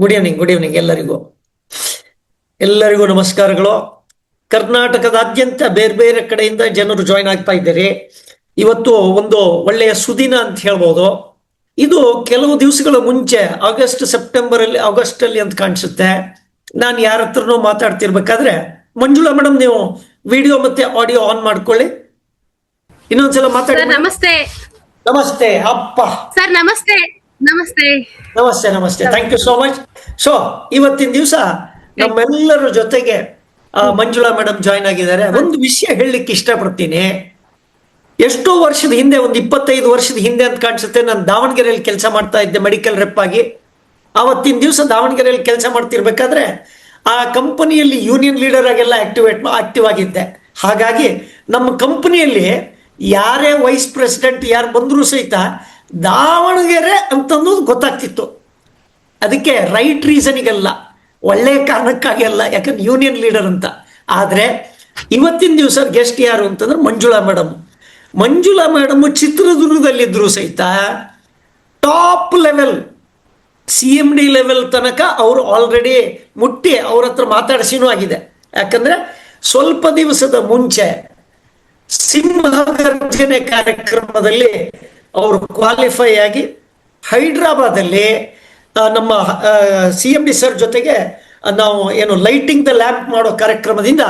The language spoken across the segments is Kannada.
ಗುಡ್ ಈವ್ನಿಂಗ್ ಎಲ್ಲರಿಗೂ ನಮಸ್ಕಾರಗಳು. ಕರ್ನಾಟಕದಾದ್ಯಂತ ಬೇರೆ ಬೇರೆ ಕಡೆಯಿಂದ ಜನರು ಜಾಯ್ನ್ ಆಗ್ತಾ ಇದ್ದಾರೆ. ಇವತ್ತು ಒಂದು ಒಳ್ಳೆಯ ಸುದಿನ ಅಂತ ಹೇಳ್ಬೋದು. ಇದು ಕೆಲವು ದಿವಸಗಳ ಮುಂಚೆ ಆಗಸ್ಟ್ ಅಲ್ಲಿ ಅಂತ ಕಾಣಿಸುತ್ತೆ. ನಾನು ಯಾರ ಹತ್ರನೋ ಮಾತಾಡ್ತಿರ್ಬೇಕಾದ್ರೆ, ಮಂಜುಳಾ ಮೇಡಮ್ ನೀವು ವಿಡಿಯೋ ಮತ್ತೆ ಆಡಿಯೋ ಆನ್ ಮಾಡ್ಕೊಳ್ಳಿ. ಇನ್ನೊಂದ್ಸಲ ಮಾತಾಡಿ. ನಮಸ್ತೆ. ನಮಸ್ತೆ ಅಪ್ಪ ಸರ್. ನಮಸ್ತೆ ನಮಸ್ತೆ ನಮಸ್ತೆ ನಮಸ್ತೆ thank you so much. So ಇವತ್ತಿನ ದಿವಸ ನಮ್ಮೆಲ್ಲರ ಜೊತೆಗೆ ಮಂಜುಳಾ ಮೇಡಮ್ ಜಾಯ್ನ್ ಆಗಿದ್ದಾರೆ. ಒಂದು ವಿಷಯ ಹೇಳಲಿಕ್ಕೆ ಇಷ್ಟಪಡ್ತೀನಿ. ಎಷ್ಟೋ ವರ್ಷದ ಹಿಂದೆ, ಒಂದು 25 ವರ್ಷದ ಹಿಂದೆ ಅಂತ ಕಾಣಿಸುತ್ತೆ, ನಾನು ದಾವಣಗೆರೆಯಲ್ಲಿ ಕೆಲಸ ಮಾಡ್ತಾ ಇದ್ದೆ ಮೆಡಿಕಲ್ ರೆಪ್ ಆಗಿ. ಆವತ್ತಿನ ದಿವಸ ದಾವಣಗೆರೆಯಲ್ಲಿ ಕೆಲಸ ಮಾಡ್ತಿರ್ಬೇಕಾದ್ರೆ ಆ ಕಂಪನಿಯಲ್ಲಿ ಯೂನಿಯನ್ ಲೀಡರ್ ಆಗೆಲ್ಲ ಆಕ್ಟಿವ್ ಆಗಿದ್ದೆ. ಹಾಗಾಗಿ ನಮ್ಮ ಕಂಪನಿಯಲ್ಲಿ ಯಾರೇ ವೈಸ್ ಪ್ರೆಸಿಡೆಂಟ್ ಯಾರು ಬಂದರೂ ಸಹಿತ ದಾವಣಗೆರೆ ಅಂತಂದು ಗೊತ್ತಾಗ್ತಿತ್ತು. ಅದಕ್ಕೆ ರೈಟ್ ರೀಸನಿಗಲ್ಲ, ಒಳ್ಳೆಯ ಕಾರಣಕ್ಕಾಗಿ ಅಲ್ಲ, ಯಾಕಂದ್ರೆ ಯೂನಿಯನ್ ಲೀಡರ್ ಅಂತ. ಆದರೆ ಇವತ್ತಿನ ದಿವಸ ಗೆಸ್ಟ್ ಯಾರು ಅಂತಂದ್ರೆ ಮಂಜುಳಾ ಮೇಡಮ್ ಚಿತ್ರದುರ್ಗದಲ್ಲಿದ್ದರೂ ಸಹಿತ ಟಾಪ್ ಲೆವೆಲ್ CMD ಲೆವೆಲ್ ತನಕ ಅವರು ಆಲ್ರೆಡಿ ಮುಟ್ಟಿ ಅವ್ರ ಹತ್ರ ಮಾತಾಡಿಸಿನೂ ಆಗಿದೆ. ಯಾಕಂದ್ರೆ ಸ್ವಲ್ಪ ದಿವಸದ ಮುಂಚೆ ಸಿಂಹಗರ್ಜನೆ ಕಾರ್ಯಕ್ರಮದಲ್ಲಿ ಅವರು ಕ್ವಾಲಿಫೈ ಆಗಿ ಹೈದ್ರಾಬಾದಲ್ಲಿ ನಮ್ಮ CMD ಸರ್ ಜೊತೆಗೆ ನಾವು ಏನು ಲೈಟಿಂಗ್ ದ ಲ್ಯಾಂಪ್ ಮಾಡೋ ಕಾರ್ಯಕ್ರಮದಿಂದ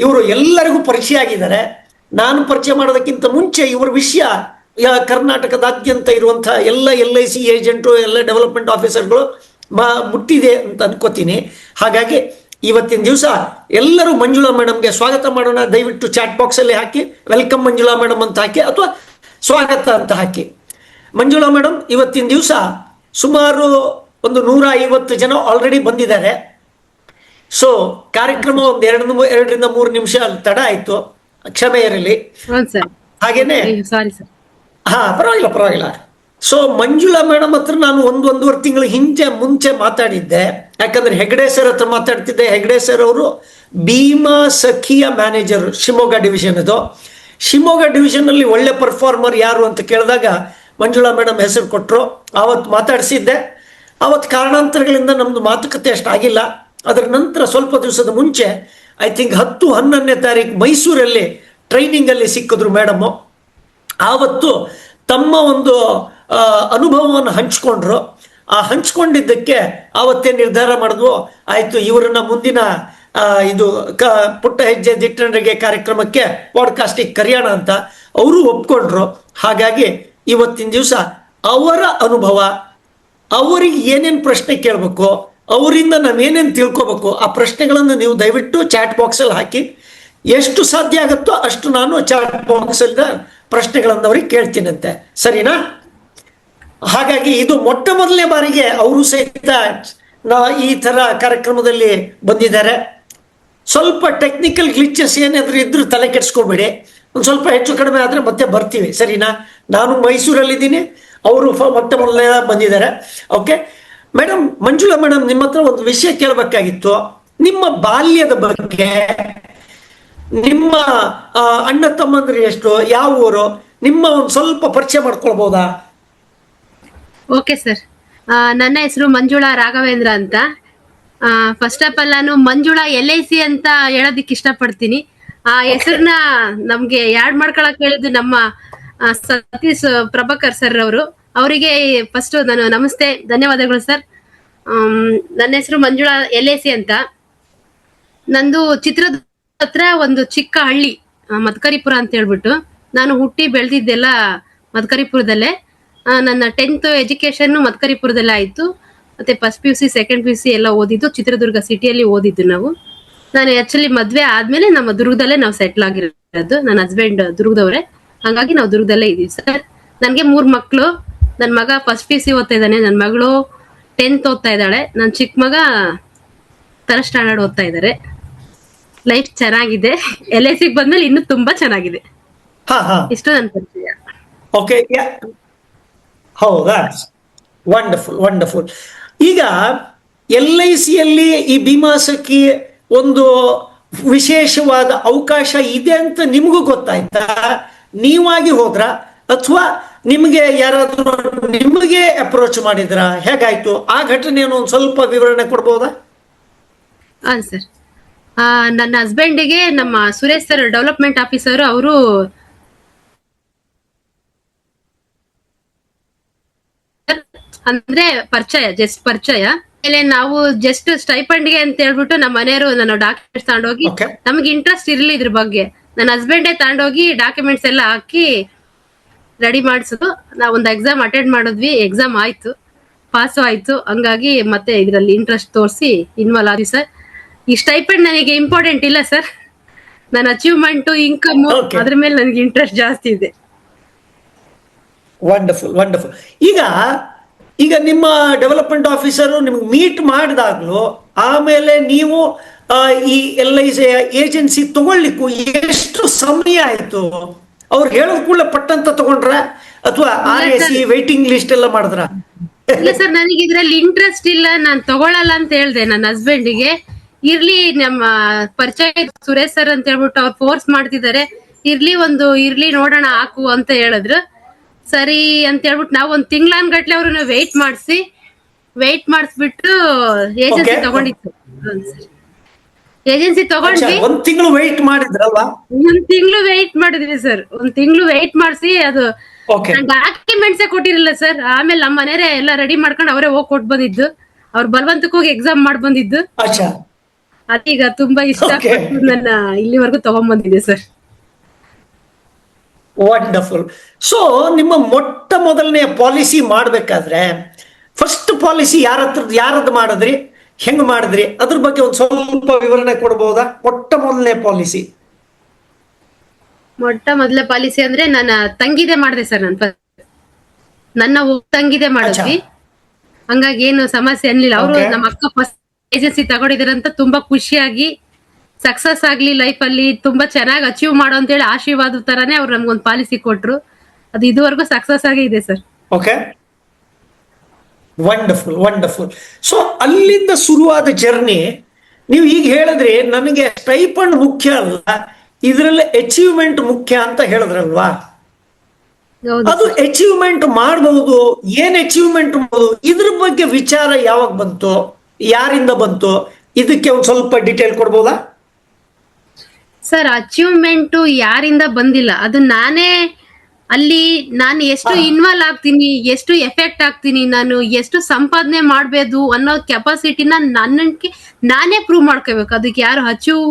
ಇವರು ಎಲ್ಲರಿಗೂ ಪರಿಚಯ ಆಗಿದ್ದಾರೆ. ನಾನು ಪರಿಚಯ ಮಾಡೋದಕ್ಕಿಂತ ಮುಂಚೆ ಇವರ ವಿಷಯ ಕರ್ನಾಟಕದಾದ್ಯಂತ ಇರುವಂತಹ ಎಲ್ಲ LIC ಏಜೆಂಟು, ಎಲ್ಲ ಡೆವಲಪ್ಮೆಂಟ್ ಆಫೀಸರ್ಗಳು ಮುಟ್ಟಿದೆ ಅಂತ ಅನ್ಕೋತೀನಿ. ಹಾಗಾಗಿ ಇವತ್ತಿನ ದಿವಸ ಎಲ್ಲರೂ ಮಂಜುಳಾ ಮೇಡಮ್ಗೆ ಸ್ವಾಗತ ಮಾಡೋಣ. ದಯವಿಟ್ಟು ಚಾಟ್ ಬಾಕ್ಸ್ ಅಲ್ಲಿ ಹಾಕಿ ವೆಲ್ಕಮ್ ಮಂಜುಳಾ ಮೇಡಮ್ ಅಂತ ಹಾಕಿ, ಅಥವಾ ಸ್ವಾಗತ ಅಂತ ಹಾಕಿ. ಮಂಜುಳಾ ಮೇಡಮ್ ಇವತ್ತಿನ ದಿವಸ ಸುಮಾರು ಒಂದು 150 ಜನ ಆಲ್ರೆಡಿ ಬಂದಿದ್ದಾರೆ. ಸೊ ಕಾರ್ಯಕ್ರಮ ಒಂದು 2 ರಿಂದ 3 ನಿಮಿಷ ತಡ ಆಯ್ತು, ಕ್ಷಮೆ ಇರಲಿ. ಹಾಗೇನೆ ಪರವಾಗಿಲ್ಲ. ಸೊ ಮಂಜುಳಾ ಮೇಡಮ್ ಹತ್ರ ನಾನು 1-1.5 ತಿಂಗಳ ಮುಂಚೆ ಮಾತಾಡಿದ್ದೆ. ಯಾಕಂದ್ರೆ ಹೆಗ್ಡೆ ಸರ್ ಹತ್ರ ಮಾತಾಡ್ತಿದ್ದೆ. ಹೆಗ್ಡೆ ಸರ್ ಅವರು ಭೀಮಾ ಸಖಿಯ ಮ್ಯಾನೇಜರ್ ಶಿವಮೊಗ್ಗ ಡಿವಿಷನ್. ಅದು ಶಿವಮೊಗ್ಗ ಡಿವಿಷನ್ ಅಲ್ಲಿ ಒಳ್ಳೆ ಪರ್ಫಾರ್ಮರ್ ಯಾರು ಅಂತ ಕೇಳಿದಾಗ ಮಂಜುಳಾ ಮೇಡಮ್ ಹೆಸರು ಕೊಟ್ಟರು. ಆವತ್ತು ಮಾತಾಡಿಸಿದ್ದೆ. ಆವತ್ತು ಕಾರಣಾಂತರಗಳಿಂದ ನಮ್ದು ಮಾತುಕತೆ ಅಷ್ಟಾಗಿಲ್ಲ. ಅದರ ನಂತರ ಸ್ವಲ್ಪ ದಿವಸದ ಮುಂಚೆ ಐ ಥಿಂಕ್ 10-11ನೇ ತಾರೀಕು ಮೈಸೂರಲ್ಲಿ ಟ್ರೈನಿಂಗ್ ಅಲ್ಲಿ ಸಿಕ್ಕಿದ್ರು ಮೇಡಮ್ಮು. ಆವತ್ತು ತಮ್ಮ ಒಂದು ಅನುಭವವನ್ನು ಹಂಚ್ಕೊಂಡ್ರು. ಆ ಹಂಚ್ಕೊಂಡಿದ್ದಕ್ಕೆ ಆವತ್ತೇ ನಿರ್ಧಾರ ಮಾಡಿದ್ವು, ಆಯ್ತು ಇವರನ್ನ ಮುಂದಿನ ಇದು ಪುಟ್ಟ ಹೆಜ್ಜೆ ದಿಟ್ಟಣರಿಗೆ ಕಾರ್ಯಕ್ರಮಕ್ಕೆ ಪಾಡ್ಕಾಸ್ಟಿಗೆ ಕರೆಯೋಣ ಅಂತ ಅವರು ಒಪ್ಕೊಂಡ್ರು. ಹಾಗಾಗಿ ಇವತ್ತಿನ ದಿವಸ ಅವರ ಅನುಭವ, ಅವರಿಗೆ ಏನೇನು ಪ್ರಶ್ನೆ ಕೇಳಬೇಕು, ಅವರಿಂದ ನಾವೇನೇನು ತಿಳ್ಕೊಬೇಕು, ಆ ಪ್ರಶ್ನೆಗಳನ್ನು ನೀವು ದಯವಿಟ್ಟು ಚಾಟ್ ಬಾಕ್ಸಲ್ಲಿ ಹಾಕಿ. ಎಷ್ಟು ಸಾಧ್ಯ ಆಗುತ್ತೋ ಅಷ್ಟು ನಾನು ಚಾಟ್ ಬಾಕ್ಸಲ್ಲಿ ಪ್ರಶ್ನೆಗಳನ್ನು ಅವ್ರಿಗೆ ಕೇಳ್ತೀನಂತೆ, ಸರಿನಾ? ಹಾಗಾಗಿ ಇದು ಮೊಟ್ಟ ಮೊದಲನೇ ಬಾರಿಗೆ ಅವರು ಸಹಿತ ಈ ತರ ಕಾರ್ಯಕ್ರಮದಲ್ಲಿ ಬಂದಿದ್ದಾರೆ. ಸ್ವಲ್ಪ ಟೆಕ್ನಿಕಲ್ ಗ್ಲಿಚಸ್ ಏನಾದ್ರು ಇದ್ರು ತಲೆ ಕೆಡ್ಸ್ಕೊಬೇಡಿ. ಒಂದು ಸ್ವಲ್ಪ ಹೆಚ್ಚು ಕಡಿಮೆ ಆದರೆ ಮತ್ತೆ ಬರ್ತೀವಿ, ಸರಿನಾ? ನಾನು ಮೈಸೂರಲ್ಲಿದ್ದೀನಿ, ಅವರು ಮೊಟ್ಟ ಮೊದಲನೇ ಬಂದಿದ್ದಾರೆ. ಓಕೆ ಮೇಡಮ್, ಮಂಜುಳಾ ಮೇಡಮ್, ನಿಮ್ಮ ಹತ್ರ ಒಂದು ವಿಷಯ ಕೇಳಬೇಕಾಗಿತ್ತು. ನಿಮ್ಮ ಬಾಲ್ಯದ ಬಗ್ಗೆ, ನಿಮ್ಮ ಅಣ್ಣ ತಮ್ಮಂದ್ರೆ ಎಷ್ಟು, ಯಾವ ಊರು, ನಿಮ್ಮ ಒಂದು ಸ್ವಲ್ಪ ಪರಿಚಯ ಮಾಡ್ಕೊಳ್ಬಹುದಾ? Okay sir. ನನ್ನ ಹೆಸರು ಮಂಜುಳಾ ರಾಘವೇಂದ್ರ ಅಂತ. ಫಸ್ಟ್ ಆಫ್ ಆಲ್ ನಾನು ಮಂಜುಳಾ LIC ಅಂತ ಹೇಳೋದಿಕ್ಕೆ ಇಷ್ಟಪಡ್ತೀನಿ. ಆ ಹೆಸರನ್ನ ನಮ್ಗೆ ಯಾಡ್ ಮಾಡ್ಕೊಳಕ್ ಹೇಳಿದ್ದು ನಮ್ಮ ಸತೀಶ್ ಪ್ರಭಾಕರ್ ಸರ್ ಅವರು. ಅವರಿಗೆ ಫಸ್ಟ್ ನಾನು ನಮಸ್ತೆ, ಧನ್ಯವಾದಗಳು ಸರ್. ನನ್ನ ಹೆಸರು ಮಂಜುಳಾ LIC ಅಂತ. ನಂದು ಚಿತ್ರದುರ್ಗ ಹತ್ರ ಒಂದು ಚಿಕ್ಕ ಹಳ್ಳಿ ಮದಕರಿಪುರ ಅಂತ ಹೇಳ್ಬಿಟ್ಟು. ನಾನು ಹುಟ್ಟಿ ಬೆಳೆದಿದ್ದೆಲ್ಲ ಮದಕರಿಪುರದಲ್ಲೇ. ನನ್ನ 10th ಎಜುಕೇಶನ್ ಮದಕರಿಪುರದಲ್ಲೇ ಆಯ್ತು. ಮತ್ತೆ ಫಸ್ಟ್ PUC ಸೆಕೆಂಡ್ PUC ಎಲ್ಲ ಓದಿದ್ದು ಚಿತ್ರದುರ್ಗ ಸಿಟಿಯಲ್ಲಿ ಓದಿದ್ದು ನಾವು. ನಾನು ಆಕ್ಚುಲಿ ಮದ್ವೆ ಆದ್ಮೇಲೆ ನಮ್ಮ ದುರ್ಗದಲ್ಲೇ ನಾವು ಸೆಟ್ಲ್ ಆಗಿರೋದು. ನನ್ನ ಹಸ್ಬೆಂಡ್ ದುರ್ಗದವ್ರೆ, ಹಾಗಾಗಿ ನಾವು ದುರ್ಗದಲ್ಲೇ ಇದೀವಿ ಸರ್. ನನ್ಗೆ 3 ಮಕ್ಳು. ನನ್ನ ಮಗ ಫಸ್ಟ್ PUC ಓದ್ತಾ ಇದ್ದಾನೆ, ನನ್ನ ಮಗಳು 10th ಓದ್ತಾ ಇದ್ದಾಳೆ, ನನ್ನ ಚಿಕ್ಕ ಮಗ 3rd ಸ್ಟ್ಯಾಂಡರ್ಡ್ ಓದ್ತಾ ಇದ್ದಾರೆ. ಲೈಫ್ ಚೆನ್ನಾಗಿದೆ. LIC ಬಂದ್ಮೇಲೆ ಇನ್ನೂ ತುಂಬಾ ಚೆನ್ನಾಗಿದೆ. ಇಷ್ಟು ನನ್ನ ಪರಿಚಯ. ಓಕೆ, ಹೌದಾ? ವಂಡರ್ಫುಲ್. ಈಗ LIC ಯಲ್ಲಿ ಈ ಭೀಮಾ ಸಖಿ ಒಂದು ವಿಶೇಷವಾದ ಅವಕಾಶ ಇದೆ ಅಂತ ನಿಮಗೂ ಗೊತ್ತಾಯ್ತಾ? ನೀವಾಗಿ ಹೋದ್ರ ಅಥವಾ ನಿಮಗೆ ಯಾರಾದ್ರೂ ನಿಮಗೆ ಅಪ್ರೋಚ್ ಮಾಡಿದ್ರ, ಹೇಗಾಯ್ತು ಆ ಘಟನೆಯನ್ನು ಒಂದು ಸ್ವಲ್ಪ ವಿವರಣೆ ಕೊಡ್ಬೋದಾ? ಹಾ ಸರ್, ನನ್ನ ಹಸ್ಬೆಂಡಿಗೆ ನಮ್ಮ ಸುರೇಶ್ ಸರ್ ಡೆವಲಪ್ಮೆಂಟ್ ಆಫೀಸರ್ ಅವರು ಅಂದ್ರೆ ಜಸ್ಟ್ ಪರಿಚಯ ಆಮೇಲೆ ನಾವು ಜಸ್ಟ್ ಸ್ಟೈಪಂಡ್ಗೆ ಅಂತ ಹೇಳ್ಬಿಟ್ಟು ನಮ್ಮ ಮನೆಯವರು ನನ್ನ ಡಾಕ್ಯುಮೆಂಟ್ಸ್ ತಗೊಂಡೋಗಿ, Okay. ನಮ್ಗೆ ಇಂಟ್ರೆಸ್ಟ್ ಇರ್ಲಿ ಇದ್ರ ಬಗ್ಗೆ, ನನ್ನ ಹಸ್ಬೆಂಡೇ ತಗೊಂಡೋಗಿ ಡಾಕ್ಯುಮೆಂಟ್ಸ್ ಎಲ್ಲ ಹಾಕಿ ರೆಡಿ ಮಾಡಿಸಿದ್ರು. ನಾವು ಒಂದು ಎಕ್ಸಾಮ್ ಅಟೆಂಡ್ ಮಾಡಿದ್ವಿ, ಎಕ್ಸಾಮ್ ಆಯ್ತು, ಪಾಸು ಆಯ್ತು. ಹಂಗಾಗಿ ಮತ್ತೆ ಇದರಲ್ಲಿ ಇಂಟ್ರೆಸ್ಟ್ ತೋರಿಸಿ ಇನ್ವಾಲ್ವ್ ಆದ್ವಿ ಸರ್. ಈ ಸ್ಟೈಪಂಡ್ ನನಗೆ ಇಂಪಾರ್ಟೆಂಟ್ ಇಲ್ಲ ಸರ್, ನನ್ನ ಅಚೀವ್ಮೆಂಟ್ ಇನ್ಕಮ್ Okay. ಅದ್ರ ಮೇಲೆ ನನಗೆ ಇಂಟ್ರೆಸ್ಟ್ ಜಾಸ್ತಿ ಇದೆ. Wonderful wonderful. ಈಗ ನಿಮ್ಮ ಡೆವಲಪ್ಮೆಂಟ್ ಆಫೀಸರು ನಿಮ್ಗೆ ಮೀಟ್ ಮಾಡಿದಾಗ್ಲೂ ಆಮೇಲೆ ನೀವು ಈ LIC ಏಜೆನ್ಸಿ ತಗೊಳ್ಲಿಕ್ಕೂ ಎಷ್ಟು ಸಮಯ ಆಯ್ತು? ಅವ್ರು ಹೇಳಿದ ಕೂಡಲೇ ಪಟ್ಟಂತ ತಗೊಂಡ್ರ ಅಥವಾ RAC ವೈಟಿಂಗ್ ಲಿಸ್ಟ್ ಎಲ್ಲ ಮಾಡಿದ್ರ? ಇಲ್ಲ ಸರ್, ನನಗೆ ಇದ್ರಲ್ಲಿ ಇಂಟ್ರೆಸ್ಟ್ ಇಲ್ಲ, ನಾನು ತಗೊಳಲ್ಲ ಅಂತ ಹೇಳ್ದೆ ನನ್ನ ಹಸ್ಬೆಂಡಿಗೆ. ಇರ್ಲಿ, ನಮ್ಮ ಪರಿಚಯ ಸುರೇಶ್ ಸರ್ ಅಂತ ಹೇಳ್ಬಿಟ್ಟು ಅವ್ರು ಫೋರ್ಸ್ ಮಾಡ್ತಿದ್ದಾರೆ, ಇರ್ಲಿ ನೋಡೋಣ ಹಾಕು ಅಂತ ಹೇಳಿದ್ರು. ಸರಿ ಅಂತ ಹೇಳ್ಬಿಟ್ಟು ನಾವು ಒಂದು ತಿಂಗಳಾನ್ಗಟ್ಲೆ ಅವ್ರನ್ನ ವೆಯ್ಟ್ ಮಾಡಿಸ್ಬಿಟ್ಟು ಏಜೆನ್ಸಿ Okay. ತಗೊಂಡಿತ್ತು. ಏಜೆನ್ಸಿ ತಗೊಂಡ್ವಿ, ಒಂದ್ ತಿಂಗಳು ವೆಯ್ಟ್ ಮಾಡಿದ್ರಲ್ವಾ? ಒಂದ್ ತಿಂಗಳು ವೆಯ್ಟ್ ಮಾಡಿದ್ವಿ ಸರ್. ಒಂದ್ ತಿಂಗಳು ವೆಯ್ಟ್ ಮಾಡಿಸಿ ಅದು ಓಕೆ ಡಾಕ್ಯುಮೆಂಟ್ಸೇ ಕೊಟ್ಟಿರಲಿಲ್ಲ ಸರ್. ಆಮೇಲೆ ನಮ್ಮ ಮನೆಯವರೇ ಎಲ್ಲ ರೆಡಿ ಮಾಡ್ಕೊಂಡು ಅವರೇ ಹೋಗಿ ಕೊಟ್ಟು ಬಂದಿದ್ದು, ಅವ್ರು ಬಲವಂತಕ್ಕೆ ಹೋಗಿ ಎಕ್ಸಾಮ್ ಮಾಡಿ ಬಂದಿದ್ದು. ಅಚ್ಚಾ, ಅದೀಗ ತುಂಬಾ ಇಷ್ಟಪಟ್ಟು Okay. ನನ್ನ ಇಲ್ಲಿವರೆಗೂ ತಗೊಂಡ್ಬಂದಿದೆ ಸರ್. ವಂಡರ್ಫುಲ್. ಸೊ ನಿಮ್ಮ ಮೊಟ್ಟ ಮೊದಲನೆಯ ಪಾಲಿಸಿ ಮಾಡ್ಬೇಕಾದ್ರೆ ಫಸ್ಟ್ ಪಾಲಿಸಿ ಯಾರದ್ದು ಮಾಡಿದ್ರಿ, ಹೆಂಗ್ ಮಾಡಿದ್ರಿ, ಅದ್ರ ಬಗ್ಗೆ ಒಂದು ಸ್ವಲ್ಪ ವಿವರಣೆ ಕೊಡ್ಬೋದಾ? ಮೊಟ್ಟ ಮೊದಲನೇ ಪಾಲಿಸಿ. ಮೊಟ್ಟ ಮೊದಲ ಪಾಲಿಸಿ ಅಂದ್ರೆ ನನ್ನ ತಂಗಿದೆ ಮಾಡಿದೆ ಸರ್. ನನ್ನ ತಂಗಿದೆ ಮಾಡಿದ್ವಿ, ಹಂಗಾಗಿ ಏನು ಸಮಸ್ಯೆ ಅನ್ಲಿಲ್ಲ. ಅವರು Okay. ನಮ್ಮ ಅಕ್ಕ ಫಸ್ಟ್ ಏಜೆನ್ಸಿ ತಗೊಂಡಿದಾರಂತ ತುಂಬಾ ಖುಷಿಯಾಗಿ, ಸಕ್ಸಸ್ ಆಗ್ಲಿ ಲೈಫ್ ಅಲ್ಲಿ, ತುಂಬಾ ಚೆನ್ನಾಗಿ ಅಚೀವ್ ಮಾಡೋ ಅಂತ ಹೇಳಿ ಆಶೀರ್ವಾದ ತರಾನೇ ಅವ್ರು ನಮ್ಗೊಂದು ಪಾಲಿಸಿ ಕೊಟ್ರು. ಅದು ಇದುವರೆಗೂ ಸಕ್ಸಸ್ ಆಗೇ ಇದೆ sir. Okay, wonderful wonderful. So ಅಲ್ಲಿಂದ ಶುರುವಾದ ಜರ್ನಿ. ನೀವು ಈಗ ಹೇಳಿದ್ರಿ ನನಗೆ ಸ್ಟೈಪಂಡ್ ಮುಖ್ಯ ಅಲ್ಲ, ಇದರಲ್ಲಿ ಅಚೀವ್ಮೆಂಟ್ ಮುಖ್ಯ ಅಂತ ಹೇಳಿದ್ರಲ್ವಾ? ಹೌದು ಅದು ಅಚೀವ್ಮೆಂಟ್ ಮಾಡಬಹುದು, ಏನ್ ಅಚೀವ್ಮೆಂಟ್ ಮಾಡಬಹುದು, ಇದ್ರ ಬಗ್ಗೆ ವಿಚಾರ ಯಾವಾಗ ಬಂತು, ಯಾರಿಂದ ಬಂತು, ಇದಕ್ಕೆ ಒಂದ್ ಸ್ವಲ್ಪ ಡೀಟೇಲ್ ಕೊಡ್ಬೋದಾ? ಸರ್, ಅಚೀವ್ಮೆಂಟ್ ಯಾರಿಂದ ಬಂದಿಲ್ಲ, ಅದು ನಾನು ಎಷ್ಟು ಇನ್ವಾಲ್ವ್ ಆಗ್ತೀನಿ, ಎಷ್ಟು ಎಫೆಕ್ಟ್ ಆಗ್ತೀನಿ, ನಾನು ಎಷ್ಟು ಸಂಪಾದನೆ ಮಾಡ್ಬೋದು ಅನ್ನೋ ಕೆಪಾಸಿಟಿನ ನನ್ನಕ್ಕೆ ನಾನೇ ಪ್ರೂವ್ ಮಾಡ್ಕೋಬೇಕು. ಅದಕ್ಕೆ ಯಾರು ಅಚೀವ್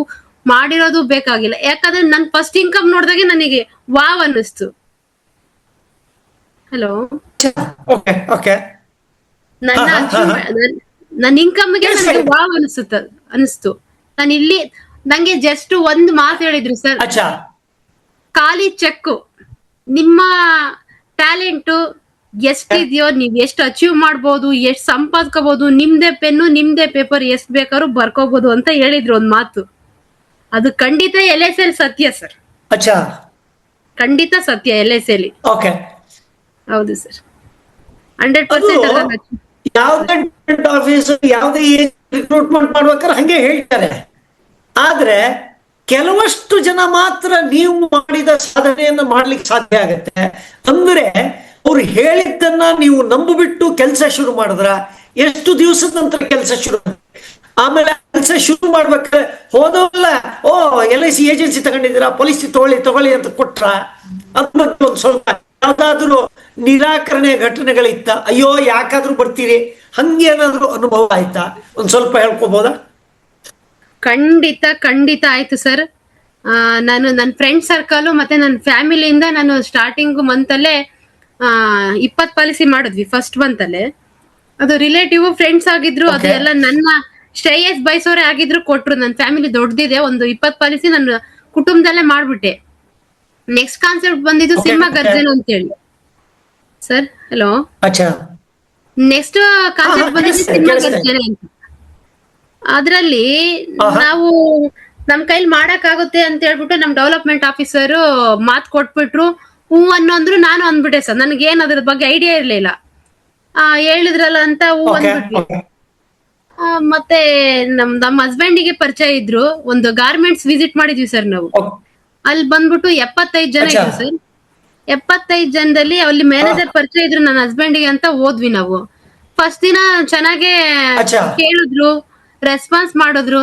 ಮಾಡಿರೋದು ಬೇಕಾಗಿಲ್ಲ. ಯಾಕಂದ್ರೆ ನನ್ ಫಸ್ಟ್ ಇನ್ಕಮ್ ನೋಡಿದಾಗೆ ನನಗೆ ವಾವ್ ಅನ್ನಿಸ್ತು. Hello, okay okay. ನನ್ನ ಇನ್ಕಮ್ಗೆ ನನಗೆ ವಾವ್ ಅನಿಸ್ತು. ನಾನು ಇಲ್ಲಿ ನಂಗೆ ಜಸ್ಟ್ ಒಂದು ಮಾತು ಹೇಳಿದ್ರು ಸರ್, ಅಚ್ಚಾ, ಖಾಲಿ ಚೆಕ್, ನಿಮ್ಮ ಟ್ಯಾಲೆಂಟ್ ಎಷ್ಟಿದೆಯೋ, ನೀವ್ ಎಷ್ಟು ಅಚೀವ್ ಮಾಡ್ಬೋದು, ಎಷ್ಟು ಸಂಪಾದ್ಕೋಬಹುದು, ನಿಮ್ದೇ ಪೆನ್ನು ನಿಮ್ದೇ ಪೇಪರ್ ಎಷ್ಟು ಬೇಕಾದ್ರೂ ಬರ್ಕೋಬಹುದು ಅಂತ ಹೇಳಿದ್ರು ಒಂದು ಮಾತು. ಅದು ಖಂಡಿತ LIC ಸತ್ಯ ಸರ್, ಅಚ್ಚಾ, ಖಂಡಿತ ಸತ್ಯ LIC. ಓಕೆ. ಹೌದು ಸರ್, 100%. ಯಾವ್ದೇ ಆಫೀಸರ್ ಯಾವುದೇ ರಿಕ್ರೂಟ್ಮೆಂಟ್ ಮಾಡ್ಬೇಕಾದ್ರೆ ಹಂಗೆ ಹೇಳ್ತಾರೆ. ಆದ್ರೆ ಕೆಲವಷ್ಟು ಜನ ಮಾತ್ರ ನೀವು ಮಾಡಿದ ಸಾಧನೆಯನ್ನ ಮಾಡ್ಲಿಕ್ಕೆ ಸಾಧ್ಯ ಆಗತ್ತೆ. ಅಂದ್ರೆ ಅವ್ರು ಹೇಳಿದ್ದನ್ನ ನೀವು ನಂಬಿಬಿಟ್ಟು ಕೆಲಸ ಶುರು ಮಾಡಿದ್ರ, ಎಷ್ಟು ದಿವಸದ ನಂತರ ಕೆಲಸ ಶುರು, ಆಮೇಲೆ ಕೆಲಸ ಶುರು ಮಾಡ್ಬೇಕಾದ್ರೆ ಹೋದವಲ್ಲ, LIC ಏಜೆನ್ಸಿ ತಗೊಂಡಿದ್ದೀರಾ, ಪಾಲಿಸಿ ತಗೊಳ್ಳಿ ಅಂತ ಕೊಟ್ರ, ಅದ್ ಮತ್ತೆ ಒಂದ್ ಸ್ವಲ್ಪ ಯಾವ್ದಾದ್ರು ನಿರಾಕರಣೆ ಘಟನೆಗಳಿತ್ತ, ಅಯ್ಯೋ ಯಾಕಾದ್ರೂ ಬರ್ತೀರಿ, ಹಂಗೇನಾದ್ರೂ ಅನುಭವ ಆಯ್ತಾ? ಒಂದ್ ಸ್ವಲ್ಪ ಹೇಳ್ಕೋಬಹುದಾ? ಖಂಡಿತ ಆಯ್ತು ಸರ್. ನಾನು ನನ್ನ ಫ್ರೆಂಡ್ ಸರ್ಕಲ್ ಮತ್ತೆ ನನ್ನ ಫ್ಯಾಮಿಲಿಯಿಂದ ನಾನು ಸ್ಟಾರ್ಟಿಂಗ್ ಮಂತ್ ಅಲ್ಲೇ 20 ಪಾಲಿಸಿ ಮಾಡಿದ್ವಿ. ಫಸ್ಟ್ ಮಂತ್ ಅಲ್ಲೇ ಅದು ರಿಲೇಟಿವ್ ಫ್ರೆಂಡ್ಸ್ ಆಗಿದ್ರು, Okay. ಅದೆಲ್ಲ ನನ್ನ ಶ್ರೇಯಸ್ ಬಯಸೋರೆ ಆಗಿದ್ರು, ಕೊಟ್ರು. ನನ್ನ ಫ್ಯಾಮಿಲಿ ದೊಡ್ಡದಿದೆ, ಒಂದು 20 ಪಾಲಿಸಿ ನನ್ನ ಕುಟುಂಬದಲ್ಲೇ ಮಾಡ್ಬಿಟ್ಟೆ. ನೆಕ್ಸ್ಟ್ ಕಾನ್ಸೆಪ್ಟ್ ಬಂದಿದ್ದು Okay, ಸಿಂಹ okay. ಗರ್ಜನೆ ಅಂತ ಹೇಳಿ ಸರ್. ಹಲೋ, ಅಚ್ಚಾ, ನೆಕ್ಸ್ಟ್ ಕಾನ್ಸೆಪ್ಟ್ ಬಂದಿದ್ದು ಕೇಳಿಸ್ತಾ ಇದೆ, ಸಿಂಹ ಕೇಳಿಸ್ತಾ ಇದೆ. ಗರ್ಜನೆ ಅಂತ. ಅದ್ರಲ್ಲಿ ನಾವು ನಮ್ ಕೈಲಿ ಮಾಡಕ್ ಆಗುತ್ತೆ ಅಂತ ಹೇಳ್ಬಿಟ್ಟು ನಮ್ ಡೆವಲಪ್ಮೆಂಟ್ ಆಫೀಸರ್ ಮಾತ್ ಕೊಟ್ಬಿಟ್ರು. ಹೂ ಅನ್ನೋಂದ್ರು, ನಾನು ಅಂದ್ಬಿಟ್ಟೆ ಸರ್. ನನ್ಗೇನ್ ಅದ್ರ ಬಗ್ಗೆ ಐಡಿಯಾ ಇರ್ಲಿಲ್ಲ. ಹೇಳಿದ್ರಲ್ಲ ಅಂತ ಹೂ ಓಕೆ ಅಂದ್ಬಿಟ್ವಿ. ಓಕೆ. ಮತ್ತೆ ನಮ್ಮ ಹಸ್ಬೆಂಡಿಗೆ ಪರಿಚಯ ಇದ್ರು, ಒಂದು ಗಾರ್ಮೆಂಟ್ಸ್ ವಿಸಿಟ್ ಮಾಡಿದ್ವಿ ಸರ್ ನಾವು. ಅಲ್ಲಿ ಬಂದ್ಬಿಟ್ಟು 75 ಜನ ಅಚ್ಚಾ. ಇದ್ರು ಸರ್. 75 ಜನದಲ್ಲಿ ಅಲ್ಲಿ ಮ್ಯಾನೇಜರ್ ಪರಿಚಯ ಇದ್ರು ನನ್ನ ಹಸ್ಬೆಂಡ್ಗೆ ಅಂತ ಹೋದ್ವಿ ನಾವು. ಫಸ್ಟ್ ದಿನ ಚೆನ್ನಾಗೆ ಅಚ್ಚಾ. ಕೇಳಿದ್ರು, ರೆಸ್ಪಾನ್ಸ್ ಮಾಡಿದ್ರು.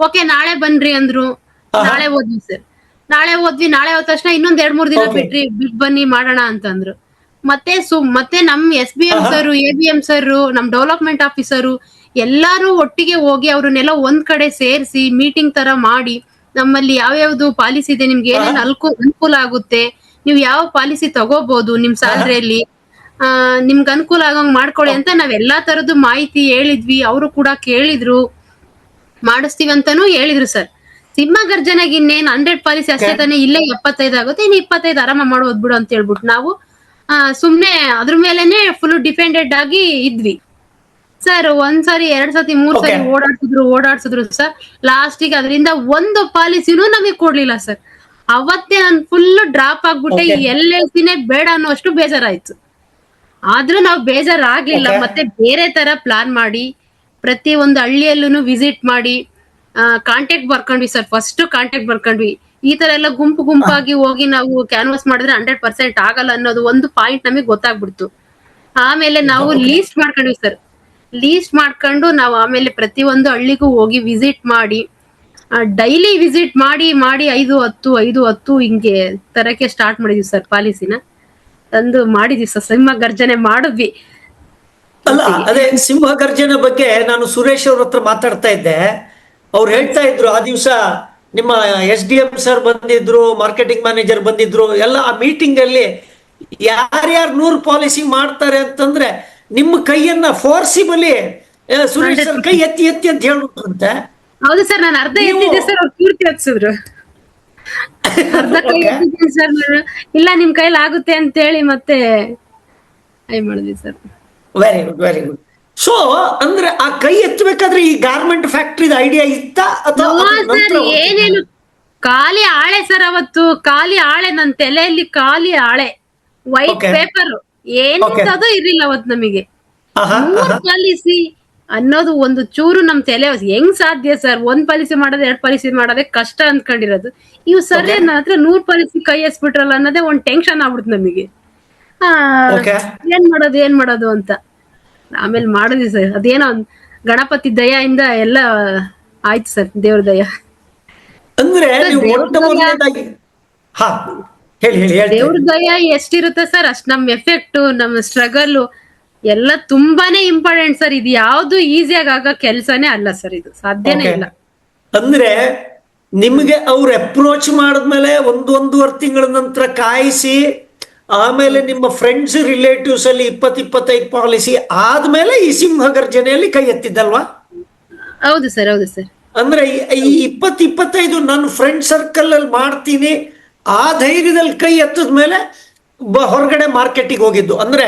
ಓಕೆ ನಾಳೆ ಬನ್ರಿ ಅಂದ್ರು. ನಾಳೆ ಹೋದ್ವಿ ಸರ್. ನಾಳೆ ಹೋದ ತಕ್ಷಣ ಇನ್ನೊಂದ್ 2-3 ದಿನ Okay. ಬಿಟ್ಟು ಬನ್ನಿ ಮಾಡೋಣ ಅಂತಂದ್ರು. ಮತ್ತೆ ನಮ್ SBM ಸರ್, ABM ಸರ್, ನಮ್ ಡೆವಲಪ್ಮೆಂಟ್ ಆಫೀಸರು ಎಲ್ಲಾರು ಒಟ್ಟಿಗೆ ಹೋಗಿ ಅವ್ರನ್ನೆಲ್ಲ ಒಂದ್ ಕಡೆ ಸೇರಿಸಿ ಮೀಟಿಂಗ್ ತರ ಮಾಡಿ, ನಮ್ಮಲ್ಲಿ ಯಾವ್ಯಾವ್ದು ಪಾಲಿಸಿ ಇದೆ, ನಿಮ್ಗೆ ಏನೇನ್ ಅನುಕೂಲ ಆಗುತ್ತೆ, ನೀವು ಯಾವ ಪಾಲಿಸಿ ತಗೋಬಹುದು ನಿಮ್ ಸ್ಯಾಲ್ರಿಯಲ್ಲಿ, ನಿಮ್ಗೆ ಅನುಕೂಲ ಆಗಂಗ್ ಮಾಡ್ಕೊಳ್ಳಿ ಅಂತ ನಾವ್ ಎಲ್ಲಾ ತರದ್ದು ಮಾಹಿತಿ ಹೇಳಿದ್ವಿ. ಅವರು ಕೂಡ ಕೇಳಿದ್ರು, ಮಾಡಿಸ್ತೀವಿ ಅಂತಾನು ಹೇಳಿದ್ರು ಸರ್. ಸಿಂಹ ಗರ್ಜನೆಗೆ ಇನ್ನೇನ್ 100 ಪಾಲಿಸಿ ಅಷ್ಟೇ ತಾನೇ, ಇಲ್ಲೇ 75 ಆಗುತ್ತೆ, ಇನ್ನು 25 ಆರಾಮ ಮಾಡೋದ್ ಬಿಡು ಅಂತ ಹೇಳ್ಬಿಟ್ಟು ನಾವು ಸುಮ್ನೆ ಅದ್ರ ಮೇಲೆನೆ ಫುಲ್ ಡಿಪೆಂಡೆಡ್ ಆಗಿ ಇದ್ವಿ ಸರ್. 1 ಸಾರಿ 2 ಸತಿ 3 ಸಾರಿ ಓಡಾಡ್ಸಿದ್ರು ಸರ್. ಲಾಸ್ಟಿಗೆ ಅದರಿಂದ ಒಂದು ಪಾಲಿಸಿನೂ ನಮಗೆ ಕೊಡ್ಲಿಲ್ಲ ಸರ್. ಅವತ್ತೇ ನಾನು ಫುಲ್ ಡ್ರಾಪ್ ಆಗ್ಬಿಟ್ಟೆ. LLCನೇ ಬೇಡ ಅನ್ನೋಷ್ಟು ಬೇಜಾರಾಯ್ತು. ಆದ್ರೂ ನಾವು ಬೇಜಾರಾಗ್ಲಿಲ್ಲ. ಮತ್ತೆ ಬೇರೆ ತರ ಪ್ಲಾನ್ ಮಾಡಿ ಪ್ರತಿ ಒಂದು ಹಳ್ಳಿಯಲ್ಲೂ ವಿಸಿಟ್ ಮಾಡಿ ಕಾಂಟ್ಯಾಕ್ಟ್ ಬರ್ಕೊಂಡ್ವಿ ಸರ್. ಫಸ್ಟ್ ಕಾಂಟ್ಯಾಕ್ಟ್ ಬರ್ಕೊಂಡ್ವಿ. ಈ ತರ ಎಲ್ಲ ಗುಂಪಾಗಿ ಹೋಗಿ ನಾವು ಕ್ಯಾನ್ವಾಸ್ ಮಾಡಿದ್ರೆ 100% ಆಗಲ್ಲ ಅನ್ನೋದು ಒಂದು ಪಾಯಿಂಟ್ ನಮಗೆ ಗೊತ್ತಾಗ್ಬಿಡ್ತು. ಆಮೇಲೆ ನಾವು ಲೀಸ್ಟ್ ಮಾಡ್ಕೊಂಡ್ವಿ ಸರ್. ಲೀಸ್ಟ್ ಮಾಡ್ಕೊಂಡು ನಾವು ಆಮೇಲೆ ಪ್ರತಿ ಒಂದು ಹಳ್ಳಿಗೂ ಹೋಗಿ ವಿಸಿಟ್ ಮಾಡಿ, ಡೈಲಿ ವಿಸಿಟ್ ಮಾಡಿ 5-10 ಹಿಂಗೆ ತರಕ್ಕೆ ಸ್ಟಾರ್ಟ್ ಮಾಡಿದ್ವಿ ಸರ್. ಪಾಲಿಸಿನ ತಂದು ಮಾಡಿದ್ವಿ ಸರ್. ಸಿಂಹ ಗರ್ಜನೆ ಮಾಡಿದ್ವಿ. ಅಲ್ಲ, ಅದೇ ಸಿಂಹ ಗರ್ಜನೆ ಬಗ್ಗೆ ನಾನು ಸುರೇಶ್ ಅವ್ರ ಹತ್ರ ಮಾತಾಡ್ತಾ ಇದ್ದೆ. ಅವ್ರು ಹೇಳ್ತಾ ಇದ್ರು, ಆ ದಿವಸ ನಿಮ್ಮ SDM ಸರ್ ಬಂದಿದ್ರು, ಮಾರ್ಕೆಟಿಂಗ್ ಮ್ಯಾನೇಜರ್ ಬಂದಿದ್ರು, ಎಲ್ಲ ಆ ಮೀಟಿಂಗ್ ಅಲ್ಲಿ ಯಾರ್ಯಾರು 100 ಪಾಲಿಸಿ ಮಾಡ್ತಾರೆ ಅಂತಂದ್ರೆ ನಿಮ್ಮ ಕೈಯನ್ನ ಫೋರ್ಸಿಬಲಿ ಸುರೇಶ್ ಸರ್ ಕೈ ಎತ್ತಿ ಅಂತ ಹೇಳ್ಬಿಟ್ರಂತೆ. ಹೌದು ಸರ್, ನಾನು ಅರ್ಧ ಎತ್ತಿದ್ದೆ ಸರ್. ಅವ್ರು ಪೂರ್ತಿ ಹತ್ಸಿದ್ರು. ಅರ್ಧ ಕೈ ಎತ್ತಿದ್ದೆ ಸರ್ ನಾನು. ಇಲ್ಲ ನಿಮ್ ಕೈಲಿ ಆಗುತ್ತೆ ಅಂತ ಹೇಳಿ ಮತ್ತೆ ಮಾಡಿದ್ವಿ sir. Very good, very good. So ಅಂದ್ರೆ ಆ ಕೈ ಎತ್ತಬೇಕಾದ್ರೆ ಈ ಗಾರ್ಮೆಂಟ್ ಫ್ಯಾಕ್ಟ್ರಿದ ಐಡಿಯಾ ಇತ್ತ ಅಥವಾ ಸರ್ ಏನೇನು ಖಾಲಿ ಆಳೆ ಸರ್. ಅವತ್ತು ಖಾಲಿ ಆಳೆ, ನನ್ನ ತಲೆಯಲ್ಲಿ ಖಾಲಿ ಆಳೆ, ವೈಟ್ ಪೇಪರ್, ಏನಂತದು ಇರ್ಲಿಲ್ಲ ಅವತ್ತು ನಮಗೆ. 3 ಪಾಲಿಸಿ ಅನ್ನೋದು ಒಂದು ಚೂರು ನಮ್ ತಲೆ ಹೆಂಗ್ ಸಾಧ್ಯ ಸರ್? 1 ಪಾಲಿಸಿ ಮಾಡೋದು 2 ಪಾಲಿಸಿ ಮಾಡೋದೇ ಕಷ್ಟ ಅಂದ್ಕೊಂಡಿರೋದು. ಇವ್ ಸರ್ ನನ್ನ ಹತ್ರ 100 ಪಾಲಿಸಿ ಕೈ ಎಸ್ಬಿಟ್ರಲ್ಲ ಅನ್ನೋದೇ ಒಂದ್ ಟೆನ್ಷನ್ ಆಗ್ಬಿಡ್ತು ನಮಗೆ. ಏನ್ ಮಾಡೋದು ಅಂತ ಆಮೇಲೆ ಮಾಡಿದ್ವಿ ಸರ್. ಅದೇನೋ ಗಣಪತಿ ದಯಿಂದ ಎಲ್ಲ ಆಯ್ತು ಸರ್, ದೇವ್ರ ದಯ. ಅಂದ್ರೆ ದೇವ್ರ ದಯ ಎಷ್ಟಿರುತ್ತೆ ಸರ್ ಅಷ್ಟ್ ನಮ್ ಎಫೆಕ್ಟ್, ನಮ್ ಸ್ಟ್ರಗಲ್ ಎಲ್ಲ ತುಂಬಾನೇ ಇಂಪಾರ್ಟೆಂಟ್ ಸರ್. ಇದು ಯಾವ್ದು ಈಸಿಯಾಗಿ ಆಗೋ ಕೆಲ್ಸನೇ ಅಲ್ಲ ಸರ್, ಇದು ಸಾಧ್ಯನೇ ಇಲ್ಲ. ಅಂದ್ರೆ ನಿಮ್ಗೆ ಅವ್ರು ಅಪ್ರೋಚ್ ಮಾಡಿದ್ಮೇಲೆ 1-1.5 ತಿಂಗಳ ನಂತರ ಕಾಯಿಸಿ, ಆಮೇಲೆ ನಿಮ್ಮ ಫ್ರೆಂಡ್ಸ್ ರಿಲೇಟಿವ್ಸ್ ಅಲ್ಲಿ 20-25 ಪಾಲಿಸಿ ಆದ್ಮೇಲೆ ಈ ಸಿಂಹ ಗರ್ಜನೆಯಲ್ಲಿ ಕೈ ಎತ್ತಿದ್ದಲ್ವಾ? ಹೌದು ಸರ್, ಹೌದು ಸರ್. ಅಂದ್ರೆ ಈ 20-25 ನನ್ನ ಫ್ರೆಂಡ್ ಸರ್ಕಲ್ ಅಲ್ಲಿ ಮಾಡ್ತೀನಿ ಆ ಧೈರ್ಯದಲ್ಲಿ ಕೈ ಎತ್ತದ ಮೇಲೆ ಹೊರಗಡೆ ಮಾರ್ಕೆಟಿಗೆ ಹೋಗಿದ್ದು. ಅಂದ್ರೆ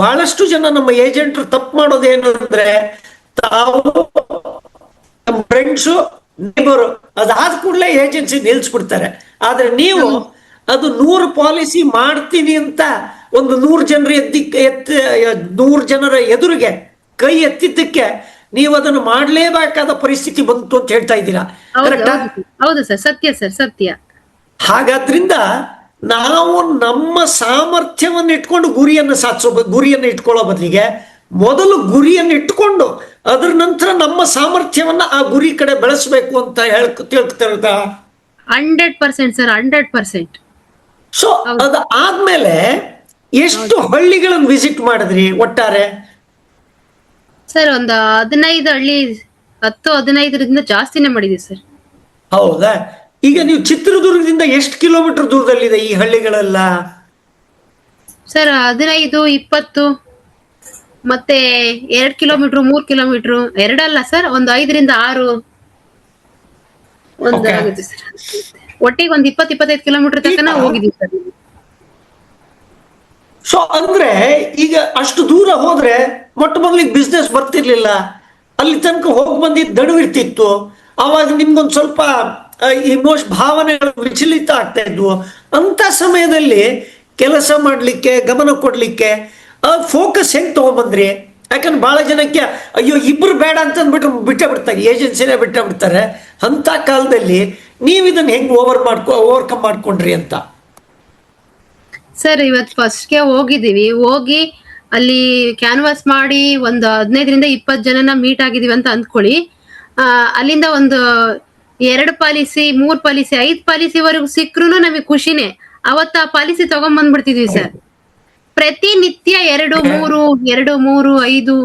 ಬಹಳಷ್ಟು ಜನ ನಮ್ಮ ಏಜೆಂಟ್ರು ತಪ್ಪು ಮಾಡೋದೇನು ಅಂದ್ರೆ, ತಾವು ನಮ್ಮ ಫ್ರೆಂಡ್ಸು ನೇಬರು ಅದಾದ ಕೂಡಲೇ ಏಜೆನ್ಸಿ ನಿಲ್ಸ್ಬಿಡ್ತಾರೆ. ಆದ್ರೆ ನೀವು ಅದು 100 ಪಾಲಿಸಿ ಮಾಡ್ತೀನಿ ಅಂತ ಒಂದು 100 ಜನರ 100 ಜನರ ಎದುರಿಗೆ ಕೈ ಎತ್ತಿದ್ದಕ್ಕೆ ನೀವು ಅದನ್ನು ಮಾಡಲೇಬೇಕಾದ ಪರಿಸ್ಥಿತಿ ಬಂತು ಅಂತ ಹೇಳ್ತಾ ಇದ್ದೀರಾ. ಹೌದು ಸರ್, ಸತ್ಯ ಸರ್, ಸತ್ಯ. ಹಾಗಾದ್ರಿಂದ ನಾವು ನಮ್ಮ ಸಾಮರ್ಥ್ಯವನ್ನು ಇಟ್ಕೊಂಡು ಗುರಿಯನ್ನು ಇಟ್ಕೊಳ್ಳೋ ಬದಲಿಗೆ ಮೊದಲು ಗುರಿಯನ್ನು ಇಟ್ಕೊಂಡು ಅದ್ರ ನಂತರ ನಮ್ಮ ಸಾಮರ್ಥ್ಯವನ್ನ ಆ ಗುರಿ ಕಡೆ ಬೆಳೆಸಬೇಕು ಅಂತ ತಿಳ್ಕೊತಾ 100% ಸರ್, 100%. ಸೊ ಅದಾದ್ಮೇಲೆ ಎಷ್ಟು ಹಳ್ಳಿಗಳನ್ನು ವಿಸಿಟ್ ಮಾಡಿದ್ರಿ ಒಟ್ಟಾರೆ? ಸರ್ ಒಂದು 15 ಹಳ್ಳಿ, 10-15ರಿಂದ ಜಾಸ್ತಿನೇ ಮಾಡಿದೀವಿ ಸರ್. ಹೌದಾ? ಈಗ ನೀವು ಚಿತ್ರದುರ್ಗದಿಂದ ಎಷ್ಟು ಕಿಲೋಮೀಟರ್ ದೂರದಲ್ಲಿದೆ ಈ ಹಳ್ಳಿಗಳೆಲ್ಲ? ಸರ್ 15-20 ಮತ್ತೆ 2 ಕಿಲೋಮೀಟರ್ 3 ಕಿಲೋಮೀಟರ್, 2 ಅಲ್ಲ ಸರ್, ಒಂದು 5-6 ಒಂದು ಆಗುತ್ತೆ ಸರ್. ಒಟ್ಟಿಗೆ ಒಂದು 20-25 ಕಿಲೋಮೀಟರ್ ತನಕ ಹೋಗಿದೀವಿ ಸರ್. ಸೊ ಅಂದ್ರೆ ಈಗ ಅಷ್ಟು ದೂರ ಹೋದ್ರೆ ಮೊಟ್ಟ ಮೊದಲಿಗೆ ಬಿಸ್ನೆಸ್ ಬರ್ತಿರ್ಲಿಲ್ಲ, ಅಲ್ಲಿ ತನಕ ಹೋಗಿ ಬಂದಿದ್ದು ದಡುವಿರ್ತಿತ್ತು. ಅವಾಗ ನಿಮ್ಗೊಂದು ಸ್ವಲ್ಪ ಭಾವನೆಗಳು ವಿಚಲಿತ ಆಗ್ತಾ ಇದ್ವು. ಅಂತ ಸಮಯದಲ್ಲಿ ಕೆಲಸ ಮಾಡ್ಲಿಕ್ಕೆ, ಗಮನ ಕೊಡ್ಲಿಕ್ಕೆ ಫೋಕಸ್ ಹೆಂಗ್ ತಗೊಂಡ್ಬಂದ್ರಿ? ಯಾಕಂದ್ರೆ ಬಹಳ ಜನಕ್ಕೆ ಅಯ್ಯೋ ಇಬ್ರು ಬೇಡ ಅಂತಂದ್ಬಿಟ್ರೆ ಬಿಟ್ಟೇ ಏಜೆನ್ಸಿನೇ ಬಿಡ್ತಾರೆ. ಅಂತ ಕಾಲದಲ್ಲಿ ನೀವು ಇದನ್ನ ಹೆಂಗ್ ಓವರ್ಕಮ್ ಮಾಡ್ಕೊಂಡ್ರಿ ಅಂತ? ಸರ್ ಇವತ್ತು ಫಸ್ಟ್ಗೆ ಹೋಗಿದೀವಿ, ಹೋಗಿ ಅಲ್ಲಿ ಕ್ಯಾನ್ವಾಸ್ ಮಾಡಿ ಒಂದು 15 ರಿಂದ 20 ಜನನ ಮೀಟ್ ಆಗಿದೀವಿ ಅಂತ ಅಂದ್ಕೊಳ್ಳಿ. ಅಲ್ಲಿಂದ ಒಂದು 2 ಪಾಲಿಸಿ 3 ಪಾಲಿಸಿ 5 ಪಾಲಿಸಿವರೆಗೂ ಸಿಕ್ರು ನಮಗೆ ಖುಷಿನೇ. ಅವತ್ತು ಆ ಪಾಲಿಸಿ ತಗೊಂಡ್ಬಂದ್ಬಿಡ್ತಿದ್ವಿ ಸರ್. ಪ್ರತಿನಿತ್ಯ 2 3 5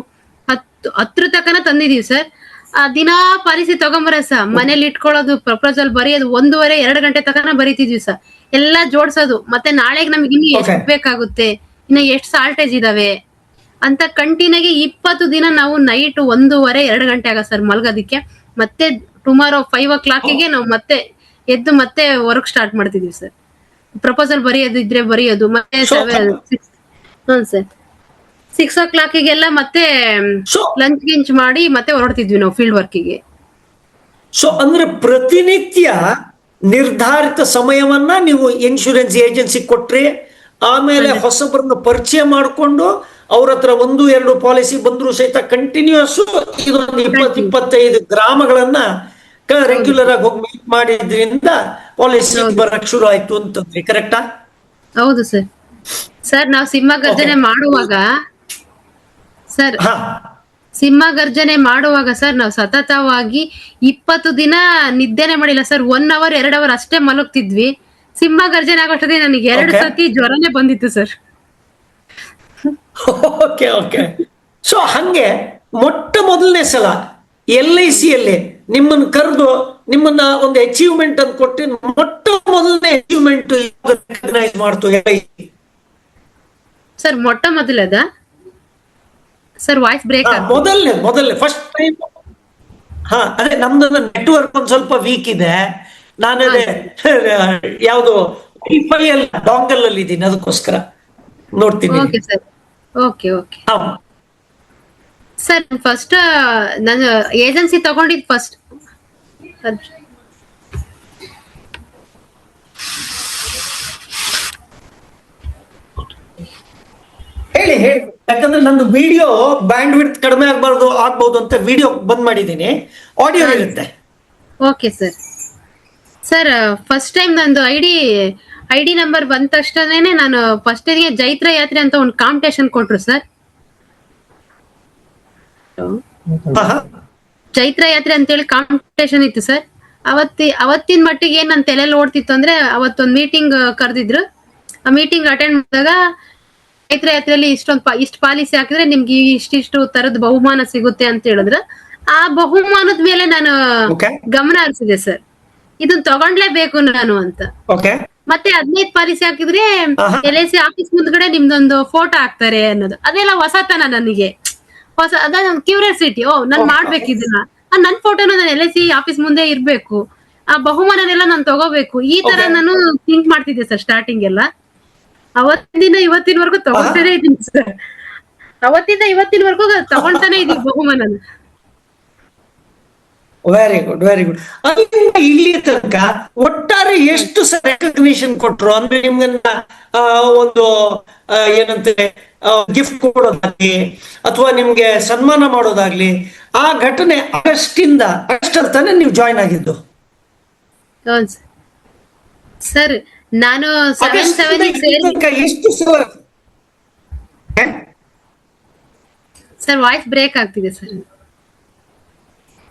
10 ತಕನ ತಂದಿದೀವಿ ಸರ್. ದಿನಾ ಪಾಲಿಸಿ ತಗೊಂಬರ ಸರ್, ಮನೇಲಿ ಇಟ್ಕೊಳ್ಳೋದು, ಪ್ರಪೋಸಲ್ ಬರೆಯೋದು 1.5 2 ಗಂಟೆ ತಕನ ಬರೀತಿದ್ವಿ ಸರ್. ಎಲ್ಲಾ ಜೋಡ್ಸೋದು, ಮತ್ತೆ ನಾಳೆಗೆ ನಮ್ಗೆ ಇನ್ನು ಎಷ್ಟು ಬೇಕಾಗುತ್ತೆ, ಇನ್ನು ಎಷ್ಟು ಸಾಲ್ಟೇಜ್ ಇದಾವೆ ಅಂತ ಕಂಟಿನ್ಯೂಗೆ 20 ದಿನ ನಾವು ನೈಟ್ 1.5 2 ಗಂಟೆ ಆಗ ಸರ್ ಮಲ್ಗೋದಿಕ್ಕೆ. ಮತ್ತೆ ಟುಮಾರೋ 5 o'clock ನಾವು ಮತ್ತೆ ಎದ್ದು ಮತ್ತೆ ವರ್ಕ್ ಸ್ಟಾರ್ಟ್ ಮಾಡ್ತಿದೀವಿ ಸರ್. ಪ್ರಪೋಸಲ್ ಬರೆಯೋದು ಇದ್ರೆ ಬರೆಯೋದು, ಮತ್ತೆ ಹ್ಮ್ ಸರ್ 6 o'clock ಮತ್ತೆ ಲಂಚ್ ಗಿಂಚ್ ಮಾಡಿ ಮತ್ತೆ ಹೊರಡ್ತಿದ್ವಿ ನಾವು ಫೀಲ್ಡ್ ವರ್ಕಿಗೆ. ಸೊ ಅಂದ್ರೆ ಪ್ರತಿನಿತ್ಯ ನಿರ್ಧಾರಿತ ಸಮಯವನ್ನ ನೀವು ಇನ್ಶೂರೆನ್ಸ್ ಏಜೆನ್ಸಿ ಕೊಟ್ರಿ, ಆಮೇಲೆ ಹೊಸಬರನ್ನ ಪರಿಚಯ ಮಾಡಿಕೊಂಡು ಅವ್ರ ಹತ್ರ 1-2 ಪಾಲಿಸಿ ಬಂದ್ರು ಸಹಿತ ಕಂಟಿನ್ಯೂಸ್ ಇದೊಂದು 20-25 ಗ್ರಾಮಗಳನ್ನ ರೆಗ್ಯುಲರ್ ಆಗಿ ಹೋಗಿ ಮೀಟ್ ಮಾಡಿದ್ರಿಂದ ಪಾಲಿಸಿ ಬರಕ್ ಶುರು ಆಯ್ತು ಅಂತಂದ್ರಿ, ಕರೆಕ್ಟಾ? ಹೌದು ಸರ್. ಸರ್ ನಾವು ಸಿಂಹ ಗರ್ಜನೆ ಮಾಡುವಾಗ ಸರ್ ನಾವು ಸತತವಾಗಿ 20 ದಿನ ನಿದ್ದೆನೆ ಮಾಡಿಲ್ಲ ಸರ್. 1 hour 2 hour ಅಷ್ಟೇ ಮಲಗ್ತಿದ್ವಿ. ಸಿಂಹ ಗರ್ಜನೆ ಆಗೋಷ್ಟೊತ್ತಿಗೆ ನನಗೆ 2 ಸತಿ ಜ್ವರನೇ ಬಂದಿತ್ತು ಸರ್. Okay okay. ಸೊ ಹಂಗೆ ಮೊಟ್ಟ ಮೊದಲನೇ ಸಲ LIC ಯಲ್ಲಿ ನಿಮ್ಮನ್ನ ಕರೆದು ನಿಮ್ಮನ್ನ ಒಂದು ಅಚೀವ್ಮೆಂಟ್ ಅಂತ ಕೊಟ್ಟು ಮೊಟ್ಟ ಮೊದಲನೇ ಅಚೀವ್ಮೆಂಟ್ ರೆಕಗ್ನೈಸ್ ಮಾಡ್ತು LIC ಸರ್? ಮೊಟ್ಟ ಮೊದಲದ ಸರ್ ವಾಯ್ಸ್ ಬ್ರೇಕ್ ಮೊದಲನೇ ಫಸ್ಟ್ ಟೈಮ್. ಅದೇ ನಮ್ದು ನೆಟ್ವರ್ಕ್ ಒಂದ್ ಸ್ವಲ್ಪ ವೀಕ್ ಇದೆ. ನಾನು ಯಾವ್ದು ವೈಫೈ ಅಲ್ಲಿ ಡಾಂಗಲ್ ಅಲ್ಲಿ ಇದ್ದೀನಿ, ಅದಕ್ಕೋಸ್ಕರ ನೋಡ್ತೀನಿ. Okay sir. Okay okay sir. First ನಾನು ಏಜೆನ್ಸಿ ತಗೊಂಡಿದ್ ಫಸ್ಟ್ ಹೇಳಿ ಯಾಕಂದ್ರೆ ನಂದು ವಿಡಿಯೋ ಬ್ಯಾಂಡ್ ವಿಡ್ತ್ ಕಡಿಮೆ ಆಗ್ಬಹುದು ಅಂತ ವಿಡಿಯೋ ಬಂದ್ ಮಾಡಿದ್ದೀನಿ, ಆಡಿಯೋ ಇರುತ್ತೆ. Okay sir. Sir first time ನಂದು ಐಡಿ ನಂಬರ್ ಬಂದ ತಕ್ಷಣನೇ ನಾನು ಫಸ್ಟ್ ಜೈತ್ರ ಯಾತ್ರೆ ಅಂತ ಒಂದು ಕಾಂಪಿಟೇಷನ್ ಕೊಟ್ರು ಸರ್. ಚೈತ್ರ ಯಾತ್ರೆ ಅಂತೇಳಿ ಕಾಂಪಿಟೇಷನ್ ಇತ್ತು ಸರ್. ಅವತ್ತಿನ ಮಟ್ಟಿಗೆ ಏನ್ ನನ್ನ ತಲೆಯಲ್ಲಿ ಓಡ್ತಿತ್ತು ಅಂದ್ರೆ, ಅವತ್ತೊಂದು ಮೀಟಿಂಗ್ ಕರೆದಿದ್ರು. ಆ ಮೀಟಿಂಗ್ ಅಟೆಂಡ್ ಮಾಡಿದಾಗ ಚೈತ್ರ ಯಾತ್ರೆಯಲ್ಲಿ ಇಷ್ಟು ಪಾಲಿಸಿ ಹಾಕಿದ್ರೆ ನಿಮ್ಗೆ ಇಷ್ಟಿಷ್ಟು ತರದ ಬಹುಮಾನ ಸಿಗುತ್ತೆ ಅಂತ ಹೇಳಿದ್ರು. ಆ ಬಹುಮಾನದ ಮೇಲೆ ನಾನು ಗಮನ ಹರಿಸಿದೆ ಸರ್, ಇದನ್ನ ತಗೊಂಡ್ಲೇಬೇಕು ನಾನು ಅಂತ. ಮತ್ತೆ 15 ಪಾಲಿಸಿ ಹಾಕಿದ್ರೆ LIC ಆಫೀಸ್ ಮುಂದ್ಗಡೆ ನಿಮ್ದೊಂದು ಫೋಟೋ ಹಾಕ್ತಾರೆ ಅನ್ನೋದು, ಅದೆಲ್ಲ ಹೊಸತನ ನನಗೆ. ಅದೊಂದು ಕ್ಯೂರಿಯಾಸಿಟಿ, ನಾನ್ ಮಾಡ್ಬೇಕು ಇದನ್ನ, ನನ್ ಫೋಟೋನ ನಾನು LIC ಆಫೀಸ್ ಮುಂದೆ ಇರ್ಬೇಕು, ಆ ಬಹುಮಾನನೆಲ್ಲ ನಾನು ತಗೋಬೇಕು, ಈ ತರ ನಾನು ಥಿಂಕ್ ಮಾಡ್ತಿದ್ದೆ ಸರ್ ಸ್ಟಾರ್ಟಿಂಗ್ ಎಲ್ಲ. ಅವತ್ತಿಂದ ಇವತ್ತಿನವರೆಗೂ ತಗೊಳ್ತಾನೆ ಇದ್ದೀನಿ ಸರ್. ಅವತ್ತಿಂದ ಇವತ್ತಿನವರೆಗೂ ತಗೊಳ್ತಾನೆ ಇದೀನಿ ಬಹುಮಾನ. Very good very good. ಇಲ್ಲಿ ತನಕ ಒಟ್ಟಾರೆ ಎಷ್ಟು ರೆಕಗ್ನಿಷನ್ ಕೊಟ್ರು ಅಂದ್ರೆ ನಿಮ್ಗನ್ನ ಒಂದು ಏನಂತಾರೆ ಗಿಫ್ಟ್ ಕೊಡೋದಾಗ್ಲಿ ಅಥವಾ ನಿಮ್ಗೆ ಸನ್ಮಾನ ಮಾಡೋದಾಗ್ಲಿ, ಆ ಘಟನೆ ಆಗಸ್ಟ್ ತಾನೇ ನೀವು ಜಾಯ್ನ್ ಆಗಿದ್ದು? ಸರ್ ನಾನು ಎಷ್ಟು ಸರ್ ವಾಯ್ಸ್ ಬ್ರೇಕ್ ಆಗ್ತಿದೆ ಸರ್.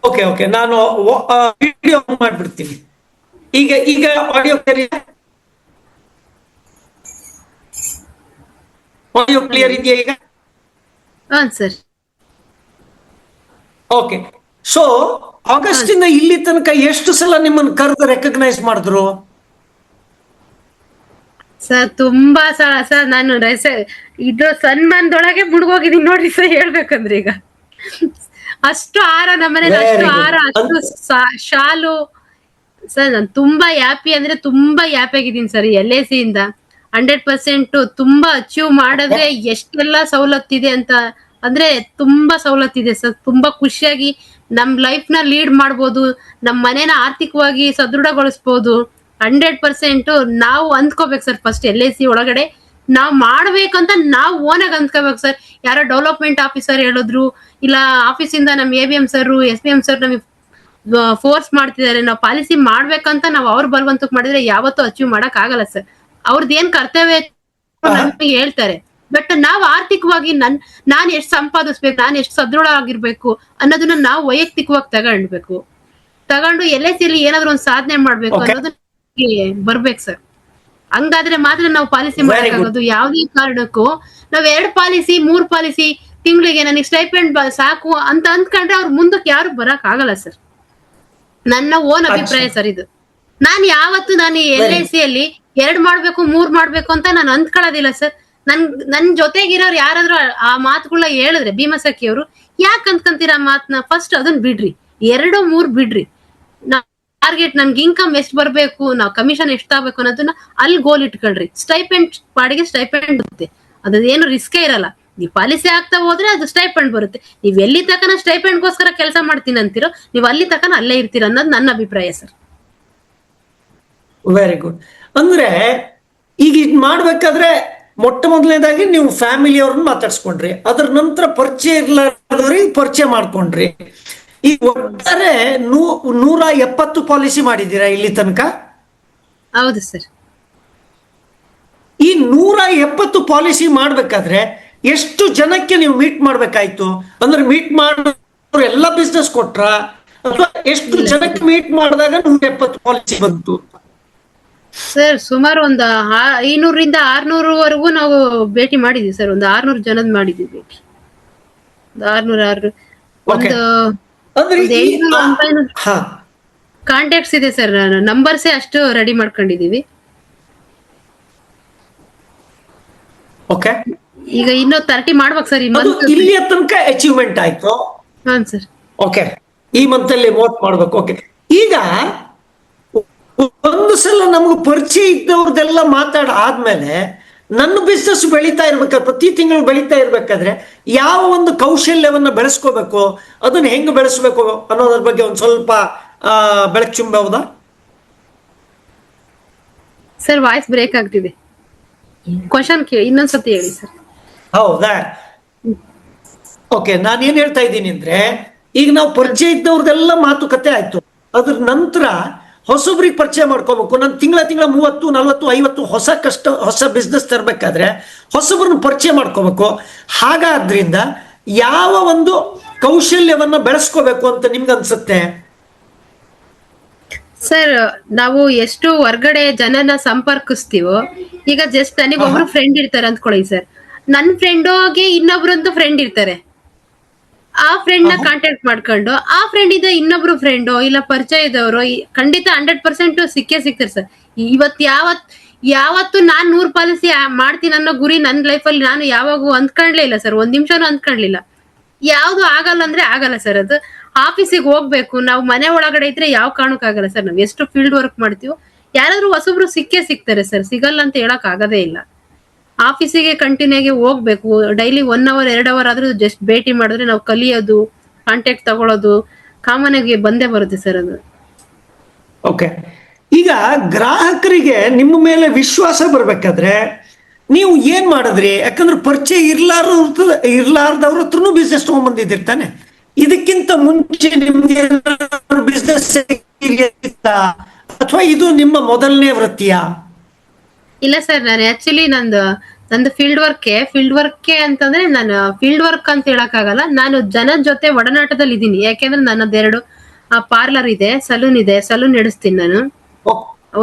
ಓಕೆ ಓಕೆ, ನಾನು ವಿಡಿಯೋ ಮಾಡ್ಬಿಡ್ತೀನಿ. ಈಗ ಆಡಿಯೋ ಕ್ಲಿಯರ್ ಇದೆಯಾ ಈಗ? Sir okay. ಸೊ ಆಗಸ್ಟ್ ಇಂದ ಇಲ್ಲಿ ತನಕ ಎಷ್ಟು ಸಲ ನಿಮ್ಮನ್ನು ಕರೆದು ರೆಕಗ್ನೈಸ್ ಮಾಡಿದ್ರು? ಸರ್ ತುಂಬಾ ಸಲ ಸರ್. ನಾನು ಇದು ಸನ್ಮಾನದೊಳಗೆ ಮುಳುಗೋಗಿದ್ದೀನಿ ನೋಡ್ರಿ ಸರ್, ಹೇಳ್ಬೇಕಂದ್ರೆ ಈಗ ಅಷ್ಟು ಹಾರ ನಮ್ಮನೇಲಿ, ಅಷ್ಟು ಹಾರ, ಅಷ್ಟು ಶಾಲು ಸರ್. ನಾನು ತುಂಬಾ ಹ್ಯಾಪಿ ಅಂದ್ರೆ ತುಂಬಾ ಹ್ಯಾಪಿ ಆಗಿದ್ದೀನಿ ಸರ್. LIC ಇಂದ 100% ತುಂಬಾ ಅಚೀವ್ ಮಾಡಿದ್ರೆ ಎಷ್ಟೆಲ್ಲ ಸವಲತ್ತಿದೆ ಅಂತ ಅಂದ್ರೆ ತುಂಬಾ ಸವಲತ್ತಿದೆ ಸರ್. ತುಂಬಾ ಖುಷಿಯಾಗಿ ನಮ್ ಲೈಫ್ ನ ಲೀಡ್ ಮಾಡ್ಬೋದು, ನಮ್ ಮನೇನ ಆರ್ಥಿಕವಾಗಿ ಸದೃಢಗೊಳಿಸ್ಬೋದು. 100% ನಾವು ಅಂದ್ಕೋಬೇಕು ಸರ್. ಫಸ್ಟ್ LIC ಒಳಗಡೆ ನಾವ್ ಮಾಡ್ಬೇಕಂತ ನಾವು ಓನಾಗ್ ಅಂದ್ಕೋಬೇಕು ಸರ್. ಯಾರೋ ಡೆವಲಪ್ಮೆಂಟ್ ಆಫೀಸರ್ ಹೇಳಿದ್ರು, ಇಲ್ಲ ಆಫೀಸಿಂದ ನಮ್ ABM ಸರ್ SBM ಸರ್ ನಮಗೆ ಫೋರ್ಸ್ ಮಾಡ್ತಿದ್ದಾರೆ, ನಾವು ಪಾಲಿಸಿ ಮಾಡ್ಬೇಕಂತ ನಾವು ಅವ್ರ ಬಲವಂತಕ್ಕೆ ಮಾಡಿದ್ರೆ ಯಾವತ್ತೂ ಅಚೀವ್ ಮಾಡಕ್ ಆಗಲ್ಲ ಸರ್. ಅವ್ರದ್ದು ಏನ್ ಕರ್ತವ್ಯ ನಮಗೆ ಹೇಳ್ತಾರೆ. ಬಟ್ ನಾವ್ ಆರ್ಥಿಕವಾಗಿ ನಾನ್ ಎಷ್ಟು ಸಂಪಾದಿಸ್ಬೇಕು, ನಾನ್ ಎಷ್ಟು ಸದೃಢ ಆಗಿರ್ಬೇಕು ಅನ್ನೋದನ್ನ ನಾವು ವೈಯಕ್ತಿಕವಾಗಿ ತಗೊಂಡು LIC ಅಲ್ಲಿ ಏನಾದ್ರು ಒಂದು ಸಾಧನೆ ಮಾಡ್ಬೇಕು ಅನ್ನೋದನ್ನ ಬರ್ಬೇಕು ಸರ್. ಹಂಗಾದ್ರೆ ಮಾತ್ರ ನಾವು ಪಾಲಿಸಿ ಮಾಡಕ್ಕಾಗೋದು. ಯಾವ್ದೇ ಕಾರಣಕ್ಕೂ ನಾವ್ 2 ಪಾಲಿಸಿ 3 ಪಾಲಿಸಿ ತಿಂಗಳಿಗೆ ನನಗೆ ಸ್ಟೈಪೆಂಡ್ ಸಾಕು ಅಂತ ಅಂದ್ಕೊಂಡ್ರೆ ಅವ್ರ ಮುಂದಕ್ಕೆ ಯಾರು ಬರಕ್ ಆಗಲ್ಲ ಸರ್. ನನ್ನ ಓನ್ ಅಭಿಪ್ರಾಯ ಸರ್ ಇದು. ನಾನು LIC ಅಲ್ಲಿ 2 ಮಾಡ್ಬೇಕು 3 ಮಾಡ್ಬೇಕು ಅಂತ ನಾನು ಅಂದ್ಕೊಳ್ಳೋದಿಲ್ಲ ಸರ್. ನನ್ ಜೊತೆಗಿರೋರು ಯಾರಾದ್ರೂ ಆ ಮಾತುಗಳನ್ನ ಹೇಳಿದ್ರೆ ಭೀಮಸಖಿ ಅವರು, ಯಾಕೆ ಅಂದ್ಕೊಂತೀರ ಮಾತನ್ನ, ಫಸ್ಟ್ ಅದನ್ನ ಬಿಡ್ರಿ, 2 3 ಬಿಡ್ರಿ. ಟಾರ್ಗೆಟ್ ನನ್ಗೆ ಇನ್ಕಮ್ ಎಷ್ಟು ಬರ್ಬೇಕು, ನಾವ್ ಕಮಿಷನ್ ಎಷ್ಟು ತಗೋಬೇಕು ಅನ್ನೋದನ್ನ ಅಲ್ಲಿ ಗೋಲ್ ಇಟ್ಕೊಳ್ರಿ. ಸ್ಟೈಪೆಂಡ್ ಪಾಡಿಗೆ ಸ್ಟೈಪೆಂಡ್ ಬರುತ್ತೆ, ಅದೇನು ರಿಸ್ಕೇ ಇರಲ್ಲ. ನೀವು ಪಾಲಿಸಿ ಆಗ್ತಾ ಹೋದ್ರೆ ಅದು ಸ್ಟೈಪೆಂಡ್ ಬರುತ್ತೆ. ನೀವ್ ಎಲ್ಲಿ ತಕನ ಸ್ಟೈಪೆಂಡ್ಗೋಸ್ಕರ ಕೆಲಸ ಮಾಡ್ತೀನಿ ಅಂತೀರೋ, ನೀವು ಅಲ್ಲಿ ತಕನ ಅಲ್ಲೇ ಇರ್ತೀರ ಅನ್ನೋದು ನನ್ನ ಅಭಿಪ್ರಾಯ ಸರ್. Very good. ಅಂದ್ರೆ ಈಗ ಇದ್ ಮಾಡ್ಬೇಕಾದ್ರೆ ಮೊಟ್ಟ ಮೊದಲನೇದಾಗಿ ನೀವು ಫ್ಯಾಮಿಲಿ ಅವ್ರನ್ನ ಮಾತಾಡ್ಸ್ಕೊಂಡ್ರಿ, ಅದ್ರ ನಂತರ ಪರಿಚಯ ಇರ್ಲಾರ್ದವ್ರಿಗೆ ಪರಿಚಯ ಮಾಡ್ಕೊಂಡ್ರಿ. ಈ ಒಟ್ಟಾರೆ 170 ಪಾಲಿಸಿ ಮಾಡಿದ್ದೀರಾ ಇಲ್ಲಿ ತನಕ? ಹೌದು ಸರ್. ಈ 170 ಪಾಲಿಸಿ ಮಾಡ್ಬೇಕಾದ್ರೆ ಎಷ್ಟು ಜನಕ್ಕೆ ನೀವು ಮೀಟ್ ಮಾಡ್ಬೇಕಾಯ್ತು? ಅಂದ್ರೆ ಮೀಟ್ ಮಾಡೋರು ಎಲ್ಲ ಬಿಸ್ನೆಸ್ ಕೊಟ್ರ, ಅಥವಾ ಎಷ್ಟು ಜನಕ್ಕೆ ಮೀಟ್ ಮಾಡಿದಾಗ 170 ಪಾಲಿಸಿ ಬಂತು? ಸರ್ ಸುಮಾರು ಒಂದು 500ರಿಂದ 600ವರೆಗೂ ನಾವು ಭೇಟಿ ಮಾಡಿದೀವಿ ಸರ್. ಒಂದು 600 ಜನದ್ ಮಾಡಿದೀವಿ ಭೇಟಿ. 600 ಕಾಂಟ್ಯಾಕ್ಟ್ಸ್ ಇದೆ ಸರ್. ನಂಬರ್ಸೇ ಅಷ್ಟು ರೆಡಿ ಮಾಡ್ಕೊಂಡಿದೀವಿ. ಓಕೆ, ಈಗ ಇನ್ನೂ 30 ಮಾಡ್ಬೇಕು ಸರ್. ಇಲ್ಲಿಯ ತನಕ ಅಚೀವ್ಮೆಂಟ್ ಆಯ್ತು. ಹಾಂ ಸರ್. ಓಕೆ, ಈ ಮಂತ್ ಅಲ್ಲಿ 30 ಮಾಡ್ಬೇಕು. ಓಕೆ, ಈಗ ಒಂದು ಸಲ ನಮ್ಗೆ ಪರಿಚಯ ಇದ್ದವ್ರದೆಲ್ಲ ಆದ್ಮೇಲೆ ನನ್ನ ಬಿಸ್ನೆಸ್ ಬೆಳೀತಾ ಇರ್ಬೇಕಾದ್ರೆ, ಪ್ರತಿ ತಿಂಗಳು ಬೆಳೀತಾ ಇರ್ಬೇಕಾದ್ರೆ ಯಾವ ಒಂದು ಕೌಶಲ್ಯವನ್ನ ಬೆಳೆಸ್ಕೋಬೇಕು, ಅದನ್ನ ಹೆಂಗ್ ಬೆಳೆಸ್ಬೇಕು ಅನ್ನೋದ್ರ ಬಗ್ಗೆ ಒಂದ್ ಸ್ವಲ್ಪ ಬೆಳಕು ಚೆಲ್ಲಬಹುದಾ ಸರ್? ವಾಯ್ಸ್ ಬ್ರೇಕ್ ಆಗ್ತಿದೆ, ಕ್ವಶನ್ ಇನ್ನೊಂದ್ಸತಿ ಹೇಳಿ ಸರ್. ಹೌದಾ? ಓಕೆ, ನಾನೇನ್ ಹೇಳ್ತಾ ಇದ್ದೀನಿ ಅಂದ್ರೆ, ಈಗ ನಾವು ಪರಿಚಯ ಇದ್ದವ್ರದೆಲ್ಲ ಮಾತುಕತೆ ಆಯ್ತು, ಅದ್ರ ನಂತರ ಹೊಸಬ್ರಿಗೆ ಪರಿಚಯ ಮಾಡ್ಕೋಬೇಕು. ನಾನು ತಿಂಗಳ 30, 40, 50 ಹೊಸ ಬಿಸ್ನೆಸ್ ತರಬೇಕಾದ್ರೆ ಹೊಸಬ್ರನ್ನ ಪರಿಚಯ ಮಾಡ್ಕೋಬೇಕು. ಹಾಗಾದ್ರಿಂದ ಯಾವ ಒಂದು ಕೌಶಲ್ಯವನ್ನ ಬೆಳೆಸ್ಕೋಬೇಕು ಅಂತ ನಿಮ್ಗೆ ಅನ್ಸುತ್ತೆ ಸರ್? ನಾವು ಎಷ್ಟು ಹೊರ್ಗಡೆ ಜನನ ಸಂಪರ್ಕಿಸ್ತೀವೋ, ಈಗ ಜಸ್ಟ್ ನನಗೆ ಒಬ್ರು ಫ್ರೆಂಡ್ ಇರ್ತಾರೆ ಅಂದ್ಕೊಳ್ಳಿ ಸರ್, ನನ್ನ ಫ್ರೆಂಡೋಗೆ ಇನ್ನೊಬ್ರಂತೂ ಫ್ರೆಂಡ್ ಇರ್ತಾರೆ. ಆ ಫ್ರೆಂಡ್ ನ ಕಾಂಟ್ಯಾಕ್ಟ್ ಮಾಡ್ಕೊಂಡು ಆ ಫ್ರೆಂಡ್ ಇದೆ ಇನ್ನೊಬ್ರು ಫ್ರೆಂಡು ಇಲ್ಲ ಪರಿಚಯ ಇದ್ದವರು ಖಂಡಿತ 100% ಸಿಕ್ಕೇ ಸಿಗ್ತಾರೆ ಸರ್. ಯಾವತ್ತು ನಾನ್ 100 ಪಾಲಿಸಿ ಮಾಡ್ತೀನಿ ಅನ್ನೋ ಗುರಿ ನನ್ನ ಲೈಫಲ್ಲಿ ನಾನು ಯಾವಾಗೂ ಅಂದ್ಕೊಂಡ್ಲೇ ಇಲ್ಲ ಸರ್. ಒಂದ್ ನಿಮಿಷನೂ ಅಂದ್ಕೊಂಡ್ಲಿಲ್ಲ. ಯಾವ್ದು ಆಗಲ್ಲ ಅಂದ್ರೆ ಆಗಲ್ಲ ಸರ್. ಅದು ಆಫೀಸಿಗೆ ಹೋಗ್ಬೇಕು, ನಾವು ಮನೆ ಒಳಗಡೆ ಇದ್ರೆ ಯಾವ ಕಾರಣಕ್ಕಾಗಲ್ಲ ಸರ್. ನಾವ್ ಎಷ್ಟು ಫೀಲ್ಡ್ ವರ್ಕ್ ಮಾಡ್ತೀವೋ ಯಾರಾದ್ರೂ ಹೊಸಬ್ರು ಸಿಕ್ಕೇ ಸಿಗ್ತಾರೆ ಸರ್. ಸಿಗಲ್ಲ ಅಂತ ಹೇಳಕ್ ಆಗದೇ ಇಲ್ಲ. ಆಫೀಸಿಗೆ ಕಂಟಿನ್ಯೂ ಆಗಿ ಹೋಗ್ಬೇಕು. ಡೈಲಿ 1 ಅವರ್ 2 ಅವರ್ ಆದ್ರೂ ಜಸ್ಟ್ ಭೇಟಿ ಮಾಡಿದ್ರೆ ನಾವು ಕಲಿಯೋದು, ಕಾಂಟ್ಯಾಕ್ಟ್ ತಗೊಳ್ಳೋದು ಕಾಮನ್ ಆಗಿ ಬಂದೇ ಬರುತ್ತೆ ಸರ್ ಅದು. ಓಕೆ, ಈಗ ಗ್ರಾಹಕರಿಗೆ ನಿಮ್ಮ ಮೇಲೆ ವಿಶ್ವಾಸ ಬರ್ಬೇಕಾದ್ರೆ ನೀವು ಏನ್ ಮಾಡಿದ್ರಿ? ಯಾಕಂದ್ರೆ ಪರಿಚಯ ಇರ್ಲಾರ್ದವ್ರ ಹತ್ರನೂ ಬಿಸ್ನೆಸ್ ತಗೊಂಡ್ಬಂದಿದ್ದಿರ್ತಾನೆ. ಇದಕ್ಕಿಂತ ಮುಂಚೆ ನಿಮ್ಗೆ ಬಿಸ್ನೆಸ್ ಅಥವಾ ಇದು ನಿಮ್ಮ ಮೊದಲನೇ ವೃತ್ತಿಯಾ? ಇಲ್ಲ ಸರ್, ನಾನು ಆಕ್ಚುಲಿ ನಂದು ಫೀಲ್ಡ್ ವರ್ಕ್ ಅಂತಂದ್ರೆ ನಾನು ಫೀಲ್ಡ್ ವರ್ಕ್ ಅಂತ ಹೇಳಕ್ ಆಗಲ್ಲ. ನಾನು ಜನದ ಜೊತೆ ಒಡನಾಟದಲ್ಲಿ ಇದ್ದೀನಿ. ಯಾಕೆಂದ್ರೆ ನನ್ನದು 2 ಪಾರ್ಲರ್ ಇದೆ, ಸಲೂನ್ ನಡೆಸ್ತೀನಿ ನಾನು.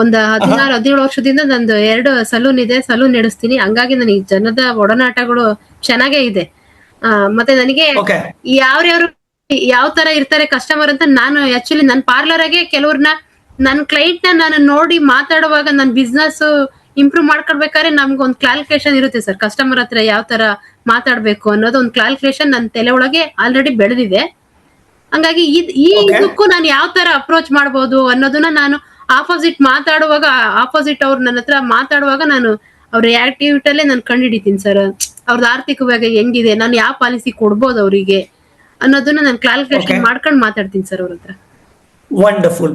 ಒಂದು 16-17 ವರ್ಷದಿಂದ ನಂದು 2 ಸಲೂನ್ ಇದೆ, ಸಲೂನ್ ನಡೆಸ್ತೀನಿ. ಹಂಗಾಗಿ ನನಗೆ ಜನದ ಒಡನಾಟಗಳು ಚೆನ್ನಾಗೇ ಇದೆ. ಮತ್ತೆ ನನಗೆ ಯಾವ ತರ ಇರ್ತಾರೆ ಕಸ್ಟಮರ್ ಅಂತ ನಾನು ಆಕ್ಚುಲಿ ನನ್ನ ಪಾರ್ಲರ್ಗೆ ಕೆಲವ್ರನ್ನ ನನ್ನ ಕ್ಲೈಂಟ್ ನಾನು ನೋಡಿ ಮಾತಾಡುವಾಗ ನನ್ನ ಬಿಸ್ನೆಸ್ ಇಂಪ್ರೂವ್ ಮಾಡ್ಕೊಳ್ಬೇಕಾದ್ರೆ ನಮ್ಗೊಂದು ಕ್ಲಾರಿಫಿಕೇಶನ್ ಇರುತ್ತೆ ಸರ್. ಕಸ್ಟಮರ್ ಹತ್ರ ಯಾವ ತರ ಮಾತಾಡ್ಬೇಕು ಅನ್ನೋದು ಒಂದು ಕ್ಲಾರಿಫಿಕೇಶನ್ ನನ್ನ ತಲೆ ಒಳಗೆ ಆಲ್ರೆಡಿ ಬೆಳೆದಿದೆ. ಹಂಗಾಗಿ ಇದಕ್ಕೂ ನಾನು ಯಾವ ತರ ಅಪ್ರೋಚ್ ಮಾಡ್ಬೋದು ಅನ್ನೋದನ್ನ ನಾನು ಆಪೋಸಿಟ್ ಅವ್ರು ನನ್ನ ಹತ್ರ ಮಾತಾಡುವಾಗ ನಾನು ಅವ್ರ ಆಕ್ಟಿವಿಟಲ್ಲೇ ನಾನು ಕಂಡುಹಿಡಿತೀನಿ ಸರ್. ಅವ್ರದ್ದು ಆರ್ಥಿಕವಾಗಿ ಹೆಂಗಿದೆ, ನಾನು ಯಾವ ಪಾಲಿಸಿ ಕೊಡ್ಬೋದು ಅವರಿಗೆ ಅನ್ನೋದನ್ನ ನಾನು ಕ್ಲಾರಿಫಿಕೇಶನ್ ಮಾಡ್ಕೊಂಡು ಮಾತಾಡ್ತೀನಿ ಸರ್ ಅವ್ರ ಹತ್ರ. ವಂಡರ್ಫುಲ್.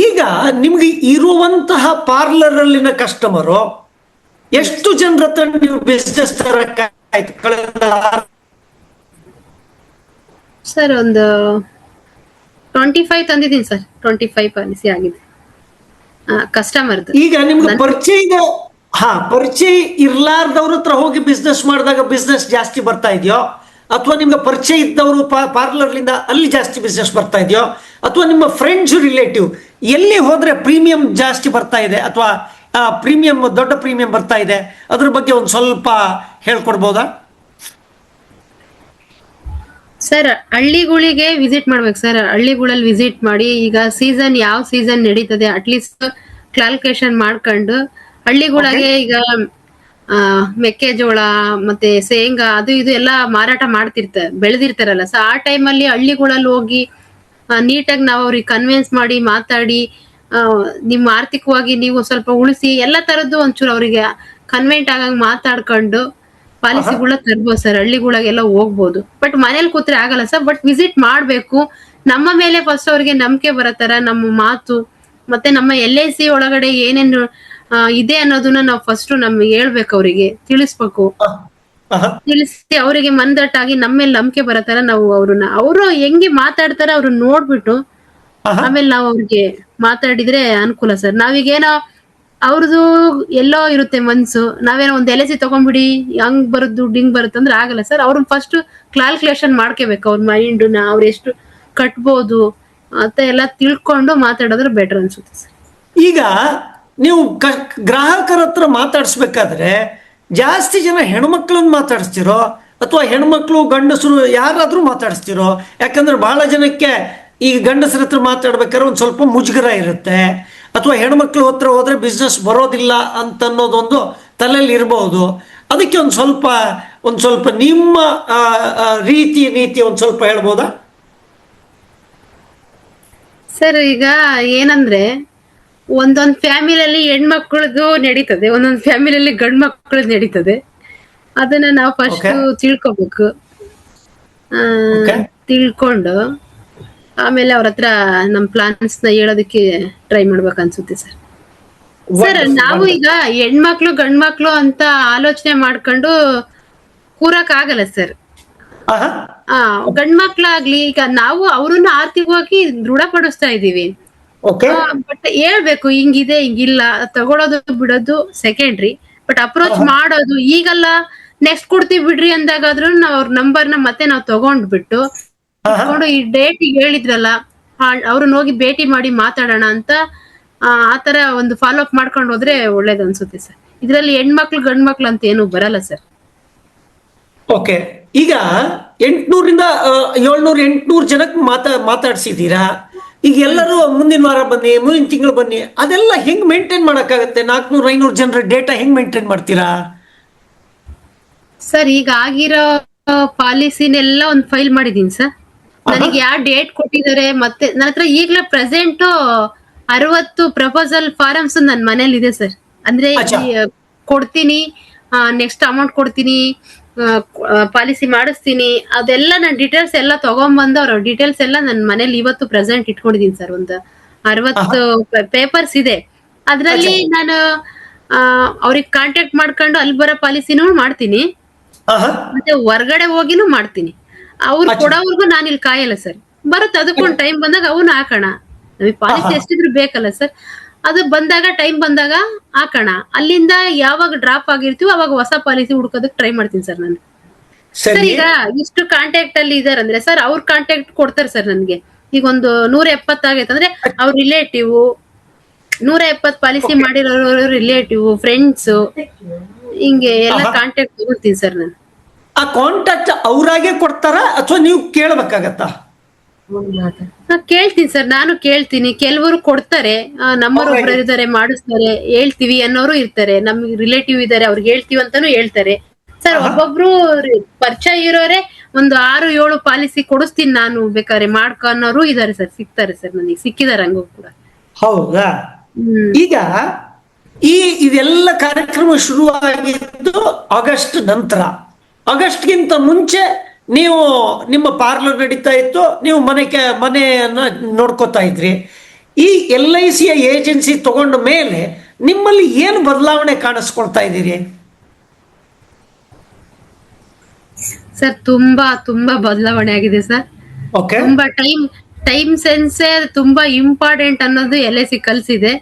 ಈಗ ನಿಮ್ಗೆ ಇರುವಂತಹ ಪಾರ್ಲರ್ ಅಲ್ಲಿನ ಕಸ್ಟಮರು ಎಷ್ಟು ಜನರ ಹತ್ರ ನೀವು ಬಿಸ್ನೆಸ್ ತರಕಾಯ್ತು ಕಳೆದ? ಸರ್ ಒಂದು 25 ತಂದಿದ್ದೀನಿ ಸರ್. 25 ಪಾಲಿಸಿ ಆಗಿದೆ ಕಸ್ಟಮರ್. ಈಗ ನಿಮ್ಗೆ ಪರಿಚಯ ಹಾ, ಪರಿಚಯ ಇರ್ಲಾರ್ದವ್ರ ಹತ್ರ ಹೋಗಿ ಬಿಸ್ನೆಸ್ ಮಾಡಿದಾಗ ಬಿಸ್ನೆಸ್ ಜಾಸ್ತಿ ಬರ್ತಾ ಇದೆಯೋ, ಅಥವಾ ನಿಮ್ಗೆ ಪರಿಚಯ ಇದ್ದವರು ಪಾರ್ಲರ್ಲಿಂದ ಅಲ್ಲಿ ಜಾಸ್ತಿ ಬಿಸ್ನೆಸ್ ಬರ್ತಾ ಇದೆಯೋ, ಅಥವಾ ನಿಮ್ಮ ಫ್ರೆಂಡ್ಸ್ ರಿಲೇಟಿವ್ ಎಲ್ಲಿ ಹೋದ್ರೆ ಪ್ರೀಮಿಯಂ ಜಾಸ್ತಿ ಬರ್ತಾ ಇದೆ, ಅಥವಾ ಪ್ರೀಮಿಯಂ ದೊಡ್ಡ ಪ್ರೀಮಿಯಂ ಬರ್ತಾ ಇದೆ, ಅದ್ರ ಬಗ್ಗೆ ಒಂದು ಸ್ವಲ್ಪ ಹೇಳ್ಕೊಡ್ಬೋದಾ? ಸರ್ ಹಳ್ಳಿಗಳಿಗೆ ವಿಸಿಟ್ ಮಾಡ್ಬೇಕು ಸರ್. ಹಳ್ಳಿಗಳಲ್ಲಿ ವಿಸಿಟ್ ಮಾಡಿ ಈಗ ಸೀಸನ್ ಯಾವ ಸೀಸನ್ ನಡೀತದೆ ಅಟ್ಲೀಸ್ಟ್ ಕ್ಲಾರಿಫಿಕೇಶನ್ ಮಾಡ್ಕೊಂಡು ಹಳ್ಳಿಗಳಿಗೆ ಈಗ ಮೆಕ್ಕೆಜೋಳ ಮತ್ತೆ ಶೇಂಗಾ ಅದು ಇದು ಎಲ್ಲ ಮಾರಾಟ ಬೆಳೆದಿರ್ತಾರಲ್ಲ ಸೊ ಆ ಟೈಮಲ್ಲಿ ಹಳ್ಳಿಗಳಲ್ಲಿ ಹೋಗಿ ನೀಟಾಗಿ ನಾವು ಅವ್ರಿಗೆ ಕನ್ವಿನ್ಸ್ ಮಾಡಿ ಮಾತಾಡಿ ನಿಮ್ಮ ಆರ್ಥಿಕವಾಗಿ ನೀವು ಸ್ವಲ್ಪ ಉಳಿಸಿ ಎಲ್ಲ ತರದ್ದು ಒಂಚೂರು ಅವರಿಗೆ ಕನ್ವೆಂಟ್ ಆಗಂಗ್ ಮಾತಾಡ್ಕೊಂಡು ಪಾಲಿಸಿಗಳ ತರ್ಬೋದು ಸರ್. ಹಳ್ಳಿಗಳಿಗೆಲ್ಲ ಹೋಗ್ಬೋದು, ಬಟ್ ಮನೇಲಿ ಕೂತ್ರೆ ಆಗಲ್ಲ ಸರ್. ಬಟ್ ವಿಸಿಟ್ ಮಾಡ್ಬೇಕು, ನಮ್ಮ ಮೇಲೆ ಫಸ್ಟ್ ಅವ್ರಿಗೆ ನಂಬಿಕೆ ಬರತ್ತಾರ ನಮ್ಮ ಮಾತು ಮತ್ತೆ ನಮ್ಮ LIC ಒಳಗಡೆ ಏನೇನು ಇದೆ ಅನ್ನೋದನ್ನ ನಾವು ಫಸ್ಟ್ ನಮ್ಗೆ ಹೇಳ್ಬೇಕು, ಅವರಿಗೆ ತಿಳಿಸ್ಬೇಕು. ತಿಳಿಸಿ ಅವರಿಗೆ ಮನದಟ್ಟಾಗಿ ನಮ್ಮ ಮೇಲೆ ನಂಬಿಕೆ ಬರತ್ತಾರ ನಾವು ಅವರು ಹೆಂಗೆ ಮಾತಾಡ್ತಾರ ಅವ್ರನ್ನ ನೋಡ್ಬಿಟ್ಟು ಆಮೇಲೆ ನಾವು ಅವ್ರಿಗೆ ಮಾತಾಡಿದ್ರೆ ಅನುಕೂಲ ಸರ್. ನಾವೀಗೇನೋ ಅವ್ರದ್ದು ಎಲ್ಲೋ ಇರುತ್ತೆ ಮನ್ಸು, ನಾವೇನೋ ಒಂದ್ LIC ತಗೊಂಡ್ಬಿಡಿ ಹಂಗ್ ಬರುತ್ತೆ ದುಡ್ಡು ಹಿಂಗ್ ಬರುತ್ತೆ ಅಂದ್ರೆ ಆಗಲ್ಲ ಸರ್. ಅವ್ರನ್ನ ಫಸ್ಟ್ ಕ್ಲಾರಿಫಿಕೇಶನ್ ಮಾಡ್ಕೋಬೇಕು, ಅವ್ರ ಮೈಂಡ್ನ ಅವ್ರು ಎಷ್ಟು ಕಟ್ಬೋದು ಅಂತ ಎಲ್ಲ ತಿಳ್ಕೊಂಡು ಮಾತಾಡಿದ್ರೆ ಬೆಟರ್ ಅನ್ಸುತ್ತೆ ಸರ್. ಈಗ ನೀವು ಗ್ರಾಹಕರ ಹತ್ರ ಮಾತಾಡಿಸ್ಬೇಕಾದ್ರೆ ಜಾಸ್ತಿ ಜನ ಹೆಣ್ಮಕ್ಳನ್ನ ಮಾತಾಡಿಸ್ತಿರೋ, ಅಥವಾ ಹೆಣ್ಮಕ್ಳು ಗಂಡಸರು ಯಾರಾದ್ರೂ ಮಾತಾಡಿಸ್ತಿರೋ? ಯಾಕಂದ್ರೆ ಬಹಳ ಜನಕ್ಕೆ ಈಗ ಗಂಡಸರ ಹತ್ರ ಮಾತಾಡ್ಬೇಕಾದ್ರೆ ಒಂದು ಸ್ವಲ್ಪ ಮುಜುಗರ ಇರುತ್ತೆ, ಅಥವಾ ಹೆಣ್ಮಕ್ಳು ಹತ್ರ ಹೋದ್ರೆ ಬಿಸ್ನೆಸ್ ಬರೋದಿಲ್ಲ ಅಂತ ಅನ್ನೋದೊಂದು ತಲೆಯಲ್ಲಿ ಇರಬಹುದು. ಅದಕ್ಕೆ ಒಂದು ಸ್ವಲ್ಪ ನಿಮ್ಮ ನೀತಿ ಒಂದು ಸ್ವಲ್ಪ ಹೇಳ್ಬೋದಾ ಸರ್? ಈಗ ಏನಂದ್ರೆ ಒಂದೊಂದ್ ಫ್ಯಾಮಿಲಿಯಲ್ಲಿ ಹೆಣ್ಮಕ್ಳದು ನಡೀತದೆ, ಒಂದೊಂದ್ ಫ್ಯಾಮಿಲಿಯಲ್ಲಿ ಗಂಡ್ ಮಕ್ಳದ್ ನಡೀತದೆ. ಅದನ್ನ ನಾವು ಫಸ್ಟ್ ತಿಳ್ಕೊಬೇಕು. ತಿಳ್ಕೊಂಡು ಆಮೇಲೆ ಅವ್ರ ಹತ್ರ ನಮ್ ಪ್ಲಾನ್ಸ್ ನ ಹೇಳೋದಕ್ಕೆ ಟ್ರೈ ಮಾಡ್ಬೇಕು ಅನ್ಸುತ್ತೆ ಸರ್. ಸರ್ ನಾವು ಈಗ ಹೆಣ್ಮಕ್ಳು ಗಂಡ್ಮಕ್ಳು ಅಂತ ಆಲೋಚನೆ ಮಾಡ್ಕೊಂಡು ಕೂರಕ್ ಆಗಲ್ಲ ಸರ್. ಗಂಡ್ಮಕ್ಳಾಗ್ಲಿ ಈಗ ನಾವು ಅವ್ರನ್ನ ಆರ್ಥಿಕವಾಗಿ ದೃಢಪಡಿಸ್ತಾ ಇದೀವಿ, ಬಟ್ ಹೇಳ್ಬೇಕು ಹಿಂಗಿದೆ ಹಿಂಗಿಲ್ಲ. ತಗೊಳೋದು ಬಿಡೋದು ಸೆಕೆಂಡ್ರಿ, ಬಟ್ ಅಪ್ರೋಚ್ ಮಾಡೋದು ಈಗಲ್ಲ ನೆಕ್ಸ್ಟ್ ಕೊಡ್ತೀವಿ ಬಿಡ್ರಿ ಅಂದಾಗಾದ್ರೂ ನಾವ್ ಅವ್ರ ನಂಬರ್ನ ಮತ್ತೆ ನಾವ್ ತಗೊಂಡ್ಬಿಟ್ಟು ಈ ಡೇಟ್ ಹೇಳಿದ್ರಲ್ಲ ಅವ್ರನ್ನ ಹೋಗಿ ಭೇಟಿ ಮಾಡಿ ಮಾತಾಡೋಣ ಅಂತ ಆತರ ಒಂದು ಫಾಲೋ ಅಪ್ ಮಾಡ್ಕೊಂಡು ಹೋದ್ರೆ ಒಳ್ಳೇದ್ ಅನ್ಸುತ್ತೆ ಸರ್. ಇದ್ರಲ್ಲಿ ಹೆಣ್ಮಕ್ಳು ಗಂಡ್ಮಕ್ಳು ಅಂತ ಏನು ಬರಲ್ಲ ಸರ್. ಓಕೆ, ಈಗ 800 700 ಜನಕ್ಕೆ ಮಾತಾಡ್ಸಿದೀರಾ. ಈಗ ಎಲ್ಲರೂ ಮುಂದಿನ ವಾರ ಬನ್ನಿ, ಮುಂದಿನ ತಿಂಗಳು ಬನ್ನಿ, ಅದೆಲ್ಲ ಹೆಂಗ್ ಮೇಂಟೈನ್ ಮಾಡಕ್ಕಾಗತ್ತೆ? 400-500 ಜನರ ಡೇಟಾ ಹೆಂಗ್ ಮೇಂಟೈನ್ ಮಾಡ್ತೀರಾ ಸರ್? ಈಗ ಆಗಿರೋ ಪಾಲಿಸಿನೆಲ್ಲ ಒಂದು ಫೈಲ್ ಮಾಡಿದೀನಿ ಸರ್. ನನಗೆ ಯಾವ ಡೇಟ್ ಕೊಟ್ಟಿದ್ದಾರೆ ಮತ್ತೆ ನನ್ನ ಹತ್ರ ಈಗಲೇ ಪ್ರೆಸೆಂಟ್ 60 ಪ್ರಪೋಸಲ್ ಫಾರಮ್ಸ್ ನನ್ನ ಮನೇಲಿ ಇದೆ ಸರ್. ಅಂದ್ರೆ ಕೊಡ್ತೀನಿ, ನೆಕ್ಸ್ಟ್ ಅಮೌಂಟ್ ಕೊಡ್ತೀನಿ, ಪಾಲಿಸಿ ಮಾಡಿಸ್ತೀನಿ, ಅದೆಲ್ಲ ನನ್ನ ಡೀಟೇಲ್ಸ್ ಎಲ್ಲ ತಗೊಂಡ್ಬಂದು ಅವ್ರ ಡೀಟೇಲ್ಸ್ ಎಲ್ಲ ನನ್ನ ಮನೇಲಿ ಇವತ್ತು ಪ್ರೆಸೆಂಟ್ ಇಟ್ಕೊಂಡಿದೀನಿ ಸರ್. ಒಂದು 60 ಪೇಪರ್ಸ್ ಇದೆ. ಅದ್ರಲ್ಲಿ ನಾನು ಅವ್ರಿಗೆ ಕಾಂಟ್ಯಾಕ್ಟ್ ಮಾಡ್ಕೊಂಡು ಅಲ್ಲಿ ಬರೋ ಪಾಲಿಸಿನೂ ಮಾಡ್ತೀನಿ, ಮತ್ತೆ ಹೊರ್ಗಡೆ ಹೋಗಿನೂ ಮಾಡ್ತೀನಿ. ಅವ್ರು ಕೊಡೋವರ್ಗು ನಾನು ಇಲ್ಲಿ ಕಾಯಲ್ಲ ಸರ್. ಬರುತ್ತೆ ಅದಕ್ಕೊಂದು ಟೈಮ್ ಬಂದಾಗ ಅವನ್ನ ಹಾಕೋಣ. ನಮಗೆ ಪಾಲಿಸಿ ಎಷ್ಟಿದ್ರು ಬೇಕಲ್ಲ ಸರ್. ಅದು ಬಂದಾಗ ಟೈಮ್ ಬಂದಾಗ ಹಾಕೋಣ. ಅಲ್ಲಿಂದ ಯಾವಾಗ ಡ್ರಾಪ್ ಆಗಿರ್ತೀವಿ ಅವಾಗ ಹೊಸ ಪಾಲಿಸಿ ಹುಡ್ಕೋದಕ್ಕೆ ಟ್ರೈ ಮಾಡ್ತೀನಿ ಸರ್ ನಾನು. ಸರ್ ಈಗ ಇಷ್ಟು ಕಾಂಟ್ಯಾಕ್ಟ್ ಅಲ್ಲಿ ಇದಾರಂದ್ರೆ ಸರ್ ಅವ್ರ ಕಾಂಟ್ಯಾಕ್ಟ್ ಕೊಡ್ತಾರೆ ಸರ್ ನನ್ಗೆ. ಈಗ ಒಂದು 170 ಆಗೈತೆ ಅಂದ್ರೆ ಅವ್ರ ರಿಲೇಟಿವ್, 170 ಪಾಲಿಸಿ ಮಾಡಿರೋರು ರಿಲೇಟಿವ್, ಫ್ರೆಂಡ್ಸ್, ಹಿಂಗೆ ಎಲ್ಲ ಕಾಂಟ್ಯಾಕ್ಟ್ ತಗೊಳ್ತೀನಿ ಸರ್ ನಾನು. ಆ ಕಾಂಟ್ಯಾಕ್ಟ್ ಅವ್ರಾಗೆ ಕೊಡ್ತಾರ ಅಥವಾ ನೀವು ಕೇಳಬೇಕಾಗತ್ತಾ? ಕೇಳ್ತೀನಿ ಸರ್, ನಾನು ಕೇಳ್ತೀನಿ. ಕೆಲವರು ಕೊಡ್ತಾರೆ, ನಂಬರ್ ಒಬ್ರು ಇದಾರೆ ಮಾಡಿಸ್ತಾರೆ, ಹೇಳ್ತೀವಿ ಅನ್ನೋರು ಇರ್ತಾರೆ, ನಮ್ಗೆ ರಿಲೇಟಿವ್ ಇದಾರೆ ಅವ್ರಿಗೆ ಹೇಳ್ತೀವಿ ಅಂತಾನು ಹೇಳ್ತಾರೆ ಸರ್. ಒಬ್ಬೊಬ್ರು ಪರಿಚಯ ಇರೋರೆ ಒಂದು 6-7 ಪಾಲಿಸಿ ಕೊಡಿಸ್ತೀನಿ ನಾನು ಬೇಕಾದ್ರೆ ಮಾಡ್ಕೊ ಅನ್ನೋರು ಇದಾರೆ ಸರ್, ಸಿಗ್ತಾರೆ ಸರ್, ನನಗೆ ಸಿಕ್ಕಿದಾರೆ ಹಂಗೂ ಕೂಡ. ಹೌದಾ? ಈಗ ಇದೆಲ್ಲ ಕಾರ್ಯಕ್ರಮ ಶುರುವಾಗಿದ್ದು ಆಗಸ್ಟ್ ನಂತರ. ಆಗಸ್ಟ್ಗಿಂತ ಮುಂಚೆ ನೀವು ನಿಮ್ಮ ಪಾರ್ಲರ್ ನಡೀತಾ ಇತ್ತು, ನೀವು ಮನೆಯನ್ನ ನೋಡ್ಕೋತಾ ಇದ್ರಿ. ಈ LICಯ ಏಜೆನ್ಸಿ ತಗೊಂಡ ಮೇಲೆ ನಿಮ್ಮಲ್ಲಿ ಏನು ಬದಲಾವಣೆ ಕಾಣಿಸ್ಕೊಳ್ತಾ ಇದ್ದೀರಿ ಸರ್? ತುಂಬಾ ಬದಲಾವಣೆ ಆಗಿದೆ ಸರ್. ತುಂಬಾ ಟೈಮ್ ಸೆನ್ಸೇ ತುಂಬಾ ಇಂಪಾರ್ಟೆಂಟ್ ಅನ್ನೋದು LIC ಕಲ್ಸಿದೆ.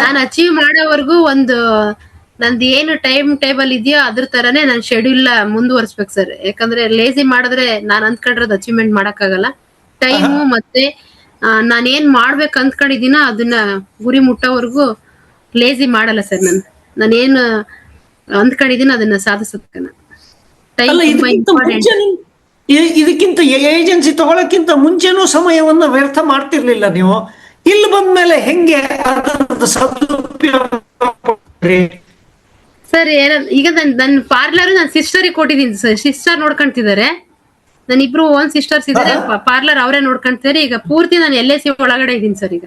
ನಾನು ಅಚೀವ್ ಮಾಡೋವರೆಗೂ ಒಂದು ನಂದು ಏನು ಟೈಮ್ ಟೇಬಲ್ ಇದೆಯೋ ಅದ್ರ ತರನೇ ನಾನು ಶೆಡ್ಯೂಲ್ ಮುಂದುವರಿಸ್ಬೇಕು ಸರ್. ಯಾಕಂದ್ರೆ ಲೇಸಿ ಮಾಡಿದ್ರೆ ನಾನು ಅಂದ್ಕೊಂಡಿರೋದು ಅಚೀವ್ಮೆಂಟ್ ಮಾಡಕ್ಕಾಗಲ್ಲ. ಟೈಮು ಮತ್ತೆ ನಾನೇನ್ ಮಾಡ್ಬೇಕು ಅಂದ್ಕೊಂಡಿದ್ದೀನೋ ಅದನ್ನ ಗುರಿ ಮುಟ್ಟೋವರೆಗೂ ಲೇಸಿ ಮಾಡಲ್ಲ ಸರ್. ನಾನೇನು ಅಂದ್ಕೊಂಡಿದ್ದೀನೋ ಅದನ್ನ ಸಾಧಿಸೋದಕ್ಕೆ ಟೈಮ್ ಅಲ್ಲ, ತುಂಬಾ ಇದಕ್ಕಿಂತ ಇಂಪಾರ್ಟೆಂಟ್. ಮುಂಚೆ ಇದಕ್ಕಿಂತ ಏಜೆನ್ಸಿ ತಗೊಳಕ್ಕಿಂತ ಮುಂಚೆನೂ ಸಮಯವನ್ನ ವ್ಯರ್ಥ ಮಾಡ್ತಿರ್ಲಿಲ್ಲ ನೀವು. ಇಲ್ಲಿ ಬಂದ್ಮೇಲೆ ಹೆಂಗೆ ಅದರ ಸದುಪಯೋಗ ಪಡ್ಕೊಂಡ್ರಿ? ಸರ್ ಈಗ ನನ್ನ ಪಾರ್ಲರ್ ನನ್ನ ಸಿಸ್ಟರಿಗೆ ಕೊಟ್ಟಿದ್ದೀನಿ ಸರ್. ಸಿಸ್ಟರ್ ನೋಡ್ಕೊಂತಿದ್ದಾರೆ. ನನ್ನ ಇಬ್ರು ಓನ್ ಸಿಸ್ಟರ್ಸ್ ಇದಾರೆ. ಪಾರ್ಲರ್ ಅವರೇ ನೋಡ್ಕೊಂತಿದ್ದಾರೆ. ಈಗ ಪೂರ್ತಿ ನಾನು LIC ಒಳಗಡೆ ಇದ್ದೀನಿ ಸರ್ ಈಗ.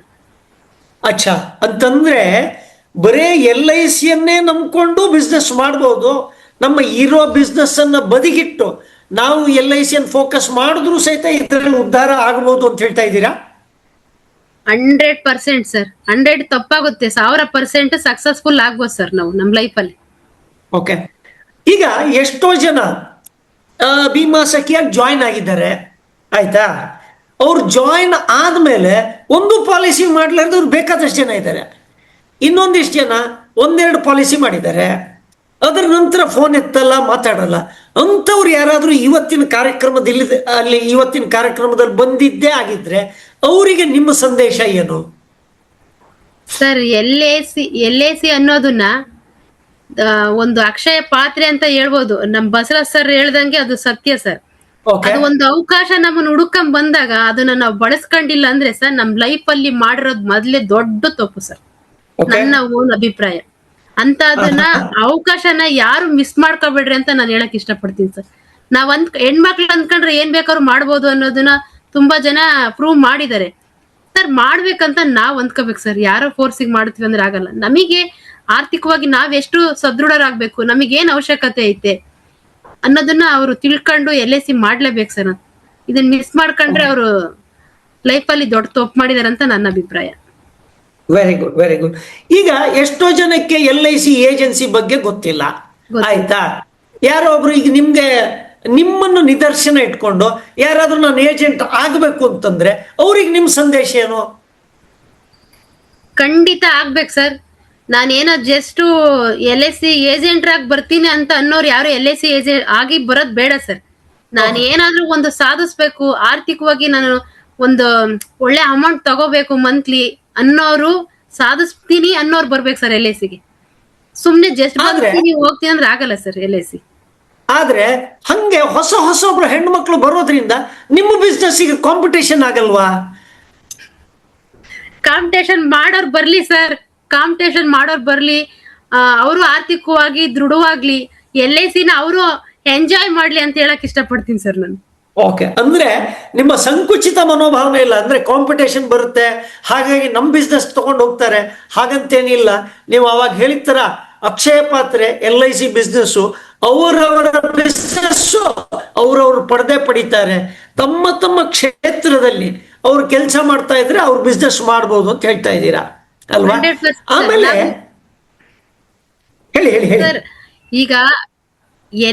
ಅಚ್ಚಾ, ಅಂತಂದ್ರೆ ಬರೇ LICಯನ್ನೇ ನಂಬ್ಕೊಂಡು ಬಿಸ್ನೆಸ್ ಮಾಡ್ಬೋದು. ನಮ್ಮ ಇರೋ ಬಿಸ್ನೆಸ್ ಅನ್ನ ಬದಿಗಿಟ್ಟು ನಾವು LICಯನ್ನು ಫೋಕಸ್ ಮಾಡಿದ್ರು ಸಹಿತ ಇದರಲ್ಲಿ ಉದ್ಧಾರ ಆಗಬಹುದು ಅಂತ ಹೇಳ್ತಾ ಇದ್ದೀರಾ? 100% ಸರ್. 100 ತಪ್ಪಾಗುತ್ತೆ, 1000% ಸಕ್ಸಸ್ಫುಲ್ ಆಗ್ಬೋದು ಸರ್ ನಾವು ನಮ್ಮ ಲೈಫಲ್ಲಿ. ಓಕೆ, ಈಗ ಎಷ್ಟೋ ಜನ ಭೀಮಾ ಸಖಿಯಾಗಿ ಜಾಯಿನ್ ಆಗಿದ್ದಾರೆ, ಆಯ್ತಾ? ಅವ್ರು ಜಾಯಿನ್ ಆದ್ಮೇಲೆ ಒಂದು ಪಾಲಿಸಿ ಮಾಡ್ಲಾರ್ದವ್ರು ಬೇಕಾದಷ್ಟು ಜನ ಇದ್ದಾರೆ. ಇನ್ನೊಂದಿಷ್ಟು ಜನ ಒಂದೆರಡು ಪಾಲಿಸಿ ಮಾಡಿದ್ದಾರೆ, ಅದರ ನಂತರ ಫೋನ್ ಎತ್ತಲ್ಲ, ಮಾತಾಡಲ್ಲ. ಅಂಥವ್ರು ಯಾರಾದರೂ ಇವತ್ತಿನ ಕಾರ್ಯಕ್ರಮದಲ್ಲಿ ಬಂದಿದ್ದೇ ಆಗಿದ್ರೆ ಅವರಿಗೆ ನಿಮ್ಮ ಸಂದೇಶ ಏನು? ಸರ್, LIC ಅನ್ನೋದನ್ನ ಒಂದು ಅಕ್ಷಯ ಪಾತ್ರೆ ಅಂತ ಹೇಳ್ಬೋದು. ನಮ್ ಬಸವರಾಜ್ ಸರ್ ಹೇಳ್ದಂಗೆ ಅದು ಸತ್ಯ ಸರ್. ಅದು ಒಂದು ಅವಕಾಶ ನಮ್ಮನ್ನ ಹುಡುಕಂಡ್ ಬಂದಾಗ ಅದನ್ನ ನಾವು ಬಳಸ್ಕೊಂಡಿಲ್ಲ ಅಂದ್ರೆ ಸರ್ ನಮ್ ಲೈಫ್ ಅಲ್ಲಿ ಮಾಡಿರೋದು ಮೊದ್ಲೇ ದೊಡ್ಡ ತಪ್ಪು ಸರ್, ನನ್ನ ಓನ್ ಅಭಿಪ್ರಾಯ. ಅಂತ ಅದನ್ನ ಅವಕಾಶನ ಯಾರು ಮಿಸ್ ಮಾಡ್ಕೋಬೇಡ್ರಿ ಅಂತ ನಾನು ಹೇಳಕ್ ಇಷ್ಟಪಡ್ತೀನಿ ಸರ್. ನಾವ್ ಹೆಣ್ಮಕ್ಳು ಅಂದ್ಕೊಂಡ್ರೆ ಏನ್ ಬೇಕಾದ್ರೂ ಮಾಡ್ಬೋದು ಅನ್ನೋದನ್ನ ತುಂಬಾ ಜನ ಪ್ರೂವ್ ಮಾಡಿದ್ದಾರೆ ಸರ್. ಮಾಡ್ಬೇಕಂತ ನಾವ್ ಅಂದ್ಕೋಬೇಕು ಸರ್. ಯಾರೋ ಫೋರ್ಸಿಗೆ ಮಾಡ್ತೀವಿ ಅಂದ್ರೆ ಆಗಲ್ಲ. ನಮಗೆ ಆರ್ಥಿಕವಾಗಿ ನಾವೆಷ್ಟು ಸದೃಢರಾಗ್ಬೇಕು, ನಮಗೇನ್ ಅವಶ್ಯಕತೆ ಐತೆ ಅನ್ನೋದನ್ನ ಅವರು ತಿಳ್ಕೊಂಡು LIC ಮಾಡ್ಲೇಬೇಕು ಸರ್. ಇದನ್ನ ಮಿಸ್ ಮಾಡ್ಕೊಂಡ್ರೆ ಅವರು ಲೈಫಲ್ಲಿ ದೊಡ್ಡ ತಪ್ಪು ಮಾಡಿದಾರೆ ಅಂತ ನನ್ನ ಅಭಿಪ್ರಾಯ. Very good, very good. ಈಗ ಎಷ್ಟೋ ಜನಕ್ಕೆ LIC ಏಜೆನ್ಸಿ ಬಗ್ಗೆ ಗೊತ್ತಿಲ್ಲ, ಆಯ್ತಾ? ಯಾರೋ ಒಬ್ರು ಈಗ ನಿಮ್ಮನ್ನು ನಿದರ್ಶನ ಇಟ್ಕೊಂಡು ಯಾರಾದ್ರೂ ನಾನು ಏಜೆಂಟ್ ಆಗ್ಬೇಕು ಅಂತಂದ್ರೆ ಅವ್ರಿಗೆ ನಿಮ್ ಸಂದೇಶ ಏನು? ಖಂಡಿತ ಆಗ್ಬೇಕು ಸರ್. ನಾನೇನೋ ಜಸ್ಟ್ LIC ಏಜೆಂಟ್ ಆಗಿ ಬರ್ತೀನಿ ಅಂತ ಅನ್ನೋರು ಯಾರು LIC ಏಜೆಂಟ್ ಆಗಿ ಬರೋದ್ ಬೇಡ ಸರ್. ನಾನು ಏನಾದ್ರೂ ಒಂದು ಸಾಧಿಸ್ಬೇಕು, ಆರ್ಥಿಕವಾಗಿ ನಾನು ಒಂದು ಒಳ್ಳೆ ಅಮೌಂಟ್ ತಗೋಬೇಕು ಮಂತ್ಲಿ ಅನ್ನೋರು, ಸಾಧಿಸ್ತೀನಿ ಅನ್ನೋರು ಬರ್ಬೇಕು ಸರ್ LICಗೆ. ಸುಮ್ನೆ ಜಸ್ಟ್ ಬರ್ತೀನಿ ಹೋಗ್ತೀನಿ ಅಂದ್ರೆ ಆಗಲ್ಲ ಸರ್ LIC. ಆದ್ರೆ ಹಂಗೆ ಹೊಸೊಬ್ರು ಹೆಣ್ಮಕ್ಳು ಬರೋದ್ರಿಂದ ನಿಮ್ಮ ಬಿಸ್ನೆಸ್ ಈಗ ಕಾಂಪಿಟೇಷನ್ ಆಗಲ್ವಾ? ಕಾಂಪಿಟೇಷನ್ ಮಾಡೋರ್ ಬರ್ಲಿ ಸರ್, ಕಾಂಪಿಟೇಷನ್ ಮಾಡೋರ್ ಬರ್ಲಿ. ಅವರು ಆರ್ಥಿಕವಾಗಿ ದೃಢವಾಗ್ಲಿ, LICನ ಅವರು ಎಂಜಾಯ್ ಮಾಡ್ಲಿ ಅಂತ ಹೇಳಕ್ ಇಷ್ಟಪಡ್ತೀನಿ ಸರ್ ನಾನು. ಓಕೆ, ಅಂದ್ರೆ ನಿಮ್ಮ ಸಂಕುಚಿತ ಮನೋಭಾವನೆ ಇಲ್ಲ, ಅಂದ್ರೆ ಕಾಂಪಿಟೇಷನ್ ಬರುತ್ತೆ ಹಾಗಾಗಿ ನಮ್ ಬಿಸ್ನೆಸ್ ತಗೊಂಡು ಹೋಗ್ತಾರೆ ಹಾಗಂತೇನಿಲ್ಲ. ನೀವು ಅವಾಗ ಹೇಳಿದ ಅಕ್ಷಯ ಪಾತ್ರೆ LIC ಬಿಸ್ನೆಸ್, ಅವರವರ ಬಿಸ್ನೆಸ್ ಅವ್ರವ್ರು ಪಡಿತಾರೆ. ತಮ್ಮ ತಮ್ಮ ಕ್ಷೇತ್ರದಲ್ಲಿ ಅವ್ರು ಕೆಲಸ ಮಾಡ್ತಾ ಇದ್ರೆ ಅವ್ರ ಬಿಸ್ನೆಸ್ ಮಾಡ್ಬೋದು ಅಂತ ಹೇಳ್ತಾ ಇದ್ದೀರಾ ಅಲ್ವಾ? ಆಮೇಲೆ ಹೇಳಿ ಸರ್, ಈಗ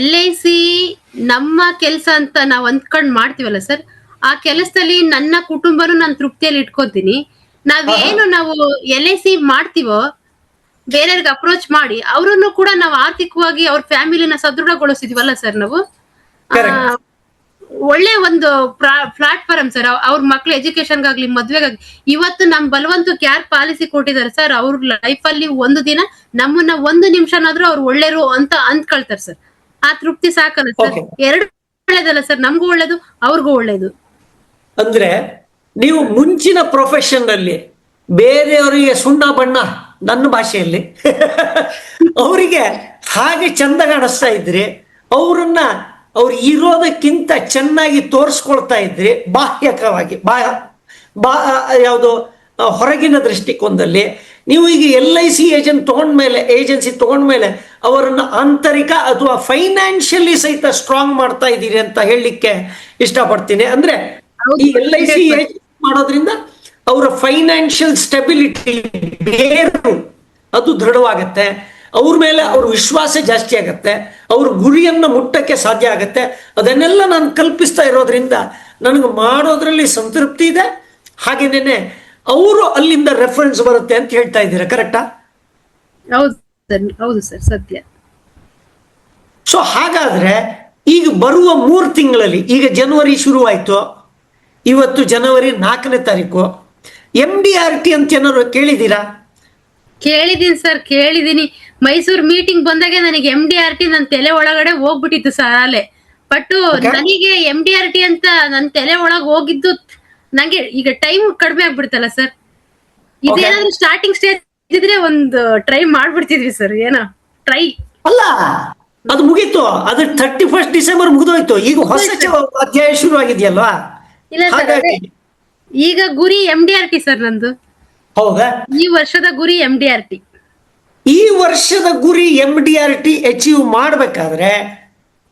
LIC ನಮ್ಮ ಕೆಲಸ ಅಂತ ನಾವ್ ಅಂದ್ಕೊಂಡ್ ಮಾಡ್ತೀವಲ್ಲ ಸರ್, ಆ ಕೆಲಸದಲ್ಲಿ ನನ್ನ ಕುಟುಂಬನು ನಾನು ತೃಪ್ತಿಯಲ್ಲಿ ಇಟ್ಕೋತೀನಿ. ನಾವು LIC ಮಾಡ್ತೀವೋ ಬೇರೆಯವ್ರಿಗೆ ಅಪ್ರೋಚ್ ಮಾಡಿ ಅವ್ರನ್ನು ಕೂಡ ನಾವು ಆರ್ಥಿಕವಾಗಿ ಅವ್ರ ಫ್ಯಾಮಿಲಿನ ಸದೃಢಗೊಳಿಸಿದೀವಲ್ಲ ಸರ್ ನಾವು. ಒಳ್ಳೆ ಒಂದು ಪ್ಲಾಟ್ಫಾರ್ಮ್ ಸರ್. ಅವ್ರ ಮಕ್ಳು ಎಜುಕೇಶನ್ಗಾಗ್ಲಿ, ಮದ್ವೆಗಾಗ್ಲಿ. ಇವತ್ತು ನಮ್ ಬಲವಂತಕ್ಕೆ ಯಾರು ಪಾಲಿಸಿ ಕೊಟ್ಟಿದ್ದಾರೆ ಸರ್, ಅವ್ರ ಲೈಫ್ ಅಲ್ಲಿ ಒಂದು ದಿನ ನಮ್ಮನ್ನ ಒಂದು ನಿಮಿಷನಾದ್ರೂ ಅವ್ರು ಒಳ್ಳೆರು ಅಂತ ಅಂದ್ಕೊಳ್ತಾರೆ ಸರ್. ಆ ತೃಪ್ತಿ ಸಾಕಲ್ಲ ಸರ್. ಎರಡು ಒಳ್ಳೇದಲ್ಲ ಸರ್, ನಮ್ಗೂ ಒಳ್ಳೇದು ಅವ್ರಿಗೂ ಒಳ್ಳೇದು. ಅಂದ್ರೆ ನೀವು ಮುಂಚಿನ ಪ್ರೊಫೆಷನ್ ಅಲ್ಲಿ ಬೇರೆಯವರಿಗೆ ಸುಣ್ಣ ಬಣ್ಣ, ನನ್ನ ಭಾಷೆಯಲ್ಲಿ ಅವರಿಗೆ ಹಾಗೆ ಚಂದ ಕಾಣಿಸ್ತಾ ಇದ್ರಿ, ಅವ್ರು ಇರೋದಕ್ಕಿಂತ ಚೆನ್ನಾಗಿ ತೋರಿಸ್ಕೊಳ್ತಾ ಇದ್ರಿ ಬಾಹ್ಯಕವಾಗಿ, ಯಾವುದು ಹೊರಗಿನ ದೃಷ್ಟಿಕೋನದಲ್ಲಿ. ನೀವು ಈಗ LIC ಏಜೆನ್ಸಿ ತಗೊಂಡ್ಮೇಲೆ ಅವರನ್ನ ಆಂತರಿಕ ಅಥವಾ ಫೈನಾನ್ಷಿಯಲಿ ಸಹಿತ ಸ್ಟ್ರಾಂಗ್ ಮಾಡ್ತಾ ಇದ್ದೀರಿ ಅಂತ ಹೇಳಲಿಕ್ಕೆ ಇಷ್ಟಪಡ್ತೀನಿ. ಅಂದ್ರೆ ಈ LIC ಏಜೆನ್ಸಿ ಮಾಡೋದ್ರಿಂದ ಅವರ ಫೈನಾನ್ಷಿಯಲ್ ಸ್ಟೆಬಿಲಿಟಿ ಬೇರು ಅದು ದೃಢವಾಗತ್ತೆ, ಅವ್ರ ಮೇಲೆ ಅವ್ರ ವಿಶ್ವಾಸ ಜಾಸ್ತಿ ಆಗತ್ತೆ, ಅವ್ರ ಗುರಿಯನ್ನು ಮುಟ್ಟಕ್ಕೆ ಸಾಧ್ಯ ಆಗತ್ತೆ. ಅದನ್ನೆಲ್ಲ ನಾನು ಕಲ್ಪಿಸ್ತಾ ಇರೋದ್ರಿಂದ ನನಗೆ ಮಾಡೋದ್ರಲ್ಲಿ ಸಂತೃಪ್ತಿ ಇದೆ. ಹಾಗೇನೆ ಅವರು ಅಲ್ಲಿಂದ ರೆಫರೆನ್ಸ್ ಬರುತ್ತೆ ಅಂತ ಹೇಳ್ತಾ ಇದ್ದೀರಾ, ಕರೆಕ್ಟಾ? ಹೌದು ಸರ್ ಹೌದು ಸರ್ ಸತ್ಯ. ಸೊ ಹಾಗಾದ್ರೆ ಈಗ ಬರುವ 3 ತಿಂಗಳಲ್ಲಿ, ಈಗ ಜನವರಿ ಶುರುವಾಯ್ತು, ಇವತ್ತು ಜನವರಿ 4ನೇ ತಾರೀಕು, MDRT ಅಂತ ಏನಾದ್ರು ಕೇಳಿದ್ದೀರಾ? ಕೇಳಿದೀನಿ ಸರ್, ಕೇಳಿದೀನಿ. ಮೈಸೂರು ಮೀಟಿಂಗ್ ಬಂದಾಗೆ ನನಗೆ MDRT ನನ್ನ ತಲೆ ಒಳಗಡೆ ಹೋಗ್ಬಿಟ್ಟಿತ್ತು ಸರ್ ಅಲ್ಲೇ. ಬಟ್ ನನಗೆ MDRT ಅಂತ ನನ್ನ ತಲೆ ಒಳಗೆ ಹೋಗಿದ್ದು ನಂಗೆ ಈಗ ಟೈಮ್ ಕಡಿಮೆ ಆಗ್ಬಿಡ್ತಲ್ಲ ಸರ್. ಇದೇನಾದ್ರೂ ಸ್ಟಾರ್ಟಿಂಗ್ ಸ್ಟೇಜ್ ಇದ್ರೆ ಒಂದು ಟ್ರೈ ಮಾಡ್ಬಿಡ್ತಿದ್ವಿ ಸರ್. ಏನೋ ಟ್ರೈ ಅಲ್ಲ, ಅದು ಮುಗೀತು. ಅದು 31 ಡಿಸೆಂಬರ್ ಮುಗಿದೋಯ್ತು. ಈಗ ಹೊಸ ಅಧ್ಯಾಯ ಶುರು ಆಗಿದೆಯಲ್ವಾ? ಇಲ್ಲ ಸರ್, ಅದೇ ಈಗ ಗುರಿ MDRT ಸರ್ ನಂದು. ಹೌದಾ? ಈ ವರ್ಷದ ಗುರಿ MDRT. ಈ ವರ್ಷದ ಗುರಿ MDRT ಅಚೀವ್ ಮಾಡ್ಬೇಕಾದ್ರೆ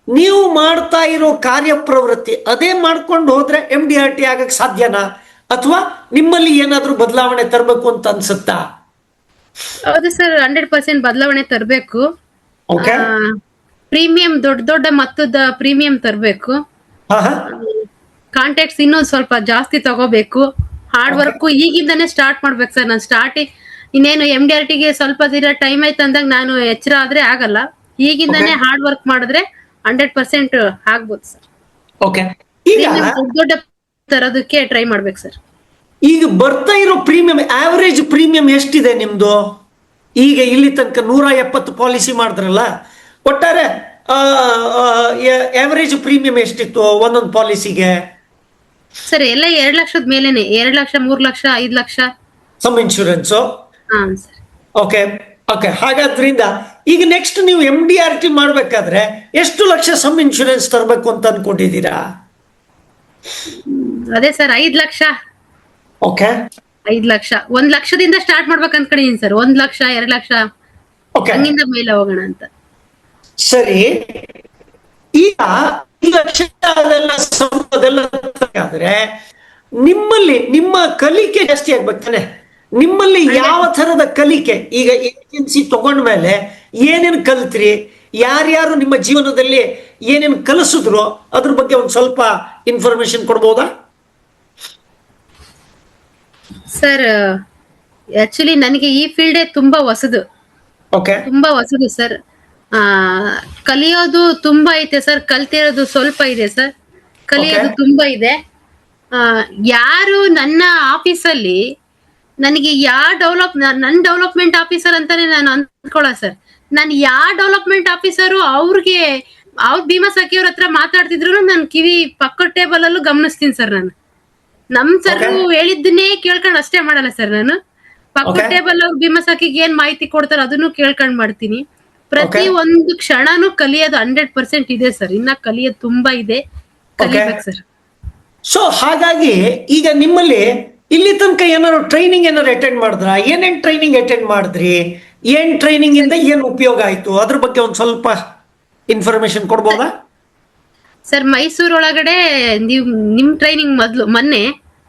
ನೀವು ಮಾಡ್ತಾ ಇರೋ ಕಾರ್ಯಪ್ರವೃತ್ತಿ ಅದೇ ಮಾಡ್ಕೊಂಡು ಹೋದ್ರೆ MDRT ಆಗಕ್ಕೆ ಸಾಧ್ಯನಾ, ಅಥವಾ ನಿಮ್ಮಲ್ಲಿ ಏನಾದ್ರೂ ಬದಲಾವಣೆ ತರಬೇಕು ಅಂತ ಅನ್ಸುತ್ತಾ? ಹೌದು ಸರ್, 100% ಬದಲಾವಣೆ ತರಬೇಕು. ಓಕೆ, ಪ್ರೀಮಿಯಂ ದೊಡ್ಡ ದೊಡ್ಡ ಮೊತ್ತದ ಪ್ರೀಮಿಯಂ ತರಬೇಕು. ಕಾಂಟ್ಯಾಕ್ಟ್ಸ್ ಇನ್ನೂ ಸ್ವಲ್ಪ ಜಾಸ್ತಿ ತಗೋಬೇಕು. ಹಾರ್ಡ್ ವರ್ಕ್ ಈಗಿಂದಾನೇ ಸ್ಟಾರ್ಟ್ ಮಾಡ್ಬೇಕು ಸರ್. ನಾನು ಸ್ಟಾರ್ಟಿಂಗ್ ಇನ್ನೇನು MDRTಗೆ ಸ್ವಲ್ಪ ದಿನ ಟೈಮ್ ಆಯ್ತು ಅಂದಾಗ ನಾನು ಎಚ್ಚರ ಆದ್ರೆ ಆಗಲ್ಲ. ಈಗಿಂದಾನೇ ಹಾರ್ಡ್ ವರ್ಕ್ ಮಾಡಿದ್ರೆ 100% ಆಗ್ಬೋದು ಸರ್. ಓಕೆ, ಈಗ ದೊಡ್ಡ ದೊಡ್ಡ ತರೋದಕ್ಕೆ ಟ್ರೈ ಮಾಡ್ಬೇಕು ಸರ್. ಈಗ ಬರ್ತಾ ಇರೋ ಪ್ರೀಮಿಯಂ, ಆವರೇಜ್ ಪ್ರೀಮಿಯಂ ಎಷ್ಟಿದೆ ನಿಮ್ದು? ಈಗ ಇಲ್ಲಿ ತನಕ 170 ಪಾಲಿಸಿ ಮಾಡಿದ್ರಲ್ಲ, ಒಟ್ಟಾರೆ ಆವರೇಜ್ ಪ್ರೀಮಿಯಂ ಎಷ್ಟಿತ್ತು ಒಂದೊಂದು ಪಾಲಿಸಿಗೆ? ಸರ್ ಎಲ್ಲ 2 ಲಕ್ಷದ ಮೇಲೆನೆ, 2 ಲಕ್ಷ, 3 ಲಕ್ಷ, 5 ಲಕ್ಷ ಸಮ್ ಇನ್ಶೂರೆನ್ಸ್. ಹಾ ಸರ್. ಓಕೆ ಓಕೆ, ಹಾಗಾದ್ರಿಂದ ಈಗ ನೆಕ್ಸ್ಟ್ ನೀವು MDRT ಮಾಡ್ಬೇಕಾದ್ರೆ ಎಷ್ಟು ಲಕ್ಷ ಸಮ್ ಇನ್ಶೂರೆನ್ಸ್ ತರಬೇಕು ಅಂತ ಅನ್ಕೊಂಡಿದ್ದೀರಾ? ಅದೇ ಸರ್ 5 ಲಕ್ಷ. ಓಕೆ, 5 ಲಕ್ಷ, 1 ಲಕ್ಷದಿಂದ ಸ್ಟಾರ್ಟ್ ಮಾಡ್ಬೇಕು ಅನ್ಕೊಂಡಿದೀನಿ ಸರ್. 1 ಲಕ್ಷ, 2 ಲಕ್ಷ ಓಕೆ, ಹಂಗಿಂದ ಮೇಲೆ ಹೋಗೋಣ ಅಂತ. ಸರಿ. ಈಗ ಈ ಲಕ್ಷ ಅದೆಲ್ಲ ಅದೆಲ್ಲ ತರಬೇಕಾದ್ರೆ ನಿಮ್ಮಲ್ಲಿ ನಿಮ್ಮ ಕಲಿಕೆ ಜಾಸ್ತಿ ಆಗ್ಬೇಕಾನೆ. ನಿಮ್ಮಲ್ಲಿ ಯಾವ ತರದ ಕಲಿಕೆ, ಈಗ ಏಜೆನ್ಸಿ ತಗೊಂಡ್ಮೇಲೆ ಏನೇನು ಕಲ್ತ್ರಿ, ಯಾರ್ಯಾರು ನಿಮ್ಮ ಜೀವನದಲ್ಲಿ ಏನೇನು ಕಲಿಸಿದ್ರು, ಅದ್ರ ಬಗ್ಗೆ ಒಂದು ಸ್ವಲ್ಪ ಇನ್ಫಾರ್ಮೇಶನ್ ಕೊಡ್ಬೋದಾ? ಸರ್ ಆಕ್ಚುಲಿ ನನಗೆ ಈ ಫೀಲ್ಡೇ ತುಂಬಾ ಹೊಸದು, ಓಕೆ, ತುಂಬಾ ಹೊಸದು ಸರ್. ಕಲಿಯೋದು ತುಂಬಾ ಐತೆ ಸರ್, ಕಲ್ತಿರೋದು ಸ್ವಲ್ಪ ಇದೆ ಸರ್. ಕಲಿಯೋದು ತುಂಬಾ ಇದೆ. ಯಾರು ನನ್ನ ಆಫೀಸಲ್ಲಿ ನನಗೆ ನನ್ನ ಡೆವಲಪ್ಮೆಂಟ್ ಆಫೀಸರ್ ಅಂತಾನೆ ನಾನು ಅಂದ್ಕೊಳ್ಳ ಸರ್. ನಾನು ಡೆವಲಪ್ಮೆಂಟ್ ಆಫೀಸರು ಅವ್ರಿಗೆ ಭೀಮಾ ಸಖಿಯವ್ರ ಹತ್ರ ಮಾತಾಡ್ತಿದ್ರು ನಾನು ಕಿವಿ ಪಕ್ಕದ ಟೇಬಲ್ ಅಲ್ಲೂ ಗಮನಿಸ್ತೀನಿ ಸರ್. ನಾನು ನಮ್ ಸರ್ ಹೇಳಿದ್ದನ್ನೇ ಕೇಳ್ಕೊಂಡು ಅಷ್ಟೇ ಮಾಡಲ್ಲ ಸರ್. ನಾನು ಪಕ್ಕದ ಟೇಬಲ್ ಅವ್ರು ಭೀಮಾ ಸಖಿಗೆ ಏನ್ ಮಾಹಿತಿ ಕೊಡ್ತಾರ ಅದನ್ನು ಕೇಳ್ಕೊಂಡ್ ಮಾಡ್ತೀನಿ. ಪ್ರತಿ ಒಂದು ಕ್ಷಣನೂ ಕಲಿಯೋದು 100% ಇದೆ ಸರ್. ಇನ್ನ ಕಲಿಯೋದು ತುಂಬಾ ಇದೆ, ಕಲಿಬೇಕು ಸರ್. ಸೊ ಹಾಗಾಗಿ ಈಗ ನಿಮ್ಮಲ್ಲಿ ಇಲ್ಲಿ ತನಕ ಏನಾದ್ರು ಟ್ರೈನಿಂಗ್ ಏನಾದ್ರು ಅಟೆಂಡ್ ಮಾಡಿದ್ರ? ಏನೇನ್ ಟ್ರೈನಿಂಗ್ ಅಟೆಂಡ್ ಮಾಡಿದ್ರಿ? ಏನ್ ಟ್ರೈನಿಂಗ್ ಇಂದ ಏನ್ ಉಪಯೋಗ ಆಯ್ತು? ಅದ್ರ ಬಗ್ಗೆ ಒಂದ್ ಸ್ವಲ್ಪ ಇನ್ಫಾರ್ಮೇಶನ್ ಕೊಡ್ಬೋದಾ? ಸರ್ ಮೈಸೂರ್ ಒಳಗಡೆ ನಿಮ್ ಟ್ರೈನಿಂಗ್ ಮೊನ್ನೆ,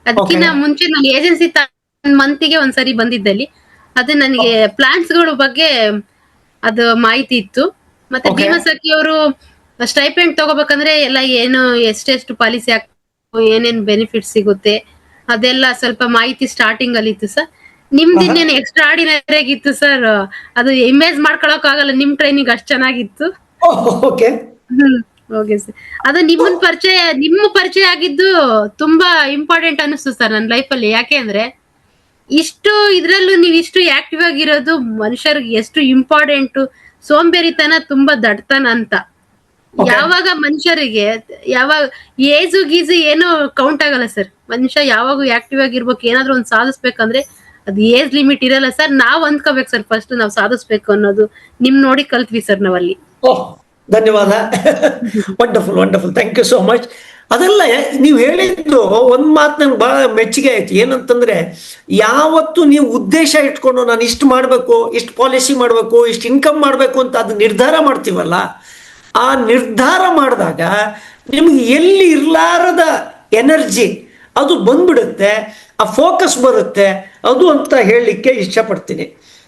ಅದಕ್ಕಿಂತ ಮುಂಚೆ ನಾನು ಏಜೆನ್ಸಿ ಮಂತಿಗೆ ಒಂದ್ಸರಿ ಬಂದಿದ್ದಲ್ಲಿ ಅದು ನನಗೆ ಪ್ಲಾನ್ಸ್ ಗಳ ಬಗ್ಗೆ ಅದು ಮಾಹಿತಿ ಇತ್ತು. ಮತ್ತೆ ಭೀಮಾ ಸಖಿ ಅವರು ಸ್ಟೈಪೆಂಡ್ ತಗೋಬೇಕಂದ್ರೆ ಎಲ್ಲ ಏನು ಎಷ್ಟೆಷ್ಟು ಪಾಲಿಸಿ ಹಾಕಬೇಕು, ಏನೇನ್ ಬೆನಿಫಿಟ್ ಸಿಗುತ್ತೆ ಅದೆಲ್ಲ ಸ್ವಲ್ಪ ಮಾಹಿತಿ ಸ್ಟಾರ್ಟಿಂಗ್ ಅಲ್ಲಿ ಇತ್ತು ಸರ್. ನಿಮ್ದು ಇನ್ನೇನು ಎಕ್ಸ್ಟ್ರಾ ಆರ್ಡಿನರಿ ಆಗಿತ್ತು ಸರ್. ಅದು ಇಮೇಜ್ ಮಾಡ್ಕೊಳಕ್ ಆಗಲ್ಲ, ನಿಮ್ ಟ್ರೈನಿಂಗ್ ಅಷ್ಟ್ ಚೆನ್ನಾಗಿತ್ತು. ಓಕೆ ಸರ್, ಅದು ನಿಮ್ಮ ಪರಿಚಯ ಆಗಿದ್ದು ತುಂಬಾ ಇಂಪಾರ್ಟೆಂಟ್ ಅನಿಸ್ತು ಸರ್ ನನ್ನ ಲೈಫಲ್ಲಿ. ಯಾಕೆ ಅಂದ್ರೆ ಇದ್ರಲ್ಲೂ ನೀವು ಇಷ್ಟು ಆಕ್ಟಿವ್ ಆಗಿರೋದು ಮನುಷ್ಯರಿಗೆ ಎಷ್ಟು ಇಂಪಾರ್ಟೆಂಟ್. ಸೋಂಬೇರಿತನ ತುಂಬಾ ದಡ್ತನ ಅಂತ. ಯಾವಾಗ ಮನುಷ್ಯರಿಗೆ ಯಾವಾಗ ಏಜು ಗೀಜು ಏನು ಕೌಂಟ್ ಆಗಲ್ಲ ಸರ್. ಮನುಷ್ಯ ಯಾವಾಗ ಆಕ್ಟಿವ್ ಆಗಿರ್ಬೇಕು, ಏನಾದ್ರು ಒಂದ್ ಸಾಧಿಸ್ಬೇಕಂದ್ರೆ ಅದು ಏಜ್ ಲಿಮಿಟ್ ಇರಲ್ಲ ಸರ್. ನಾವ್ ಅಂದ್ಕೋಬೇಕು ಸರ್ ಫಸ್ಟ್ ನಾವ್ ಸಾಧಿಸ್ಬೇಕು ಅನ್ನೋದು. ನೋಡಿ ಕಲ್ತ್ವಿ ಸರ್ ನಾವಲ್ಲಿ. ಧನ್ಯವಾದ. Wonderful wonderful, thank you so much. ಅದೆಲ್ಲ ನೀವು ಹೇಳಿದ್ದು ಒಂದ್ ಮಾತು ನಂಗೆ ಬಹಳ ಮೆಚ್ಚುಗೆ ಆಯ್ತು. ಏನಂತಂದ್ರೆ, ಯಾವತ್ತು ನೀವು ಉದ್ದೇಶ ಇಟ್ಕೊಂಡು ನಾನು ಇಷ್ಟು ಮಾಡ್ಬೇಕು, ಇಷ್ಟು ಪಾಲಿಸಿ ಮಾಡ್ಬೇಕು, ಇಷ್ಟು ಇನ್ಕಮ್ ಮಾಡ್ಬೇಕು ಅಂತ ಅದು ನಿರ್ಧಾರ ಮಾಡ್ತೀವಲ್ಲ, ಆ ನಿರ್ಧಾರ ಮಾಡಿದಾಗ ನಿಮ್ಗೆ ಎಲ್ಲಿ ಇರ್ಲಾರದ ಎನರ್ಜಿ ಅದು ಬಂದ್ಬಿಡುತ್ತೆ, ಆ ಫೋಕಸ್ ಬರುತ್ತೆ ಅದು ಅಂತ ಹೇಳಲಿಕ್ಕೆ ಇಷ್ಟಪಡ್ತೀನಿ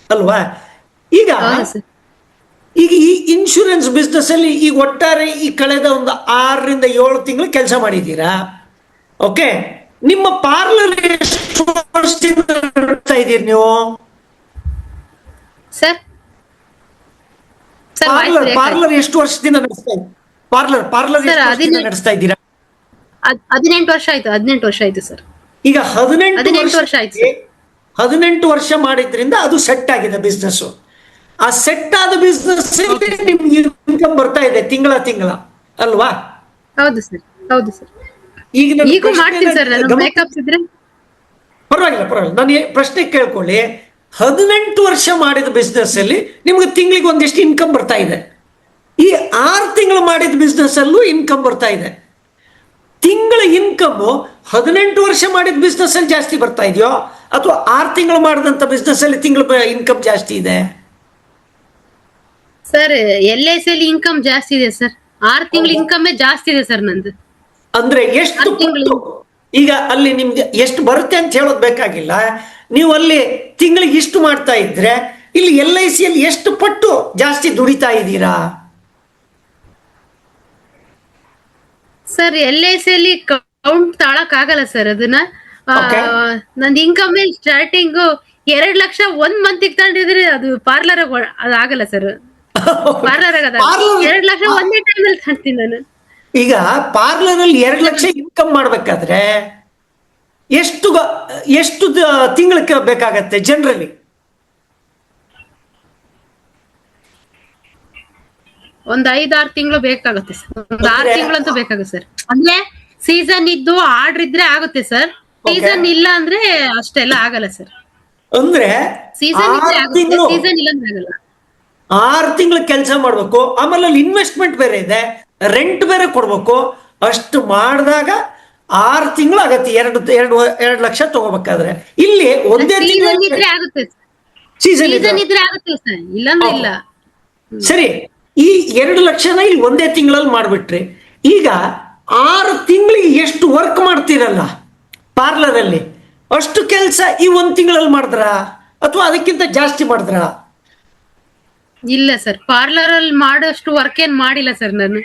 ಅಲ್ವಾ? ಈಗ ಈ ಇನ್ಶೂರೆನ್ಸ್ ಬಿಸ್ನೆಸ್ ಅಲ್ಲಿ ಈಗ ಒಟ್ಟಾರೆ ಈ ಕಳೆದ ಒಂದು 6 ರಿಂದ 7 ತಿಂಗಳು ಕೆಲಸ ಮಾಡಿದ್ದೀರಾ. ಓಕೆ, ನಿಮ್ಮ ಪಾರ್ಲರ್ ಎಷ್ಟು ವರ್ಷದಿಂದ ನಡೆಸ್ತಾ ಇದ್ದೀರಿ ನೀವು sir? Sir voice parlour parlour ಎಷ್ಟು ವರ್ಷದಿಂದ ನಡೆಸ್ತಾ ಇದ್ದೀರಾ? ಪಾರ್ಲರ್ ಪಾರ್ಲರ್ Sir, ಎಷ್ಟು ವರ್ಷದಿಂದ 18 ನಡೆಸ್ತಾ ಇದ್ದೀರಾ? 18 ವರ್ಷ ಆಯ್ತು. 18 ವರ್ಷ ಆಯ್ತು ಸರ್. ಈಗ 18 ವರ್ಷ ಆಯ್ತು ಸರ್. 18 ವರ್ಷ ಮಾಡಿದ್ರಿಂದ ಅದು ಸೆಟ್ ಆಗಿದೆ ಬಿಸ್ನೆಸ್. ಆ ಸೆಟ್ ಆದ ಬಿಸ್ನೆಸ್ ನಿಮ್ಗೆ ಇನ್ಕಮ್ ಬರ್ತಾ ಇದೆ ತಿಂಗಳ ಅಲ್ವಾ? ಹೌದು ಸರ್. ಹೌದು ಸರ್. ಈಗ ನನ್ನ ಈಗೂ ಮಾಡ್ತೀನಿ ಸರ್. ನಾನು ಗಮನ- ಮೇಕಪ್ಸ್ ಇದ್ರೆ ಪರವಾಗಿಲ್ಲ ನಾನು ಪ್ರಶ್ನೆ ಕೇಳ್ಕೊಳ್ಳಿ. 18 ವರ್ಷ ಮಾಡಿದ ಬಿಸ್ನೆಸ್ ಅಲ್ಲಿ ನಿಮ್ಗೆ ತಿಂಗಳಿಗೆ ಒಂದಿಷ್ಟು ಇನ್ಕಮ್ ಬರ್ತಾ ಇದೆ. ಈ 6 ತಿಂಗಳು ಮಾಡಿದ ಬಿಸ್ನೆಸ್ ಅಲ್ಲೂ ಇನ್ಕಮ್ ಬರ್ತಾ ಇದೆ. ತಿಂಗಳ ಇನ್ಕಮ್ 18 ವರ್ಷ ಮಾಡಿದ ಬಿಸ್ನೆಸ್ ಅಲ್ಲಿ ಜಾಸ್ತಿ ಬರ್ತಾ ಇದೆಯೋ ಅಥವಾ 6 ತಿಂಗಳು ಮಾಡಿದಂತ ಬಿಸ್ನೆಸ್ ಅಲ್ಲಿ ತಿಂಗಳ ಇನ್ಕಮ್ ಜಾಸ್ತಿ ಇದೆ? ಸರ್ LIC ಅಲ್ಲಿ ಇನ್ಕಮ್ ಜಾಸ್ತಿ ಇದೆ ಸರ್. 6 ತಿಂಗಳ ಇನ್ಕಮ್ ಜಾಸ್ತಿ ಇದೆ ಸರ್ ನಂದು. ಅಂದ್ರೆ ಎಷ್ಟು 6 ತಿಂಗಳು ಪಟ್ಟು? ಈಗ ಅಲ್ಲಿ ನಿಮ್ಗೆ ಎಷ್ಟು ಬರುತ್ತೆ ಅಂತ ಹೇಳೋದು ಬೇಕಾಗಿಲ್ಲ. ನೀವು ಅಲ್ಲಿ ತಿಂಗಳಿಗೆ ಇಷ್ಟು ಮಾಡ್ತಾ ಇದ್ರೆ ಇಲ್ಲಿ LIC ಅಲ್ಲಿ ಎಷ್ಟು ಪಟ್ಟು ಜಾಸ್ತಿ ದುಡಿತಾ ಇದ್ದೀರಾ? ಸರ್ LIC ಅಲ್ಲಿ ಕೌಂಟ್ ತಾಳಕ್ ಆಗಲ್ಲ ಸರ್ ಅದನ್ನ. Okay. ನಂದು ಇನ್ಕಮ್ ಸ್ಟಾರ್ಟಿಂಗ್ 2 ಲಕ್ಷ 1 ಮಂತ್ ತಗೊಂಡಿದ್ರೆ ಅದು ಪಾರ್ಲರ್ ಅದು ಆಗಲ್ಲ ಸರ್. ಪಾರ್ಲರ್ ಆಗದ Parlour- 2 ಲಕ್ಷ ಒಂದೇ ಟೈಮ್ ಅಲ್ಲಿ ತಗೊಂತೀನಿ ನಾನು. ಈಗ ಪಾರ್ಲರ್ ಅಲ್ಲಿ 2 ಲಕ್ಷ ಇನ್ಕಮ್ ಮಾಡ್ಬೇಕಾದ್ರೆ ಎಷ್ಟು ತಿಂಗಳಿಗೆ ಬೇಕಾಗತ್ತೆ ಜನರಲಿ? ಒಂದ್ 5-6 ತಿಂಗಳು ಬೇಕಾಗುತ್ತೆ ಸರ್. ಒಂದ್ 6 ಅಂದ್ರೆ- ತಿಂಗಳಂತೂ ಬೇಕಾಗುತ್ತೆ ಸರ್. ಅಂದ್ರೆ ಸೀಸನ್ ಇದ್ದು ಆರ್ಡರ್ ಇದ್ರೆ ಆಗುತ್ತೆ ಸರ್. ಸೀಸನ್ ಇಲ್ಲ ಅಂದ್ರೆ ಅಷ್ಟೆಲ್ಲ ಆಗಲ್ಲ ಸರ್. ಅಂದ್ರೆ ಸೀಸನ್ ಇದ್ರೆ 6 ಆಗುತ್ತೆ, ತಿಂಗಳು ಸೀಸನ್ ಇಲ್ಲ ಅಂದ್ರೆ ಆಗಲ್ಲ. 6 ತಿಂಗಳು ಕೆಲಸ ಮಾಡ್ಬೇಕು. ಆಮೇಲೆ ಅಲ್ಲಿ ಇನ್ವೆಸ್ಟ್ಮೆಂಟ್ ಬೇರೆ ಇದೆ, ರೆಂಟ್ ಬೇರೆ ಕೊಡ್ಬೇಕು. ಅಷ್ಟು ಮಾಡಿದಾಗ 6 ತಿಂಗಳು ಆಗತ್ತೆ. 2 ಲಕ್ಷ ತಗೋಬೇಕಾದ್ರೆ ಇಲ್ಲಿ ಒಂದೇ ಸೀಸನ್ ಇದ್ರೆ ಆಗುತ್ತೆ. ಸೀಸನ್ ಸೀಸನ್ ಇದ್ರೆ ಆಗುತ್ತೆ ಸರ್, ಇಲ್ಲಾಂದ್ರೆ ಇಲ್ಲ. ಸರಿ. ಈ 2 ಲಕ್ಷನ ಇಲ್ಲಿ ಒಂದೇ ತಿಂಗಳಲ್ಲಿ ಮಾಡ್ಬಿಟ್ರಿ. ಈಗ 6 ತಿಂಗಳಿಗೆ ಎಷ್ಟು ವರ್ಕ್ ಮಾಡ್ತೀರಲ್ಲ ಪಾರ್ಲರ್ ಅಲ್ಲಿ, ಅಷ್ಟು ಕೆಲಸ ಈ 1 ತಿಂಗಳಲ್ಲಿ ಮಾಡಿದ್ರ ಅಥವಾ ಅದಕ್ಕಿಂತ ಜಾಸ್ತಿ ಮಾಡಿದ್ರ? ಇಲ್ಲ ಸರ್, ಪಾರ್ಲರ್ ಅಲ್ಲಿ ಮಾಡೋಷ್ಟು ವರ್ಕ್ ಏನ್ ಮಾಡಿಲ್ಲ ಸರ್ ನಾನು.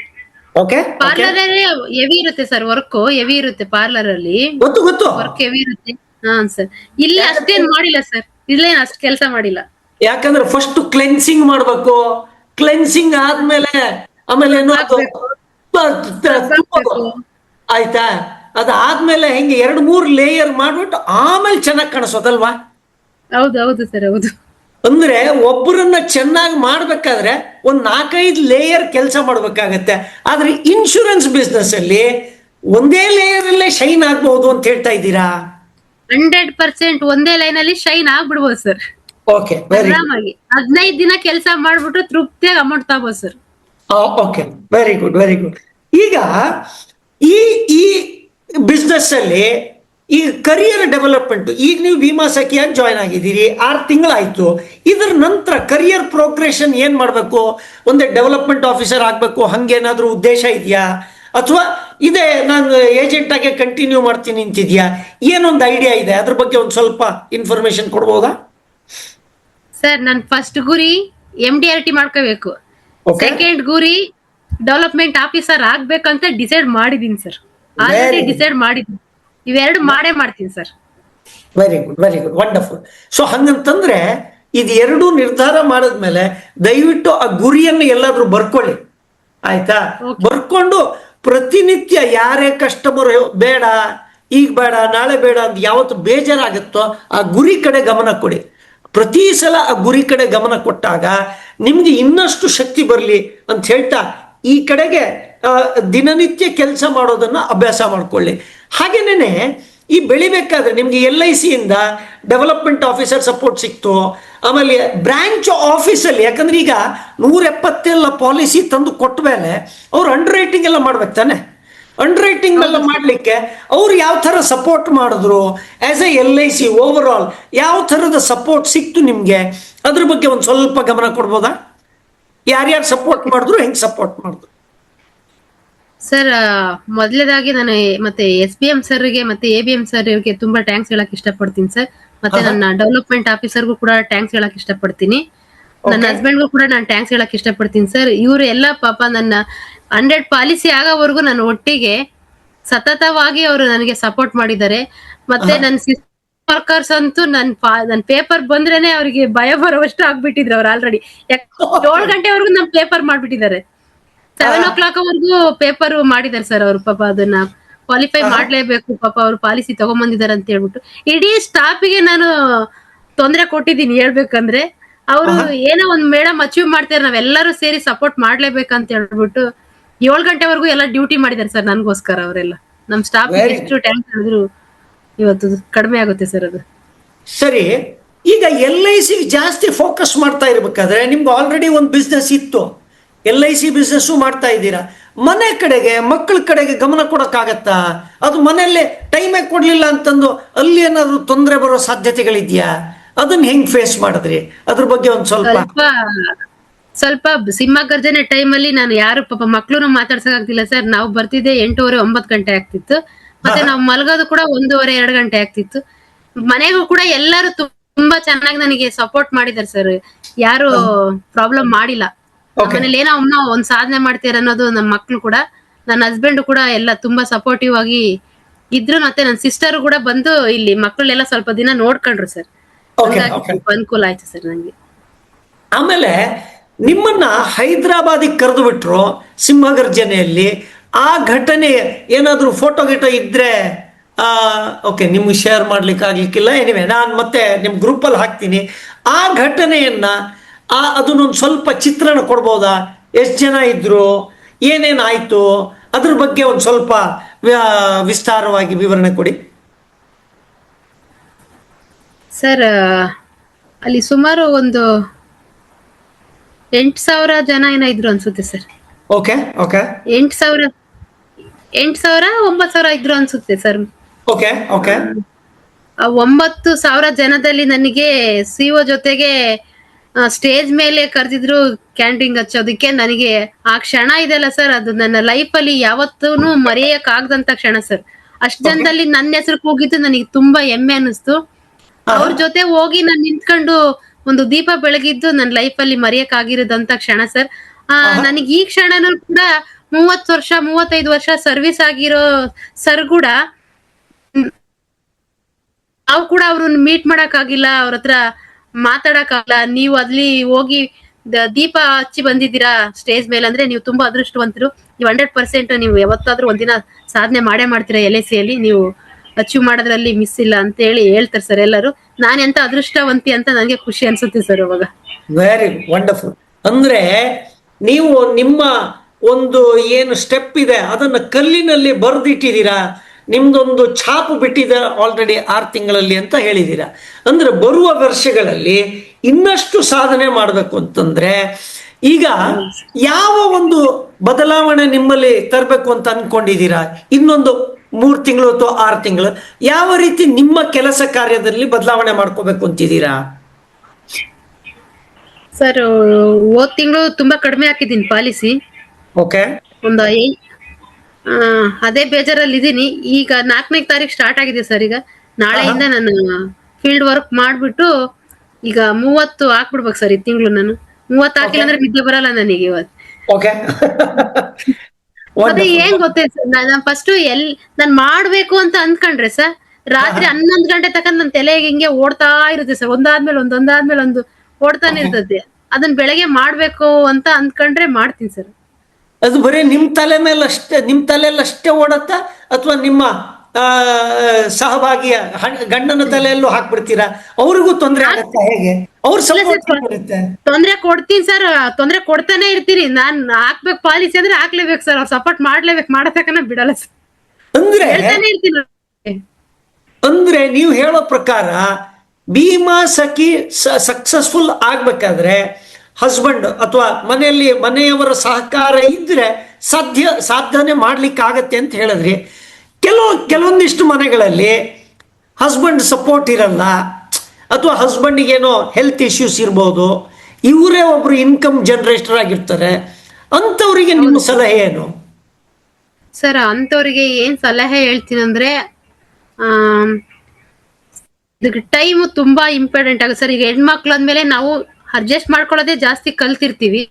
ಓಕೆ, ಪಾರ್ಲರ್ ಅಲ್ಲಿ ಹೆವಿ ಇರುತ್ತೆ ಸರ್, ವರ್ಕ್ ಹೆವಿ ಇರುತ್ತೆ ಪಾರ್ಲರ್ ಅಲ್ಲಿ. ಗೊತ್ತು. ವರ್ಕ್ ಹೆವಿ ಇರುತ್ತೆ. ಹಾ ಸರ್, ಇಲ್ಲಿ ಅಷ್ಟೇನ್ ಮಾಡಿಲ್ಲ ಸರ್. ಇಲ್ಲೇನ್ ಅಷ್ಟ್ ಕೆಲಸ ಮಾಡಿಲ್ಲ. ಯಾಕಂದ್ರೆ ಫಸ್ಟ್ ಕ್ಲೆನ್ಸಿಂಗ್ ಮಾಡ್ಬೇಕು. ಕ್ಲೆನ್ಸಿಂಗ್ ಆದ್ಮೇಲೆ ಆಮೇಲೆ ಏನು ಅದು ತುಪ್ಪದು. ಆಯ್ತಾ? ಅದಾದ್ಮೇಲೆ ಹಿಂಗೆ 2-3 ಲೇಯರ್ ಮಾಡ್ಬಿಟ್ಟು ಆಮೇಲೆ ಚೆನ್ನಾಗಿ ಕಾಣಿಸೋದಲ್ವಾ? ಹೌದು ಹೌದು ಸರ್, ಹೌದು. ಅಂದ್ರೆ ಒಬ್ಬರನ್ನ ಚೆನ್ನಾಗಿ ಮಾಡ್ಬೇಕಾದ್ರೆ ಒಂದ್ 4-5 ಲೇಯರ್ ಕೆಲಸ ಮಾಡ್ಬೇಕಾಗತ್ತೆ. ಆದ್ರೆ ಇನ್ಶೂರೆನ್ಸ್ ಬಿಸ್ನೆಸ್ ಅಲ್ಲಿ ಒಂದೇ ಲೇಯರ್ ಅಲ್ಲೇ ಶೈನ್ ಆಗ್ಬಹುದು ಅಂತ ಹೇಳ್ತಾ ಇದ್ದೀರಾ? 100% ಒಂದೇ ಲೈನ್ ಅಲ್ಲಿ ಶೈನ್ ಆಗ್ಬಿಡ್ಬೋದು ಸರ್. ಓಕೆ, ವೆರಿ ಆರಾಮಾಗಿ 15 ದಿನ ಕೆಲಸ ಮಾಡ್ಬಿಟ್ಟು ತೃಪ್ತಿಯಾಗಿ ಅಮೌಂಟ್ ತಗೋಬೋದು ಸರ್. Okay, very good. ಈಗ ಈ ಈ ಬಿಸ್ನೆಸ್ ಅಲ್ಲಿ ಈ ಕರಿಯರ್ ಡೆವಲಪ್ಮೆಂಟ್, ಈಗ ನೀವು ಭೀಮಾ ಸಖಿಯಾಗಿ ಜಾಯ್ನ್ ಆಗಿದ್ದೀರಿ, 6 ತಿಂಗಳಾಯ್ತು. ಇದರ ನಂತರ ಕರಿಯರ್ ಪ್ರೋಗ್ರೆಷನ್ ಏನ್ ಮಾಡ್ಬೇಕು? ಒಂದೇ ಡೆವಲಪ್ಮೆಂಟ್ ಆಫೀಸರ್ ಆಗ್ಬೇಕು ಹಂಗೇನಾದ್ರೂ ಉದ್ದೇಶ ಇದೆಯಾ? ಅಥವಾ ಇದೇ ನಾನು ಏಜೆಂಟ್ ಆಗಿ ಕಂಟಿನ್ಯೂ ಮಾಡ್ತೀನಿ ಅಂತಿದ್ಯಾ? ಏನೊಂದು ಐಡಿಯಾ ಇದೆ, ಅದ್ರ ಬಗ್ಗೆ ಒಂದು ಸ್ವಲ್ಪ ಇನ್ಫಾರ್ಮೇಶನ್ ಕೊಡ್ಬೋದಾ? ಸರ್, ನನ್ ಫಸ್ಟ್ ಗುರಿ MDRT ಮಾಡ್ಕೋಬೇಕು. Okay. ಸೆಕೆಂಡ್ ಗುರಿ ಡೆವಲಪ್ಮೆಂಟ್ ಆಫೀಸರ್ ಆಗ್ಬೇಕಂತ ಡಿಸೈಡ್ ಮಾಡಿದೀನಿ ಸರ್. ಆಲ್ರೆಡಿ Very ಡಿಸೈಡ್ ಮಾಡಿದೀನಿ. ಇವೆರಡು ಮಾಡೇ ಮಾಡ್ತೀನಿ ಸರ್. Very good, wonderful. ಸೊ ಹಂಗಂತಂದ್ರೆ ಇದು ಎರಡೂ ನಿರ್ಧಾರ ಮಾಡಿದ್ಮೇಲೆ ದಯವಿಟ್ಟು ಆ ಗುರಿಯನ್ನು ಎಲ್ಲಾದ್ರೂ ಬರ್ಕೊಳ್ಳಿ, ಆಯ್ತಾ? ಬರ್ಕೊಂಡು ಪ್ರತಿನಿತ್ಯ ಯಾರೇ ಕಸ್ಟಮರ್ ಬೇಡ, ಈಗ ಬೇಡ, ನಾಳೆ ಬೇಡ ಅಂತ ಯಾವತ್ತು ಬೇಜಾರಾಗುತ್ತೋ ಆ ಗುರಿ ಕಡೆ ಗಮನ ಕೊಡಿ. ಪ್ರತಿ ಸಲ ಆ ಗುರಿ ಕಡೆ ಗಮನ ಕೊಟ್ಟಾಗ ನಿಮ್ಗೆ ಇನ್ನಷ್ಟು ಶಕ್ತಿ ಬರಲಿ ಅಂತ ಹೇಳ್ತಾ ಈ ಕಡೆಗೆ ದಿನನಿತ್ಯ ಕೆಲಸ ಮಾಡೋದನ್ನ ಅಭ್ಯಾಸ ಮಾಡ್ಕೊಳ್ಳಿ. ಹಾಗೇನೆ ಈ ಬೆಳಿಬೇಕಾದ್ರೆ ನಿಮ್ಗೆ LIC ಇಂದ ಡೆವಲಪ್ಮೆಂಟ್ ಆಫೀಸರ್ ಸಪೋರ್ಟ್ ಸಿಕ್ತು. ಆಮೇಲೆ ಬ್ರಾಂಚ್ ಆಫೀಸಲ್ಲಿ, ಯಾಕಂದ್ರೆ ಈಗ 170 ಪಾಲಿಸಿ ತಂದು ಕೊಟ್ಟ ಮೇಲೆ ಅವ್ರು ಅಂಡರ್ ರೈಟಿಂಗ್ ಎಲ್ಲ ಮಾಡ್ಬೇಕು ತಾನೆ. ಅಂಡರ್ ರೈಟಿಂಗ್ ಎಲ್ಲ ಮಾಡ್ಲಿಕ್ಕೆ ಅವ್ರು ಯಾವ ತರ ಸಪೋರ್ಟ್ ಮಾಡಿದ್ರು, as A LIC over all ಯಾವ ಥರದ ಸಪೋರ್ಟ್ ಸಿಕ್ತು ನಿಮ್ಗೆ, ಅದ್ರ ಬಗ್ಗೆ ಒಂದು ಸ್ವಲ್ಪ ಗಮನ ಕೊಡ್ಬೋದಾ? ಯಾರ್ಯಾರು ಸಪೋರ್ಟ್ ಮಾಡಿದ್ರು, ಹೆಂಗ್ ಸಪೋರ್ಟ್ ಮಾಡಿದ್ರು? ಸರ್, ಮೊದಲನೇದಾಗಿ ನಾನು ಮತ್ತೆ SBM ಸರ್ಗೆ ಮತ್ತೆ ABM ಸರ್ಗೆ ತುಂಬಾ ಟ್ಯಾಂಕ್ಸ್ ಹೇಳಕ್ ಇಷ್ಟಪಡ್ತೀನಿ ಸರ್. ಮತ್ತೆ ನನ್ನ ಡೆವಲಪ್ಮೆಂಟ್ ಆಫೀಸರ್ಗೂ ಕೂಡ ಟ್ಯಾಂಕ್ಸ್ ಹೇಳಕ್ ಇಷ್ಟಪಡ್ತೀನಿ. ನನ್ನ ಹಸ್ಬೆಂಡ್ಗೂ ಕೂಡ ನಾನು ಟ್ಯಾಂಕ್ಸ್ ಹೇಳಕ್ ಇಷ್ಟಪಡ್ತೀನಿ ಸರ್. ಇವ್ರು ಎಲ್ಲ ಪಾಪ ನನ್ನ 100 ಪಾಲಿಸಿ ಆಗೋವರೆಗೂ ನಾನು ಒಟ್ಟಿಗೆ ಸತತವಾಗಿ ಅವರು ನನಗೆ ಸಪೋರ್ಟ್ ಮಾಡಿದ್ದಾರೆ. ಮತ್ತೆ ನನ್ನ ವರ್ಕರ್ಸ್ ಅಂತೂ ನನ್ ಪೇಪರ್ ಬಂದ್ರೇನೆ ಅವ್ರಿಗೆ ಭಯ ಬರೋವಷ್ಟು ಆಗ್ಬಿಟ್ಟಿದ್ರು ಅವ್ರು ಆಲ್ರೆಡಿ. 7 ಗಂಟೆವರೆಗೂ ನಮ್ ಪೇಪರ್ ಮಾಡ್ಬಿಟ್ಟಿದ್ದಾರೆ. 7 o'clock ವರೆಗೂ ಪೇಪರ್ ಮಾಡಿದಾರೆ ಸರ್ ಅವ್ರು. ಪಾಪ ಅದನ್ನ ಕ್ವಾಲಿಫೈ ಮಾಡ್ಲೇಬೇಕು, ಪಾಪ ಅವ್ರು ಪಾಲಿಸಿ ತಗೊಂಬಂದಿದ್ದಾರೆ ಅಂತ ಹೇಳ್ಬಿಟ್ಟು ಇಡೀ ಸ್ಟಾಫಿಗೆ ನಾನು ತೊಂದ್ರೆ ಕೊಟ್ಟಿದ್ದೀನಿ ಹೇಳ್ಬೇಕಂದ್ರೆ. ಅವರು ಏನೋ ಒಂದ್ ಮೇಡಮ್ ಅಚೀವ್ ಮಾಡ್ತಾರೆ, ನಾವೆಲ್ಲರೂ ಸೇರಿ ಸಪೋರ್ಟ್ ಮಾಡ್ಲೇಬೇಕಂತ ಹೇಳ್ಬಿಟ್ಟು 7 ಗಂಟೆವರೆಗೂ ಎಲ್ಲ ಡ್ಯೂಟಿ ಮಾಡಿದಾರೆ ಸರ್ ನನ್ಗೋಸ್ಕರ ಅವರೆಲ್ಲ. ನಮ್ ಸ್ಟಾಫ್ ಎಷ್ಟು ಟೈಮ್ ಹೇಳಿದ್ರು ಇವತ್ತು ಕಡಿಮೆ ಆಗುತ್ತೆ ಸರ್ ಅದು. ಸರಿ, ಈಗ LIC ಜಾಸ್ತಿ ಫೋಕಸ್ ಮಾಡ್ತಾ ಇರ್ಬೇಕಾದ್ರೆ ನಿಮ್ಗೆ ಆಲ್ರೆಡಿ ಒಂದು ಬಿಸ್ನೆಸ್ ಇತ್ತು, LIC ಬಿಸ್ನೆಸ್ ಮಾಡ್ತಾ ಇದ್ದೀರಾ, ಮನೆ ಕಡೆಗೆ ಮಕ್ಕಳ ಕಡೆಗೆ ಗಮನ ಕೊಡಕ್ಕಾಗತ್ತಾ? ಅದು ಮನೆಯಲ್ಲೇ ಟೈಮೇ ಕೊಡ್ಲಿಲ್ಲ ಅಂತಂದು ಅಲ್ಲಿ ಏನಾದ್ರು ತೊಂದರೆ ಬರೋ ಸಾಧ್ಯತೆಗಳಿದ್ಯಾ? ಅದನ್ನ ಹೆಂಗ್ ಫೇಸ್ ಮಾಡಿದ್ರಿ? ಅದ್ರ ಬಗ್ಗೆ ಒಂದ್ ಸ್ವಲ್ಪ ಸಿಂಹ ಗರ್ಜನೆ ಟೈಮಲ್ಲಿ ನಾನು ಯಾರು ಪಾಪ ಮಕ್ಳು ಮಾತಾಡ್ಸಕ್ ಆಗ್ತಿಲ್ಲ ಸರ್. ನಾವು ಬರ್ತಿದ್ದೆ 8:30 9 ಗಂಟೆ ಆಗ್ತಿತ್ತು, ಮತ್ತೆ ನಾವು ಮಲಗೋದು ಕೂಡ 1:30 2 ಗಂಟೆ ಆಗ್ತಿತ್ತು. ಮನೆಗೂ ಕೂಡ ಎಲ್ಲರೂ ತುಂಬಾ ಚೆನ್ನಾಗಿ ನನಗೆ ಸಪೋರ್ಟ್ ಮಾಡಿದಾರೆ ಸರ್, ಯಾರು ಪ್ರಾಬ್ಲಮ್ ಮಾಡಿಲ್ಲ. ಮನೇಲಿ ಏನೋ ಅಮ್ಮ ಒಂದ್ ಸಾಧನೆ ಮಾಡ್ತೀರ ಅನ್ನೋದು ನಮ್ಮ ಮಕ್ಳು ಕೂಡ, ನನ್ನ ಹಸ್ಬೆಂಡ್ ಕೂಡ ಎಲ್ಲ ತುಂಬಾ ಸಪೋರ್ಟಿವ್ ಆಗಿ ಇದ್ರು. ಮತ್ತೆ ನನ್ನ ಸಿಸ್ಟರ್ ಕೂಡ ಬಂದು ಇಲ್ಲಿ ಮಕ್ಕಳೆಲ್ಲ ಸ್ವಲ್ಪ ದಿನ ನೋಡ್ಕೊಂಡ್ರು ಸರ್. ಅನುಕೂಲ ಆಯ್ತು ಸರ್ ನಂಗೆ. ಆಮೇಲೆ ನಿಮ್ಮನ್ನ ಹೈದರಾಬಾದಿಗೆ ಕರೆದು ಬಿಟ್ರು ಸಿಂಹಗರ್ಜನೆಯಲ್ಲಿ. ಆ ಘಟನೆ ಏನಾದ್ರು ಫೋಟೋ ಗಿಟೋ ಇದ್ರೆ ಓಕೆ ನಿಮ್ಗೆ ಶೇರ್ ಮಾಡ್ಲಿಕ್ಕೆ ಆಗ್ಲಿಕ್ಕಿಲ್ಲ, ಏನಿವೆ ನಾನು ಮತ್ತೆ ನಿಮ್ ಗ್ರೂಪಲ್ಲಿ ಹಾಕ್ತೀನಿ. ಆ ಘಟನೆಯನ್ನ ಅದನ್ನೊಂದು ಸ್ವಲ್ಪ ಚಿತ್ರಣ ಕೊಡ್ಬೋದಾ? ಎಷ್ಟು ಜನ ಇದ್ರು, ಏನೇನಾಯ್ತು, ಅದ್ರ ಬಗ್ಗೆ ಒಂದು ಸ್ವಲ್ಪ ವಿಸ್ತಾರವಾಗಿ ವಿವರಣೆ ಕೊಡಿ ಸರ್. ಅಲ್ಲಿ ಸುಮಾರು ಒಂದು 8,000 ಜನ ಏನೋ ಇದ್ರು ಅನ್ಸುತ್ತೆ ಸರ್. ಓಕೆ ಓಕೆ 8,000 9,000 ಇದ್ರು ಅನ್ಸುತ್ತೆ ಸರ್. ಓಕೆ ಓಕೆ 9,000 ಜನದಲ್ಲಿ ನನಗೆ CO ಜೊತೆಗೆ ಸ್ಟೇಜ್ ಮೇಲೆ ಕರೆದಿದ್ರು ಕ್ಯಾಂಟರಿಂಗ್ ಹಚ್ಚೋದಕ್ಕೆ. ನನಗೆ ಆ ಕ್ಷಣ ಇದೆಲ್ಲ ಸರ್, ಅದು ನನ್ನ ಲೈಫ್ ಅಲ್ಲಿ ಯಾವತ್ತೂ ಮರೆಯಕ್ ಆಗದಂತ ಕ್ಷಣ ಸರ್. ಅಷ್ಟ್ ಜನದಲ್ಲಿ ನನ್ನ ಹೆಸರು ಕೂಗಿದ್ದು ನನಗೆ ತುಂಬಾ ಹೆಮ್ಮೆ ಅನ್ನಿಸ್ತು. ಅವ್ರ ಜೊತೆ ಹೋಗಿ ನಾನು ನಿಂತ್ಕೊಂಡು ಒಂದು ದೀಪ ಬೆಳಗಿದ್ದು ನನ್ನ ಲೈಫ್ ಅಲ್ಲಿ ಮರೆಯಕ್ ಆಗಿರೋದಂತ ಕ್ಷಣ ಸರ್. ನನಗೆ ಈ ಕ್ಷಣನೂ ಕೂಡ 30 ವರ್ಷ 35 ವರ್ಷ ಸರ್ವಿಸ್ ಆಗಿರೋ ಸರ್ ಕೂಡ ನಾವು ಕೂಡ ಅವ್ರನ್ನ ಮೀಟ್ ಮಾಡಕ್ ಆಗಿಲ್ಲ, ಅವ್ರ ಹತ್ರ ಮಾತಾಡಕ್ ಆಗಲ್ಲ. ನೀವು ಅಲ್ಲಿ ಹೋಗಿ ದೀಪ ಹಚ್ಚಿ ಬಂದಿದ್ದೀರಾ ಸ್ಟೇಜ್ ಮೇಲೆ ಅಂದ್ರೆ ನೀವು ತುಂಬಾ ಅದೃಷ್ಟವಂತರು. ನೀವು 100% ನೀವು ಯಾವತ್ತಾದ್ರೂ ಒಂದಿನ ಸಾಧನೆ ಮಾಡೇ ಮಾಡ್ತೀರಾ LIC ಅಲ್ಲಿ, ನೀವು ಅಚೀವ್ ಮಾಡೋದ್ರಲ್ಲಿ ಮಿಸ್ ಇಲ್ಲ ಅಂತ ಹೇಳ್ತಾರೆ ಸರ್ ಎಲ್ಲರೂ. ನಾನು ಎಂತ ಅದೃಷ್ಟವಂತಿ ಅಂತ ನನಗೆ ಖುಷಿ ಅನ್ಸುತ್ತೆ ಸರ್ ಅವಾಗ. Very wonderful. ಅಂದ್ರೆ ನೀವು ನಿಮ್ಮ ಒಂದು ಏನು ಸ್ಟೆಪ್ ಇದೆ ಅದನ್ನ ಕಲ್ಲಿನಲ್ಲಿ ಬರೆದಿಟ್ಟಿದ್ದೀರಾ, ನಿಮ್ದೊಂದು ಛಾಪು ಬಿಟ್ಟಿದೆ ಆಲ್ರೆಡಿ 6 ತಿಂಗಳಲ್ಲಿ ಅಂತ ಹೇಳಿದ್ದೀರಾ. ಅಂದ್ರೆ ಬರುವ ವರ್ಷಗಳಲ್ಲಿ ಇನ್ನಷ್ಟು ಸಾಧನೆ ಮಾಡಬೇಕು ಅಂತಂದ್ರೆ ಈಗ ಯಾವ ಒಂದು ಬದಲಾವಣೆ ನಿಮ್ಮಲ್ಲಿ ತರಬೇಕು ಅಂತ ಅನ್ಕೊಂಡಿದ್ದೀರಾ? ಇನ್ನೊಂದು 3 ತಿಂಗಳು ಅಥವಾ 6 ತಿಂಗಳು ಯಾವ ರೀತಿ ನಿಮ್ಮ ಕೆಲಸ ಕಾರ್ಯದಲ್ಲಿ ಬದಲಾವಣೆ ಮಾಡ್ಕೋಬೇಕು ಅಂತಿದ್ದೀರಾ? ಸರ್ ಹೋದ್ ತಿಂಗಳು ತುಂಬಾ ಕಡಿಮೆ ಹಾಕಿದ್ದೀನಿ ಪಾಲಿಸಿ. ಓಕೆ, ಒಂದು ಅದೇ ಬೇಜಾರಲ್ಲಿ ಇದೀನಿ. ಈಗ 4ನೇ ತಾರೀಕು ಸ್ಟಾರ್ಟ್ ಆಗಿದೆ ಸರ್. ಈಗ ನಾಳೆಯಿಂದ ನಾನು ಫೀಲ್ಡ್ ವರ್ಕ್ ಮಾಡ್ಬಿಟ್ಟು ಈಗ 30 ಹಾಕ್ಬಿಡ್ಬೇಕು ಸರ್ ಈ ತಿಂಗಳು. ನಾನು 30 ಹಾಕಿಲ್ಲ ಅಂದ್ರೆ ನಿದ್ದೆ ಬರಲ್ಲ ನನಗೆ ಇವತ್ತು. ಓಕೆ ಅದೇ ಏನ್ ಗೊತ್ತೇ ಸರ್, ನಾನು ಫಸ್ಟ್ ನಾನ್ ಮಾಡ್ಬೇಕು ಅಂತ ಅಂದ್ಕೊಂಡ್ರೆ ಸರ್ ರಾತ್ರಿ 11 ಗಂಟೆ ತನಕ ನನ್ನ ತಲೆಗೆ ಹಿಂಗೆ ಓಡ್ತಾ ಇರುತ್ತೆ ಸರ್. ಒಂದಾದ್ಮೇಲೆ ಒಂದು ಓಡ್ತಾನೆ ಇರ್ತದೆ. ಅದನ್ನ ಬೆಳಗ್ಗೆ ಮಾಡ್ಬೇಕು ಅಂತ ಅಂದ್ಕೊಂಡ್ರೆ ಮಾಡ್ತೀನಿ ಸರ್. ಅದು ಬರೀ ನಿಮ್ ತಲೆಯಲ್ಲಿ ಅಷ್ಟೇ ಓಡತ್ತಾ ಅಥವಾ ನಿಮ್ಮ ಸಹಭಾಗಿಯ ಗಂಡನ ತಲೆಯಲ್ಲೂ ಹಾಕ್ಬಿಡ್ತೀರಾ? ಅವ್ರಿಗೂ ತೊಂದರೆ ಆಗತ್ತಾ? ಹೇಗೆ ಅವ್ರ ತೊಂದ್ರೆ ಕೊಡ್ತೀನಿ ಸರ್, ತೊಂದ್ರೆ ಕೊಡ್ತಾನೆ ಇರ್ತೀರಿ. ನಾನ್ ಹಾಕ್ಬೇಕು ಪಾಲಿಸಿ ಅಂದ್ರೆ ಹಾಕ್ಲೇಬೇಕು ಸರ್, ಅವ್ರು ಸಪೋರ್ಟ್ ಮಾಡ್ಲೇಬೇಕು, ಮಾಡತಕ್ಕನ ಬಿಡಲ್ಲ ಸರ್. ಅಂದ್ರೆ ನೀವು ಹೇಳೋ ಪ್ರಕಾರ ಭೀಮಾ ಸಖಿ ಸಕ್ಸಸ್ಫುಲ್ ಆಗ್ಬೇಕಾದ್ರೆ ಹಸ್ಬೆಂಡ್ ಅಥವಾ ಮನೆಯವರ ಸಹಕಾರ ಇದ್ರೆ ಸಾಧನೆ ಮಾಡ್ಲಿಕ್ಕೆ ಆಗತ್ತೆ ಅಂತ ಹೇಳಿದ್ರಿ. ಕೆಲವೊಂದಿಷ್ಟು ಮನೆಗಳಲ್ಲಿ ಹಸ್ಬೆಂಡ್ ಸಪೋರ್ಟ್ ಇರಲ್ಲ, ಅಥವಾ ಹಸ್ಬೆಂಡಿಗೇನೋ ಹೆಲ್ತ್ ಇಶ್ಯೂಸ್ ಇರ್ಬೋದು, ಇವರೇ ಒಬ್ರು ಇನ್ಕಮ್ ಜನರೇಟರ್ ಆಗಿರ್ತಾರೆ. ಅಂಥವ್ರಿಗೆ ನಿಮ್ಮ ಸಲಹೆ ಏನು ಸರ್? ಅಂಥವ್ರಿಗೆ ಏನ್ ಸಲಹೆ ಹೇಳ್ತೀನಿ ಅಂದ್ರೆ ಟೈಮ್ ತುಂಬಾ ಇಂಪಾರ್ಟೆಂಟ್ ಆಗುತ್ತೆ ಸರ್. ಈಗ ಹೆಣ್ಮಕ್ಳು ಅಂದ್ಮೇಲೆ ನಾವು ಅಡ್ಜಸ್ಟ್ ಮಾಡ್ಕೊಳ್ಳೋದೇ ಜಾಸ್ತಿ ಕಲ್ತಿರ್ತೀವಿ.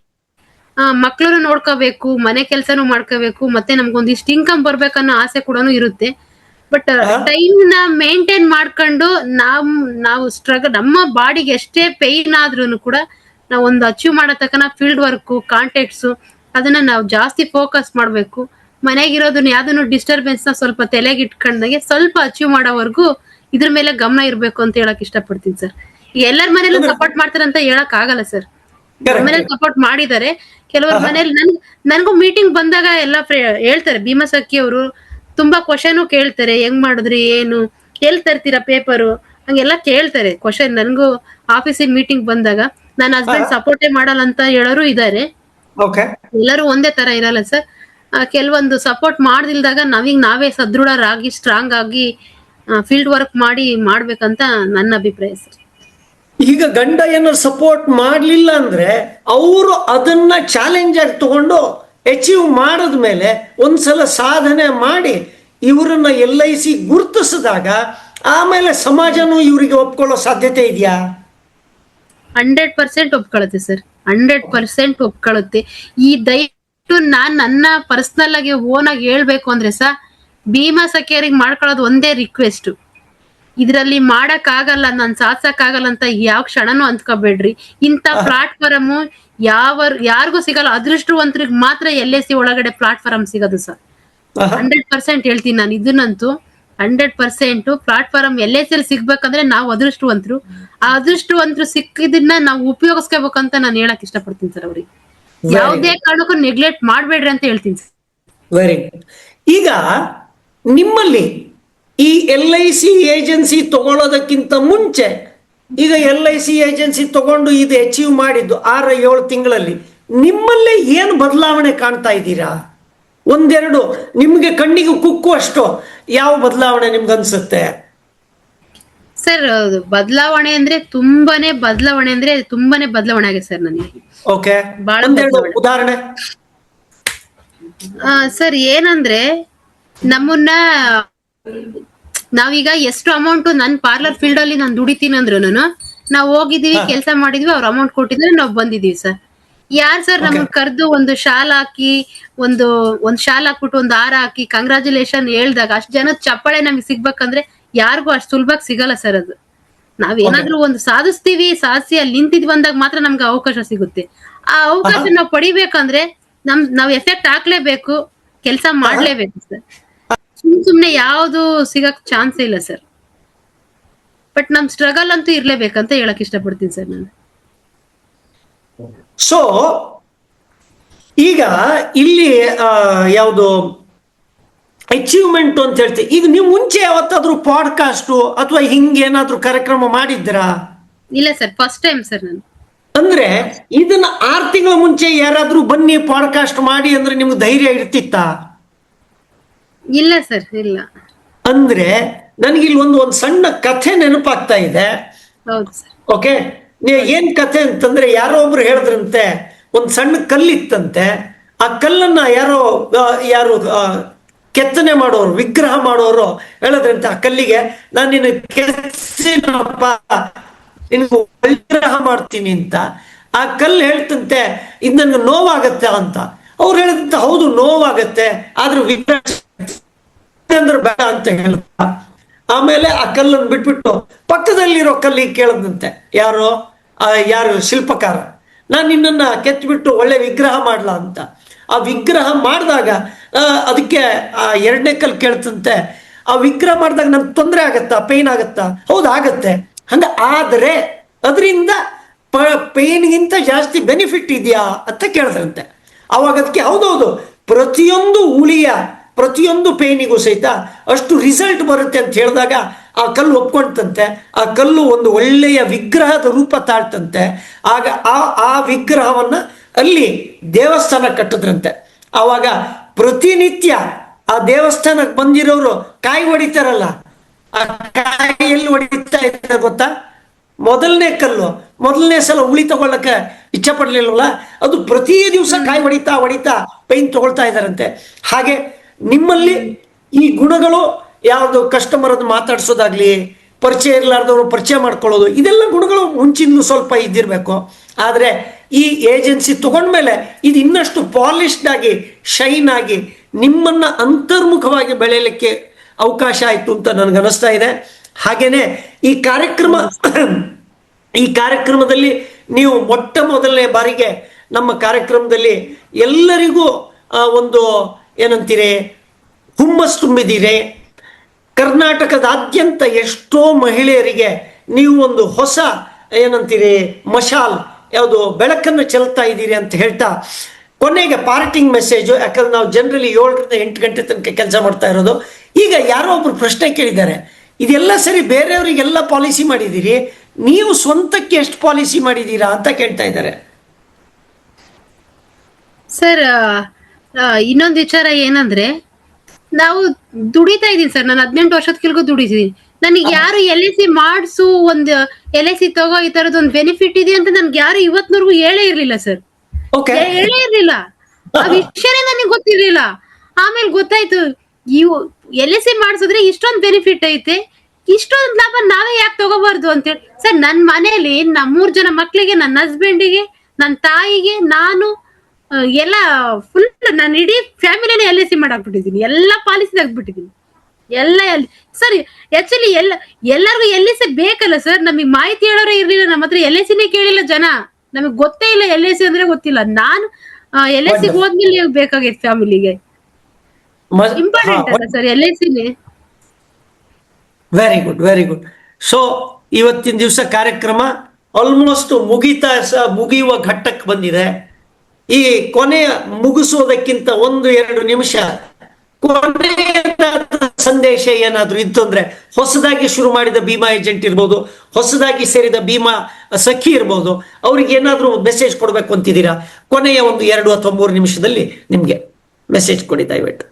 ಮಕ್ಳನ್ನು ನೋಡ್ಕೋಬೇಕು, ಮನೆ ಕೆಲ್ಸನೂ ಮಾಡ್ಕೋಬೇಕು, ಮತ್ತೆ ನಮ್ಗೊಂದಿಷ್ಟು ಇನ್ಕಮ್ ಬರ್ಬೇಕನ್ನೋ ಆಸೆ ಕೂಡ ಇರುತ್ತೆ. ಬಟ್ ಟೈಮ್ ನ ಮೇಂಟೈನ್ ಮಾಡ್ಕೊಂಡು ನಾವು ಸ್ಟ್ರಗಲ್, ನಮ್ಮ ಬಾಡಿಗೆ ಎಷ್ಟೇ ಪೇನ್ ಆದ್ರೂ ಕೂಡ ನಾವು ಒಂದು ಅಚೀವ್ ಮಾಡೋ ತಕ್ಕನ ಫೀಲ್ಡ್ ವರ್ಕ್, ಕಾಂಟ್ಯಾಕ್ಟ್ಸ್ ಅದನ್ನ ನಾವು ಜಾಸ್ತಿ ಫೋಕಸ್ ಮಾಡ್ಬೇಕು. ಮನೆಗಿರೋದನ್ನ ಯಾವ್ದನ್ನು ಡಿಸ್ಟರ್ಬೆನ್ಸ್ ನ ಸ್ವಲ್ಪ ತಲೆಗೆ ಇಟ್ಕೊಂಡಾಗೆ ಸ್ವಲ್ಪ ಅಚೀವ್ ಮಾಡೋವರೆಗೂ ಇದ್ರ ಮೇಲೆ ಗಮನ ಇರ್ಬೇಕು ಅಂತ ಹೇಳಕ್ ಇಷ್ಟಪಡ್ತೀನಿ ಸರ್. ಎಲ್ಲರ ಮನೇಲೂ ಸಪೋರ್ಟ್ ಮಾಡ್ತಾರಂತ ಹೇಳಕ್ ಆಗಲ್ಲ ಸರ್. ಮನೇಲಿ ಸಪೋರ್ಟ್ ಮಾಡಿದ್ದಾರೆ, ಕೆಲವ್ರ ಮನೇಲಿ ನನ್ಗೂ ಮೀಟಿಂಗ್ ಬಂದಾಗ ಎಲ್ಲ ಹೇಳ್ತಾರೆ, ಭೀಮಸಖಿ ಅವರು ತುಂಬಾ ಕ್ವಶನ್ ಕೇಳ್ತಾರೆ, ಹೆಂಗ್ ಮಾಡಿದ್ರಿ, ಏನು, ಎಲ್ಲಿ ತರ್ತೀರಾ ಪೇಪರು, ಹಂಗೆಲ್ಲ ಕೇಳ್ತಾರೆ ಕ್ವಶನ್. ನನ್ಗೂ ಆಫೀಸಿಗೆ ಮೀಟಿಂಗ್ ಬಂದಾಗ ನನ್ನ ಹಸ್ಬೆಂಡ್ ಸಪೋರ್ಟೇ ಮಾಡಲ್ಲ ಅಂತ ಹೇಳೋರು ಇದಾರೆ. ಎಲ್ಲರೂ ಒಂದೇ ತರ ಇರಲ್ಲ ಸರ್. ಕೆಲವೊಂದು ಸಪೋರ್ಟ್ ಮಾಡ್ದಿಲ್ದಾಗ ನಾವೇ ಸದೃಢರಾಗಿ ಸ್ಟ್ರಾಂಗ್ ಆಗಿ ಫೀಲ್ಡ್ ವರ್ಕ್ ಮಾಡ್ಬೇಕಂತ ನನ್ನ ಅಭಿಪ್ರಾಯ ಸರ್. ಈಗ ಗಂಡ ಏನೋ ಸಪೋರ್ಟ್ ಮಾಡ್ಲಿಲ್ಲ ಅಂದ್ರೆ ಅವರು ಅದನ್ನ ಚಾಲೆಂಜ್ ಆಗಿ ತಗೊಂಡು ಅಚೀವ್ ಮಾಡಿದ್ಮೇಲೆ ಒಂದ್ಸಲ ಸಾಧನೆ ಮಾಡಿ ಇವರನ್ನ LIC ಗುರುತಿಸಿದಾಗ ಆಮೇಲೆ ಸಮಾಜನೂ ಇವರಿಗೆ ಒಪ್ಕೊಳ್ಳೋ ಸಾಧ್ಯತೆ ಇದೆಯಾ? 100% ಒಪ್ಕೊಳ್ಳುತ್ತೆ ಸರ್, 100% ಒಪ್ಕೊಳ್ಳುತ್ತೆ. ಈ ದಯವಿಟ್ಟು ನನ್ನ ಪರ್ಸನಲ್ ಆಗಿ ಓನ್ ಆಗಿ ಹೇಳ್ಬೇಕು ಅಂದ್ರೆ ಸರ್, ಭೀಮಸಖಿಯರಿಗೆ ಮಾಡ್ಕೊಳ್ಳೋದು ಒಂದೇ ರಿಕ್ವೆಸ್ಟ್, ಇದ್ರಲ್ಲಿ ಮಾಡಕ್ ಆಗಲ್ಲ, ನಾನ್ ಸಾಧಿಸಕ್ ಆಗಲ್ಲ ಅಂತ ಯಾವ ಕ್ಷಣನೂ ಅಂದ್ಕೋಬೇಡ್ರಿ. ಇಂಥ ಪ್ಲಾಟ್ಫಾರ್ಮ್ ಯಾರಿಗೂ ಸಿಗಲ್ಲ, ಅದೃಷ್ಟವಂತರಿಗೆ ಮಾತ್ರ LIC ಒಳಗಡೆ ಪ್ಲಾಟ್ಫಾರ್ಮ್ ಸಿಗೋದು ಸರ್. 100% ಹೇಳ್ತೀನಿ ನಾನು ಇದನ್ನಂತೂ. 100% ಪ್ಲಾಟ್ಫಾರ್ಮ್ LIC ಅಲ್ಲಿ ಸಿಗ್ಬೇಕಂದ್ರೆ ನಾವು ಅದೃಷ್ಟವಂತರು. ಆ ಅದೃಷ್ಟವಂತರು ಸಿಕ್ಕಿದನ್ನ ನಾವು ಉಪಯೋಗಿಸ್ಕೋಬೇಕಂತ ನಾನು ಹೇಳಕ್ ಇಷ್ಟಪಡ್ತೀನಿ ಸರ್. ಅವ್ರಿಗೆ ಯಾವುದೇ ಕಾರಣಕ್ಕೂ ನೆಗ್ಲೆಕ್ಟ್ ಮಾಡ್ಬೇಡ್ರಿ ಅಂತ ಹೇಳ್ತೀನಿ ಸರ್. Very good. ಈಗ ನಿಮ್ಮಲ್ಲಿ ಈ LIC ಏಜೆನ್ಸಿ ತಗೊಳ್ಳೋದಕ್ಕಿಂತ ಮುಂಚೆ, ಈಗ LIC ಏಜೆನ್ಸಿ ತಗೊಂಡು ಇದು ಅಚೀವ್ ಮಾಡಿದ್ದು 6-7 ತಿಂಗಳಲ್ಲಿ ನಿಮ್ಮಲ್ಲೇ ಏನು ಬದಲಾವಣೆ ಕಾಣ್ತಾ ಇದ್ದೀರಾ? ಒಂದೆರಡು ನಿಮ್ಗೆ ಕಣ್ಣಿಗೆ ಕುಕ್ಕುವಷ್ಟು ಯಾವ ಬದಲಾವಣೆ ನಿಮ್ಗೆ ಅನ್ಸುತ್ತೆ ಸರ್? ಬದಲಾವಣೆ ಅಂದ್ರೆ ತುಂಬಾನೇ ಬದಲಾವಣೆ ಆಗಿದೆ ಸರ್ ನನಗೆ. ಓಕೆ, ಉದಾಹರಣೆ ಸರ್ ಏನಂದ್ರೆ, ನಮ್ಮನ್ನ ನಾವೀಗ ಎಷ್ಟು ಅಮೌಂಟ್ ನನ್ನ ಪಾರ್ಲರ್ ಫೀಲ್ಡ್ ಅಲ್ಲಿ ನಾನು ದುಡಿತೀನಿ ಅಂದ್ರೂ ನಾವು ಹೋಗಿದೀವಿ, ಕೆಲಸ ಮಾಡಿದ್ವಿ, ಅವ್ರ ಅಮೌಂಟ್ ಕೊಟ್ಟಿದ್ರೆ ನಾವು ಬಂದಿದೀವಿ ಸರ್. ಯಾರ್ ಸರ್ ನಮ್ಮನ್ನ ಕರೆದು ಒಂದು ಶಾಲ್ ಹಾಕಿ ಒಂದು ಶಾಲ್ ಹಾಕ್ಬಿಟ್ಟು ಒಂದು ಹಾರ ಹಾಕಿ ಕಂಗ್ರಾಚುಲೇಷನ್ ಹೇಳ್ದಾಗ ಅಷ್ಟ್ ಜನದ ಚಪ್ಪಾಳೆ ನಮ್ಗೆ ಸಿಗ್ಬೇಕಂದ್ರೆ ಯಾರಿಗೂ ಅಷ್ಟು ಸುಲಭವಾಗಿ ಸಿಗಲ್ಲ ಸರ್. ಅದು ನಾವೇನಾದ್ರೂ ಒಂದು ಸಾಧಿಸಿ ಅಲ್ಲಿ ನಿಂತಿದ್ ಬಂದಾಗ ಮಾತ್ರ ನಮ್ಗೆ ಅವಕಾಶ ಸಿಗುತ್ತೆ. ಆ ಅವಕಾಶ ನಾವು ಪಡಿಬೇಕಂದ್ರೆ ನಾವ್ ಎಫೆಕ್ಟ್ ಹಾಕ್ಲೇಬೇಕು, ಕೆಲಸ ಮಾಡ್ಲೇಬೇಕು ಸರ್. ಸುಮ್ನೆ ಯಾವ್ದು ಸಿಗಕ್ ಚಾನ್ಸ್ ಇಲ್ಲ ಸರ್. ಬಟ್ ನಮ್ ಸ್ಟ್ರಗಲ್ ಅಂತೂ ಇರ್ಲೇಬೇಕಂತ ಹೇಳಕ್ ಇಷ್ಟಪಡ್ತೀನಿ ಸರ್ ನಾನು. ಸೊ ಈಗ ಇಲ್ಲಿ ಯಾವುದು ಅಚೀವ್ಮೆಂಟ್ ಅಂತ ಹೇಳ್ತೀವಿ. ಈಗ ನೀವು ಮುಂಚೆ ಯಾವತ್ತಾದ್ರೂ ಪಾಡ್ಕಾಸ್ಟು ಅಥವಾ ಹಿಂಗೇನಾದ್ರೂ ಕಾರ್ಯಕ್ರಮ ಮಾಡಿದ್ರಾ? ಇಲ್ಲ ಸರ್, ಫಸ್ಟ್ ಟೈಮ್ ಸರ್ ನಾನು. ಅಂದ್ರೆ ಇದನ್ನ 6 ತಿಂಗಳ ಮುಂಚೆ ಯಾರಾದ್ರೂ ಬನ್ನಿ ಪಾಡ್ಕಾಸ್ಟ್ ಮಾಡಿ ಅಂದ್ರೆ ನಿಮ್ಗೆ ಧೈರ್ಯ ಇರ್ತಿತ್ತಾ? ಇಲ್ಲ ಸರ್, ಇಲ್ಲ. ಅಂದ್ರೆ ನನಗಿಲ್ಲಿ ಒಂದು ಸಣ್ಣ ಕಥೆ ನೆನಪಾಗ್ತಾ ಇದೆ. ಹೌದು ಸರ್. ಓಕೆ, ಏನ್ ಕಥೆ ಅಂತಂದ್ರೆ, ಯಾರೋ ಒಬ್ರು ಹೇಳಿದ್ರಂತೆ ಒಂದ್ ಸಣ್ಣ ಕಲ್ಲಿತ್ತಂತೆ. ಆ ಕಲ್ಲನ್ನ ಯಾರು ಕೆತ್ತನೆ ಮಾಡೋರು, ವಿಗ್ರಹ ಮಾಡೋರು ಹೇಳಿದ್ರಂತೆ ಆ ಕಲ್ಲಿಗೆ, ನಾನು ನಿನ್ನ ಕೆತ್ತಿನಪ್ಪ, ನಿನಗೆ ವಿಗ್ರಹ ಮಾಡ್ತೀನಿ ಅಂತ. ಆ ಕಲ್ಲು ಹೇಳ್ತಂತೆ, ಇದು ನನ್ಗೆ ನೋವಾಗತ್ತೆ ಅಂತ. ಅವ್ರು ಹೇಳಿದಂತೆ, ಹೌದು ನೋವಾಗತ್ತೆ, ಆದ್ರೆ ವಿಗ್ರಹ ಅಂದ್ರೆ ಬೇಡ ಅಂತ ಹೇಳ್ತ. ಆಮೇಲೆ ಆ ಕಲ್ಲನ್ನು ಬಿಟ್ಬಿಟ್ಟು ಪಕ್ಕದಲ್ಲಿರೋ ಕಲ್ಲಿಗೆ ಕೇಳದಂತೆ ಯಾರು ಶಿಲ್ಪಕಾರ, ನಾನು ನಿನ್ನನ್ನ ಕೆತ್ಬಿಟ್ಟು ಒಳ್ಳೆ ವಿಗ್ರಹ ಮಾಡ್ಲಾ ಅಂತ. ಆ ವಿಗ್ರಹ ಮಾಡಿದಾಗ ಅದಕ್ಕೆ ಆ 2ನೇ ಕಲ್ಲು ಕೇಳ್ತಂತೆ, ಆ ವಿಗ್ರಹ ಮಾಡಿದಾಗ ನನ್ಗೆ ತೊಂದರೆ ಆಗತ್ತಾ, ಪೇನ್ ಆಗತ್ತಾ? ಹೌದು ಆಗತ್ತೆ. ಆದ್ರೆ ಅದರಿಂದ ಪೇನ್ಗಿಂತ ಜಾಸ್ತಿ ಬೆನಿಫಿಟ್ ಇದೆಯಾ ಅಂತ ಕೇಳಿದ್ರಂತೆ. ಅವಾಗ ಅದಕ್ಕೆ ಹೌದೌದು, ಪ್ರತಿಯೊಂದು ಪೇನಿಗೂ ಸಹಿತ ಅಷ್ಟು ರಿಸಲ್ಟ್ ಬರುತ್ತೆ ಅಂತ ಹೇಳಿದಾಗ ಆ ಕಲ್ಲು ಒಪ್ಕೊಂತಂತೆ. ಆ ಕಲ್ಲು ಒಂದು ಒಳ್ಳೆಯ ವಿಗ್ರಹದ ರೂಪ ತಾಳ್ತಂತೆ. ಆಗ ಆ ವಿಗ್ರಹವನ್ನ ಅಲ್ಲಿ ದೇವಸ್ಥಾನ ಕಟ್ಟಿದ್ರಂತೆ. ಆವಾಗ ಪ್ರತಿನಿತ್ಯ ಆ ದೇವಸ್ಥಾನಕ್ಕೆ ಬಂದಿರೋರು ಕಾಯಿ ಹೊಡಿತಾರಲ್ಲ, ಆ ಕಾಯಿ ಎಲ್ಲಿ ಹೊಡಿತಾ ಇದ್ದಾರೆ ಗೊತ್ತಾ? ಮೊದಲನೇ ಸಲ ಉಳಿ ತಗೊಳ್ಳಕ್ಕೆ ಇಚ್ಛೆ ಪಡ್ಲಿಲ್ವಲ್ಲ, ಅದು ಪ್ರತಿ ದಿವಸ ಕಾಯಿ ಹೊಡಿತಾ ಪೈನ್ ತಗೊಳ್ತಾ ಇದ್ದಾರಂತೆ. ಹಾಗೆ ನಿಮ್ಮಲ್ಲಿ ಈ ಗುಣಗಳು, ಯಾವುದು ಕಸ್ಟಮರ್ ಅದು ಮಾತಾಡ್ಸೋದಾಗ್ಲಿ, ಪರಿಚಯ ಇರಲಾರ್ದವ್ರು ಪರಿಚಯ ಮಾಡ್ಕೊಳ್ಳೋದು, ಇದೆಲ್ಲ ಗುಣಗಳು ಮುಂಚಿನ ಸ್ವಲ್ಪ ಇದ್ದಿರ್ಬೇಕು. ಆದ್ರೆ ಈ ಏಜೆನ್ಸಿ ತಗೊಂಡ್ಮೇಲೆ ಇದು ಇನ್ನಷ್ಟು ಪಾಲಿಶ್ಡ್ ಆಗಿ, ಶೈನ್ ಆಗಿ, ನಿಮ್ಮನ್ನ ಅಂತರ್ಮುಖವಾಗಿ ಬೆಳೆಯಲಿಕ್ಕೆ ಅವಕಾಶ ಆಯ್ತು ಅಂತ ನನಗನ್ನಿಸ್ತಾ ಇದೆ. ಹಾಗೇನೆ ಈ ಕಾರ್ಯಕ್ರಮದಲ್ಲಿ ನೀವು ಮೊಟ್ಟ ಮೊದಲನೇ ಬಾರಿಗೆ ನಮ್ಮ ಕಾರ್ಯಕ್ರಮದಲ್ಲಿ ಎಲ್ಲರಿಗೂ ಒಂದು ಏನಂತೀರಿ ಹುಮ್ಮಸ್ ತುಂಬಿದ್ದೀರಿ. ಕರ್ನಾಟಕದಾದ್ಯಂತ ಎಷ್ಟೋ ಮಹಿಳೆಯರಿಗೆ ನೀವು ಒಂದು ಹೊಸ ಏನಂತೀರಿ ಮಶಾಲ್ ಯಾವುದು ಬೆಳಕನ್ನು ಚೆಲ್ತಾ ಇದ್ದೀರಿ ಅಂತ ಹೇಳ್ತಾ ಕೊನೆಗೆ ಪಾರ್ಟಿಂಗ್ ಮೆಸೇಜು. ಯಾಕಂದ್ರೆ ನಾವು ಜನರಲಿ 7ರಿಂದ 8 ಗಂಟೆ ತನಕ ಕೆಲಸ ಮಾಡ್ತಾ ಇರೋದು. ಈಗ ಯಾರೋ ಒಬ್ರು ಪ್ರಶ್ನೆ ಕೇಳಿದ್ದಾರೆ, ಇದೆಲ್ಲ ಸರಿ ಬೇರೆಯವರಿಗೆಲ್ಲ ಪಾಲಿಸಿ ಮಾಡಿದ್ದೀರಿ, ನೀವು ಸ್ವಂತಕ್ಕೆ ಎಷ್ಟು ಪಾಲಿಸಿ ಮಾಡಿದ್ದೀರಾ ಅಂತ ಕೇಳ್ತಾ ಇದ್ದಾರೆ. ಸರ್ ಇನ್ನೊಂದು ವಿಚಾರ ಏನಂದ್ರೆ, ನಾವು ದುಡಿತಾ ಇದೀನಿ ಸರ್. ನಾನು 18 ವರ್ಷದ ಕೆಳಗೂ ದುಡಿತೀನಿ. ನನಗೆ ಯಾರು LIC ಮಾಡಿಸು, ಒಂದು LIC ತಗೋ, ಈ ತರದ್ ಒಂದು ಬೆನಿಫಿಟ್ ಇದೆ ಅಂತ ನನ್ಗೆ ಯಾರು ಇವತ್ತಿನವರೆಗೂ ಹೇಳೇ ಇರ್ಲಿಲ್ಲ ಸರ್. ಹೇಳೇ ಇರ್ಲಿಲ್ಲ. ಆ ವಿಷಯನೇ ನನಗೆ ಗೊತ್ತಿರ್ಲಿಲ್ಲ. ಆಮೇಲೆ ಗೊತ್ತಾಯ್ತು, ಇವು LIC ಮಾಡಿಸಿದ್ರೆ ಇಷ್ಟೊಂದು ಬೆನಿಫಿಟ್ ಐತೆ, ಇಷ್ಟೊಂದು ಲಾಭ ನಾವೇ ಯಾಕೆ ತಗೋಬಾರ್ದು ಅಂತೇಳಿ. ಸರ್ ನನ್ನ ಮನೆಯಲ್ಲಿ 3 ಜನ ಮಕ್ಳಿಗೆ, ನನ್ನ ಹಸ್ಬೆಂಡಿಗೆ, ನನ್ನ ತಾಯಿಗೆ, ನಾನು ಎಲ್ಲ ಫುಲ್ ನಾನು ಇಡೀ ಫ್ಯಾಮಿಲಿನೇ LIC ಮಾಡಾಕ್ಬಿಟ್ಟಿದ್ದೀನಿ. ಎಲ್ಲ ಪಾಲಿಸಿ ತೆಗ್ದ್ಬಿಟ್ಟಿದ್ದೀನಿ ಎಲ್ಲ. ಸರ್ ಆಕ್ಚುಲಿ ಎಲ್ಲರಿಗೂ LIC ಬೇಕಲ್ಲ ಸರ್. ನಮಗೆ ಮಾಹಿತಿ ಹೇಳೋರೇ ಇರ್ಲಿಲ್ಲ. ನಮ್ಮ ಹತ್ರ LICನೇ ಕೇಳಿಲ್ಲ ಜನ. ನಮಗ್ ಗೊತ್ತೇ ಇಲ್ಲ LIC ಅಂದ್ರೆ ಗೊತ್ತಿಲ್ಲ. ನಾನು LIC ಹೋದ್ಮೇಲೆ ಬೇಕಾಗೈತೆ ಫ್ಯಾಮಿಲಿಗೆ. ಇಂಪಾರ್ಟೆಂಟ್ ಅಲ್ಲ ಸರ್ LICನೇ. Very good, very good. So ಇವತ್ತಿನ ದಿವಸ ಕಾರ್ಯಕ್ರಮ ಆಲ್ಮೋಸ್ಟ್ ಮುಗಿಯುವ ಘಟ್ಟಕ್ಕೆ ಬಂದಿದೆ. ಈ ಕೊನೆಯ ಮುಗಿಸೋದಕ್ಕಿಂತ 1-2 ನಿಮಿಷ ಕೊನೆಯ ಸಂದೇಶ ಏನಾದ್ರೂ ಇತ್ತು ಅಂದ್ರೆ, ಹೊಸದಾಗಿ ಶುರು ಮಾಡಿದ ಭೀಮಾ ಏಜೆಂಟ್ ಇರ್ಬೋದು, ಹೊಸದಾಗಿ ಸೇರಿದ ಭೀಮಾ ಸಖಿ ಇರ್ಬೋದು, ಅವ್ರಿಗೆ ಏನಾದ್ರೂ ಮೆಸೇಜ್ ಕೊಡ್ಬೇಕು ಅಂತಿದ್ದೀರಾ? ಕೊನೆಯ 1-2 ಅಥವಾ 3 ನಿಮಿಷದಲ್ಲಿ ನಿಮ್ಗೆ ಮೆಸೇಜ್ ಕೊಡಿ ದಯವಿಟ್ಟು.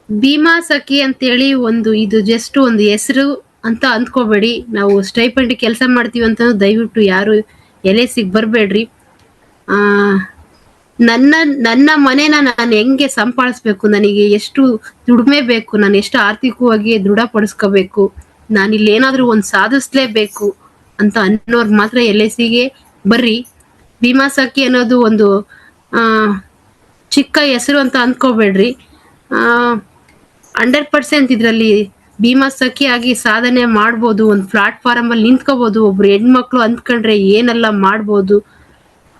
ಭೀಮಾ ಸಖಿ ಅಂತೇಳಿ ಇದು ಜಸ್ಟ್ ಒಂದು ಹೆಸರು ಅಂತ ಅಂದ್ಕೋಬೇಡಿ. ನಾವು ಸ್ಟೈಪಂಡ್ ಕೆಲಸ ಮಾಡ್ತೀವಿ ಅಂತ ದಯವಿಟ್ಟು ಯಾರು LICಗೆ ಬರ್ಬೇಡ್ರಿ. ನನ್ನ ಮನೇನ ನಾನು ಹೆಂಗೆ ಸಂಪಾದಿಸ್ಬೇಕು, ನನಗೆ ಎಷ್ಟು ದುಡಿಮೆ ಬೇಕು, ನಾನು ಎಷ್ಟು ಆರ್ಥಿಕವಾಗಿ ದೃಢಪಡಿಸ್ಕೋಬೇಕು, ನಾನಿಲ್ಲಿ ಏನಾದ್ರೂ ಒಂದು ಸಾಧಿಸ್ಲೇಬೇಕು ಅಂತ ಅನ್ನೋರ್ಗೆ ಮಾತ್ರ LICಗೆ ಬರ್ರಿ. ಭೀಮಾ ಸಖಿ ಅನ್ನೋದು ಒಂದು ಚಿಕ್ಕ ಹೆಸರು ಅಂತ ಅಂದ್ಕೋಬೇಡ್ರಿ. 100% ಇದರಲ್ಲಿ ಭೀಮಾ ಸಖಿ ಆಗಿ ಸಾಧನೆ ಮಾಡ್ಬೋದು. ಒಂದು ಪ್ಲಾಟ್ಫಾರ್ಮ್ ಅಲ್ಲಿ ನಿಂತ್ಕೋಬಹುದು. ಒಬ್ರು ಹೆಣ್ಮಕ್ಳು ಅಂದ್ಕೊಂಡ್ರೆ ಏನೆಲ್ಲ ಮಾಡ್ಬೋದು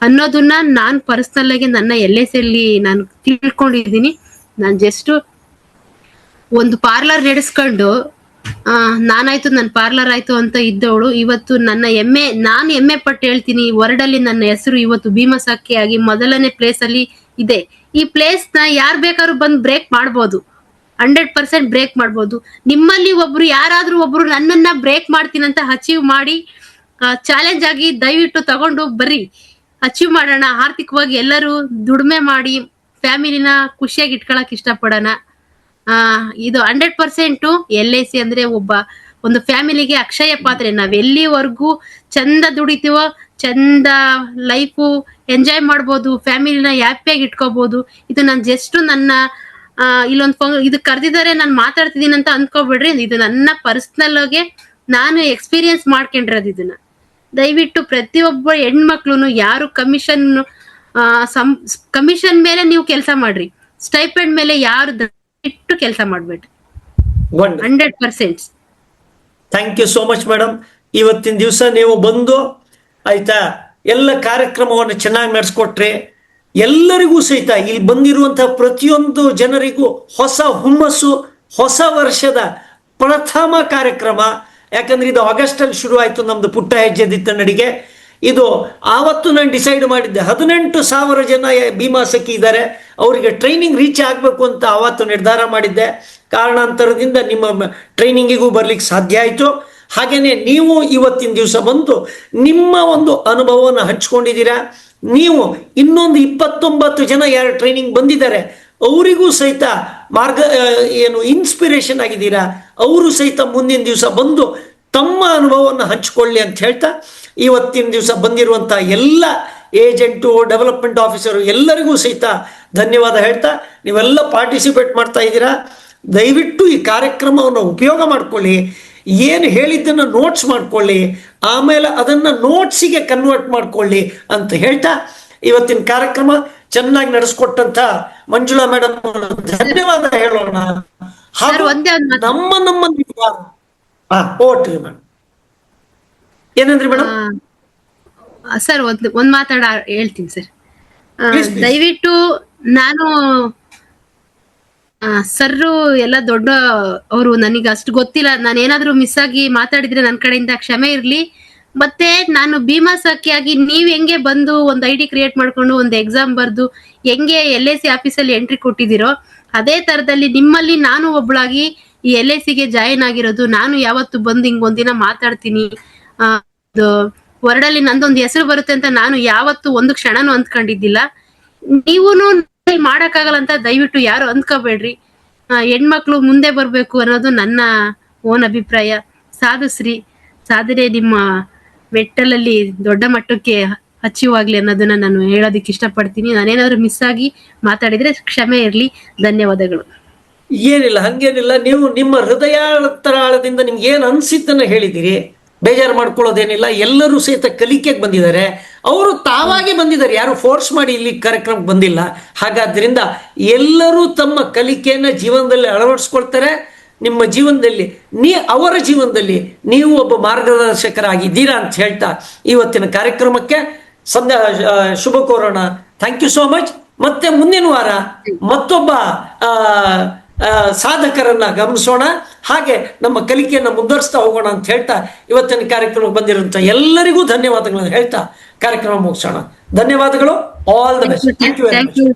ಅನ್ನೋದನ್ನ ನಾನು ಪರ್ಸನಲ್ ಆಗಿ ನನ್ನ LIC ಅಲ್ಲಿ ನಾನು ತಿಳ್ಕೊಂಡಿದ್ದೀನಿ. ನಾನು ಜಸ್ಟ್ ಒಂದು ಪಾರ್ಲರ್ ನಡೆಸ್ಕೊಂಡು ನಾನಾಯ್ತು ನನ್ನ ಪಾರ್ಲರ್ ಆಯ್ತು ಅಂತ ಇದ್ದವಳು ಇವತ್ತು ನಾನು ಹೆಮ್ಮೆ ಪಟ್ಟು ಹೇಳ್ತೀನಿ, ವರ್ಲ್ಡ್ ಅಲ್ಲಿ ನನ್ನ ಹೆಸರು ಇವತ್ತು ಭೀಮಾ ಸಖಿ ಆಗಿ ಮೊದಲನೇ ಪ್ಲೇಸ್ ಅಲ್ಲಿ ಇದೆ. ಈ ಪ್ಲೇಸ್ ನ ಯಾರು ಬೇಕಾದ್ರೂ ಬಂದು ಬ್ರೇಕ್ ಮಾಡ್ಬೋದು, 100% ಬ್ರೇಕ್ ಮಾಡ್ಬೋದು. ನಿಮ್ಮಲ್ಲಿ ಯಾರಾದ್ರೂ ಒಬ್ರು ನನ್ನನ್ನ ಬ್ರೇಕ್ ಮಾಡ್ತೀನಂತ ಅಚೀವ್ ಮಾಡಿ ಚಾಲೆಂಜ್ ಆಗಿ ದಯವಿಟ್ಟು ತಗೊಂಡು ಬರ್ರಿ, ಅಚೀವ್ ಮಾಡೋಣ. ಆರ್ಥಿಕವಾಗಿ ಎಲ್ಲರೂ ದುಡಿಮೆ ಮಾಡಿ ಫ್ಯಾಮಿಲಿನ ಖುಷಿಯಾಗಿ ಇಟ್ಕೊಳಕ್ ಇಷ್ಟಪಡೋಣ. ಇದು 100% LIC ಅಂದ್ರೆ ಒಂದು ಫ್ಯಾಮಿಲಿಗೆ ಅಕ್ಷಯ ಪಾತ್ರೆ. ನಾವ್ ಎಲ್ಲಿವರೆಗೂ ಚಂದ ದುಡಿತೀವೋ ಚಂದ ಲೈಫು ಎಂಜಾಯ್ ಮಾಡ್ಬೋದು, ಫ್ಯಾಮಿಲಿನ ಹ್ಯಾಪಿಯಾಗಿ ಇಟ್ಕೋಬಹುದು. ಇದು ನಾನು ಜಸ್ಟ್ ನನ್ನ ಇದು ಕರೆದಿದ್ದಾರೆ ನಾನು ಮಾತಾಡ್ತಿದ್ದೀನಿ ಅಂತ ಅಂದ್ಕೋಬಿಡ್ರಿ. ಇದು ನನ್ನ ಪರ್ಸನಲ್ ಆಗಿ ನಾನು ಎಕ್ಸ್ಪೀರಿಯನ್ಸ್ ಮಾಡ್ಕೊಂಡಿರೋದು. ಇದನ್ನ ದಯವಿಟ್ಟು ಪ್ರತಿಯೊಬ್ಬ ಹೆಣ್ಮಕ್ಳು ಯಾರು ಕಮಿಷನ್ ಮೇಲೆ ನೀವು ಕೆಲಸ ಮಾಡ್ರಿ, ಸ್ಟೈಪೆಂಡ್ ಮೇಲೆ ಯಾರು ದಯವಿಟ್ಟು ಕೆಲಸ ಮಾಡ್ಬೇಡ್ರಿ. 100%. Thank you so much madam. ಇವತ್ತಿನ ದಿವಸ ನೀವು ಬಂದು ಆಯ್ತಾ ಎಲ್ಲ ಕಾರ್ಯಕ್ರಮವನ್ನು ಚೆನ್ನಾಗಿ ನಡೆಸ್ಕೊಟ್ರಿ. ಎಲ್ಲರಿಗೂ ಸಹಿತ ಇಲ್ಲಿ ಬಂದಿರುವಂತಹ ಪ್ರತಿಯೊಂದು ಜನರಿಗೂ ಹೊಸ ಹುಮ್ಮಸ್ಸು, ಹೊಸ ವರ್ಷದ ಪ್ರಥಮ ಕಾರ್ಯಕ್ರಮ. ಯಾಕಂದ್ರೆ ಇದು ಆಗಸ್ಟ್ ಅಲ್ಲಿ ಶುರು ಆಯ್ತು ನಮ್ದು ಪುಟ್ಟ ಹೆಜ್ಜೆ ದಿತ್ತ ನಡಿಗೆ. ಇದು ಆವತ್ತು ನಾನು ಡಿಸೈಡ್ ಮಾಡಿದ್ದೆ 18,000 ಜನ ಭೀಮಾ ಸಖಿ ಇದ್ದಾರೆ, ಅವರಿಗೆ ಟ್ರೈನಿಂಗ್ ರೀಚ್ ಆಗಬೇಕು ಅಂತ ಆವತ್ತು ನಿರ್ಧಾರ ಮಾಡಿದ್ದೆ. ಕಾರಣಾಂತರದಿಂದ ನಿಮ್ಮ ಟ್ರೈನಿಂಗಿಗೂ ಬರ್ಲಿಕ್ಕೆ ಸಾಧ್ಯ ಆಯಿತು. ಹಾಗೇನೆ ನೀವು ಇವತ್ತಿನ ದಿವಸ ಬಂದು ನಿಮ್ಮ ಒಂದು ಅನುಭವವನ್ನು ಹಂಚ್ಕೊಂಡಿದ್ದೀರಾ. ನೀವು ಇನ್ನೊಂದು 29 ಜನ ಯಾರು ಟ್ರೈನಿಂಗ್ ಬಂದಿದ್ದಾರೆ ಅವರಿಗೂ ಸಹಿತ ಇನ್ಸ್ಪಿರೇಷನ್ ಆಗಿದ್ದೀರಾ. ಅವರು ಸಹಿತ ಮುಂದಿನ ದಿವಸ ಬಂದು ತಮ್ಮ ಅನುಭವವನ್ನು ಹಂಚಿಕೊಳ್ಳಿ ಅಂತ ಹೇಳ್ತಾ, ಇವತ್ತಿನ ದಿವಸ ಬಂದಿರುವಂಥ ಎಲ್ಲ ಏಜೆಂಟು, ಡೆವಲಪ್ಮೆಂಟ್ ಆಫೀಸರು ಎಲ್ಲರಿಗೂ ಸಹಿತ ಧನ್ಯವಾದ ಹೇಳ್ತಾ, ನೀವೆಲ್ಲ ಪಾರ್ಟಿಸಿಪೇಟ್ ಮಾಡ್ತಾ ಇದ್ದೀರಾ. ದಯವಿಟ್ಟು ಈ ಕಾರ್ಯಕ್ರಮವನ್ನು ಉಪಯೋಗ ಮಾಡ್ಕೊಳ್ಳಿ. ಏನು ಹೇಳಿದ್ದನ್ನು ನೋಟ್ಸ್ ಮಾಡ್ಕೊಳ್ಳಿ, ಆಮೇಲೆ ಅದನ್ನು ನೋಟ್ಸಿಗೆ ಕನ್ವರ್ಟ್ ಮಾಡ್ಕೊಳ್ಳಿ ಅಂತ ಹೇಳ್ತಾ ಇವತ್ತಿನ ಕಾರ್ಯಕ್ರಮ ಚೆನ್ನಾಗಿ ನಡೆಸ್ಕೊಟ್ಟಂತ ಮಂಜುಳಾ ಮೇಡಮ್ ಧನ್ಯವಾದ ಹೇಳೋಣ. ಹಾಗೂ ಒಂದೇ ಒಂದ್ ಮಾತು. ನಮ್ಮ ಓಕೆ ಮೇಡಮ್. ಏನಂದ್ರಿ ಮೇಡಮ್? ಸರ್ ಒಂದ್ ಮಾತಾಡ ಹೇಳ್ತೀನಿ ಸರ್. Please, please. ದಯವಿಟ್ಟು ನಾನು ಸರ್ರು ಎಲ್ಲ ದೊಡ್ಡ ಅವರು, ನನಗೆ ಅಷ್ಟು ಗೊತ್ತಿಲ್ಲ. ನಾನು ಏನಾದ್ರೂ ಮಿಸ್ ಆಗಿ ಮಾತಾಡಿದ್ರೆ ನನ್ನ ಕಡೆಯಿಂದ ಕ್ಷಮೆ ಇರ್ಲಿ. ಮತ್ತೆ ನಾನು ಭೀಮಾ ಸಖಿಯಾಗಿ ನೀವ್ ಹೆಂಗೆ ಬಂದು ಒಂದು ಐಡಿ ಕ್ರಿಯೇಟ್ ಮಾಡ್ಕೊಂಡು ಒಂದು ಎಕ್ಸಾಮ್ ಬರ್ದು ಹೆಂಗೆ LIC ಆಫೀಸಲ್ಲಿ ಎಂಟ್ರಿ ಕೊಟ್ಟಿದ್ದೀರೋ, ಅದೇ ತರದಲ್ಲಿ ನಿಮ್ಮಲ್ಲಿ ನಾನು ಒಬ್ಳಾಗಿ ಈ LIC ಗೆ ಜಾಯಿನ್ ಆಗಿರೋದು. ನಾನು ಯಾವತ್ತು ಬಂದು ಹಿಂಗೊಂದಿನ ಮಾತಾಡ್ತೀನಿ, ವರ್ಡಲ್ಲಿ ನಂದೊಂದು ಹೆಸರು ಬರುತ್ತೆ ಅಂತ ನಾನು ಯಾವತ್ತು ಒಂದು ಕ್ಷಣನೂ ಅಂದ್ಕೊಂಡಿದ್ದಿಲ್ಲ. ನೀವೂನು ಮಾಡಕ್ಕಾಗಲ್ಲ ಅಂತ ದಯವಿಟ್ಟು ಯಾರು ಅಂದ್ಕೋಬೇಡ್ರಿ. ಹೆಣ್ಮಕ್ಳು ಮುಂದೆ ಬರ್ಬೇಕು ಅನ್ನೋದು ನನ್ನ ಓನ್ ಅಭಿಪ್ರಾಯ. ಸಾಧುಶ್ರೀ, ಸಾಧನೆ ನಿಮ್ಮ ಮೆಟ್ಟಲಲ್ಲಿ ದೊಡ್ಡ ಮಟ್ಟಕ್ಕೆ ಅಚೀವ್ ಆಗ್ಲಿ ಅನ್ನೋದನ್ನ ನಾನು ಹೇಳೋದಕ್ಕೆ ಇಷ್ಟಪಡ್ತೀನಿ. ನಾನೇನಾದ್ರೂ ಮಿಸ್ ಆಗಿ ಮಾತಾಡಿದ್ರೆ ಕ್ಷಮೆ ಇರ್ಲಿ. ಧನ್ಯವಾದಗಳು. ಏನಿಲ್ಲ, ಹಂಗೇನಿಲ್ಲ. ನೀವು ನಿಮ್ಮ ಹೃದಯಾಂತರಾಳದಿಂದ ನಿಮ್ಗೆ ಏನ್ ಅನ್ಸಿದ್ದನ್ನ ಹೇಳಿದಿರಿ, ಬೇಜಾರು ಮಾಡ್ಕೊಳ್ಳೋದೇನಿಲ್ಲ. ಎಲ್ಲರೂ ಸಹಿತ ಕಲಿಕೆಗೆ ಬಂದಿದ್ದಾರೆ, ಅವರು ತಾವಾಗೆ ಬಂದಿದ್ದಾರೆ, ಯಾರು ಫೋರ್ಸ್ ಮಾಡಿ ಇಲ್ಲಿ ಕಾರ್ಯಕ್ರಮಕ್ಕೆ ಬಂದಿಲ್ಲ. ಹಾಗಾದ್ರಿಂದ ಎಲ್ಲರೂ ತಮ್ಮ ಕಲಿಕೆಯನ್ನ ಜೀವನದಲ್ಲಿ ಅಳವಡಿಸ್ಕೊಳ್ತಾರೆ. ನಿಮ್ಮ ಜೀವನದಲ್ಲಿ ಅವರ ಜೀವನದಲ್ಲಿ ನೀವು ಒಬ್ಬ ಮಾರ್ಗದರ್ಶಕರಾಗಿದ್ದೀರಾ ಅಂತ ಹೇಳ್ತಾ ಇವತ್ತಿನ ಕಾರ್ಯಕ್ರಮಕ್ಕೆ ಶುಭ ಕೋರೋಣ. Thank you so much. ಮತ್ತೆ ಮುಂದಿನ ವಾರ ಮತ್ತೊಬ್ಬ ಸಾಧಕರನ್ನ ಗಮನಿಸೋಣ, ಹಾಗೆ ನಮ್ಮ ಕಲಿಕೆಯನ್ನು ಮುಂದುವರಿಸ್ತಾ ಹೋಗೋಣ ಅಂತ ಹೇಳ್ತಾ ಇವತ್ತಿನ ಕಾರ್ಯಕ್ರಮಕ್ಕೆ ಬಂದಿರುವಂತ ಎಲ್ಲರಿಗೂ ಧನ್ಯವಾದಗಳನ್ನು ಹೇಳ್ತಾ ಕಾರ್ಯಕ್ರಮ ಮುಗಿಸೋಣ. ಧನ್ಯವಾದಗಳು. All the best.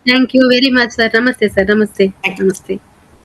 Thank you very much sir. ನಮಸ್ತೆ ಸರ್. ನಮಸ್ತೆ.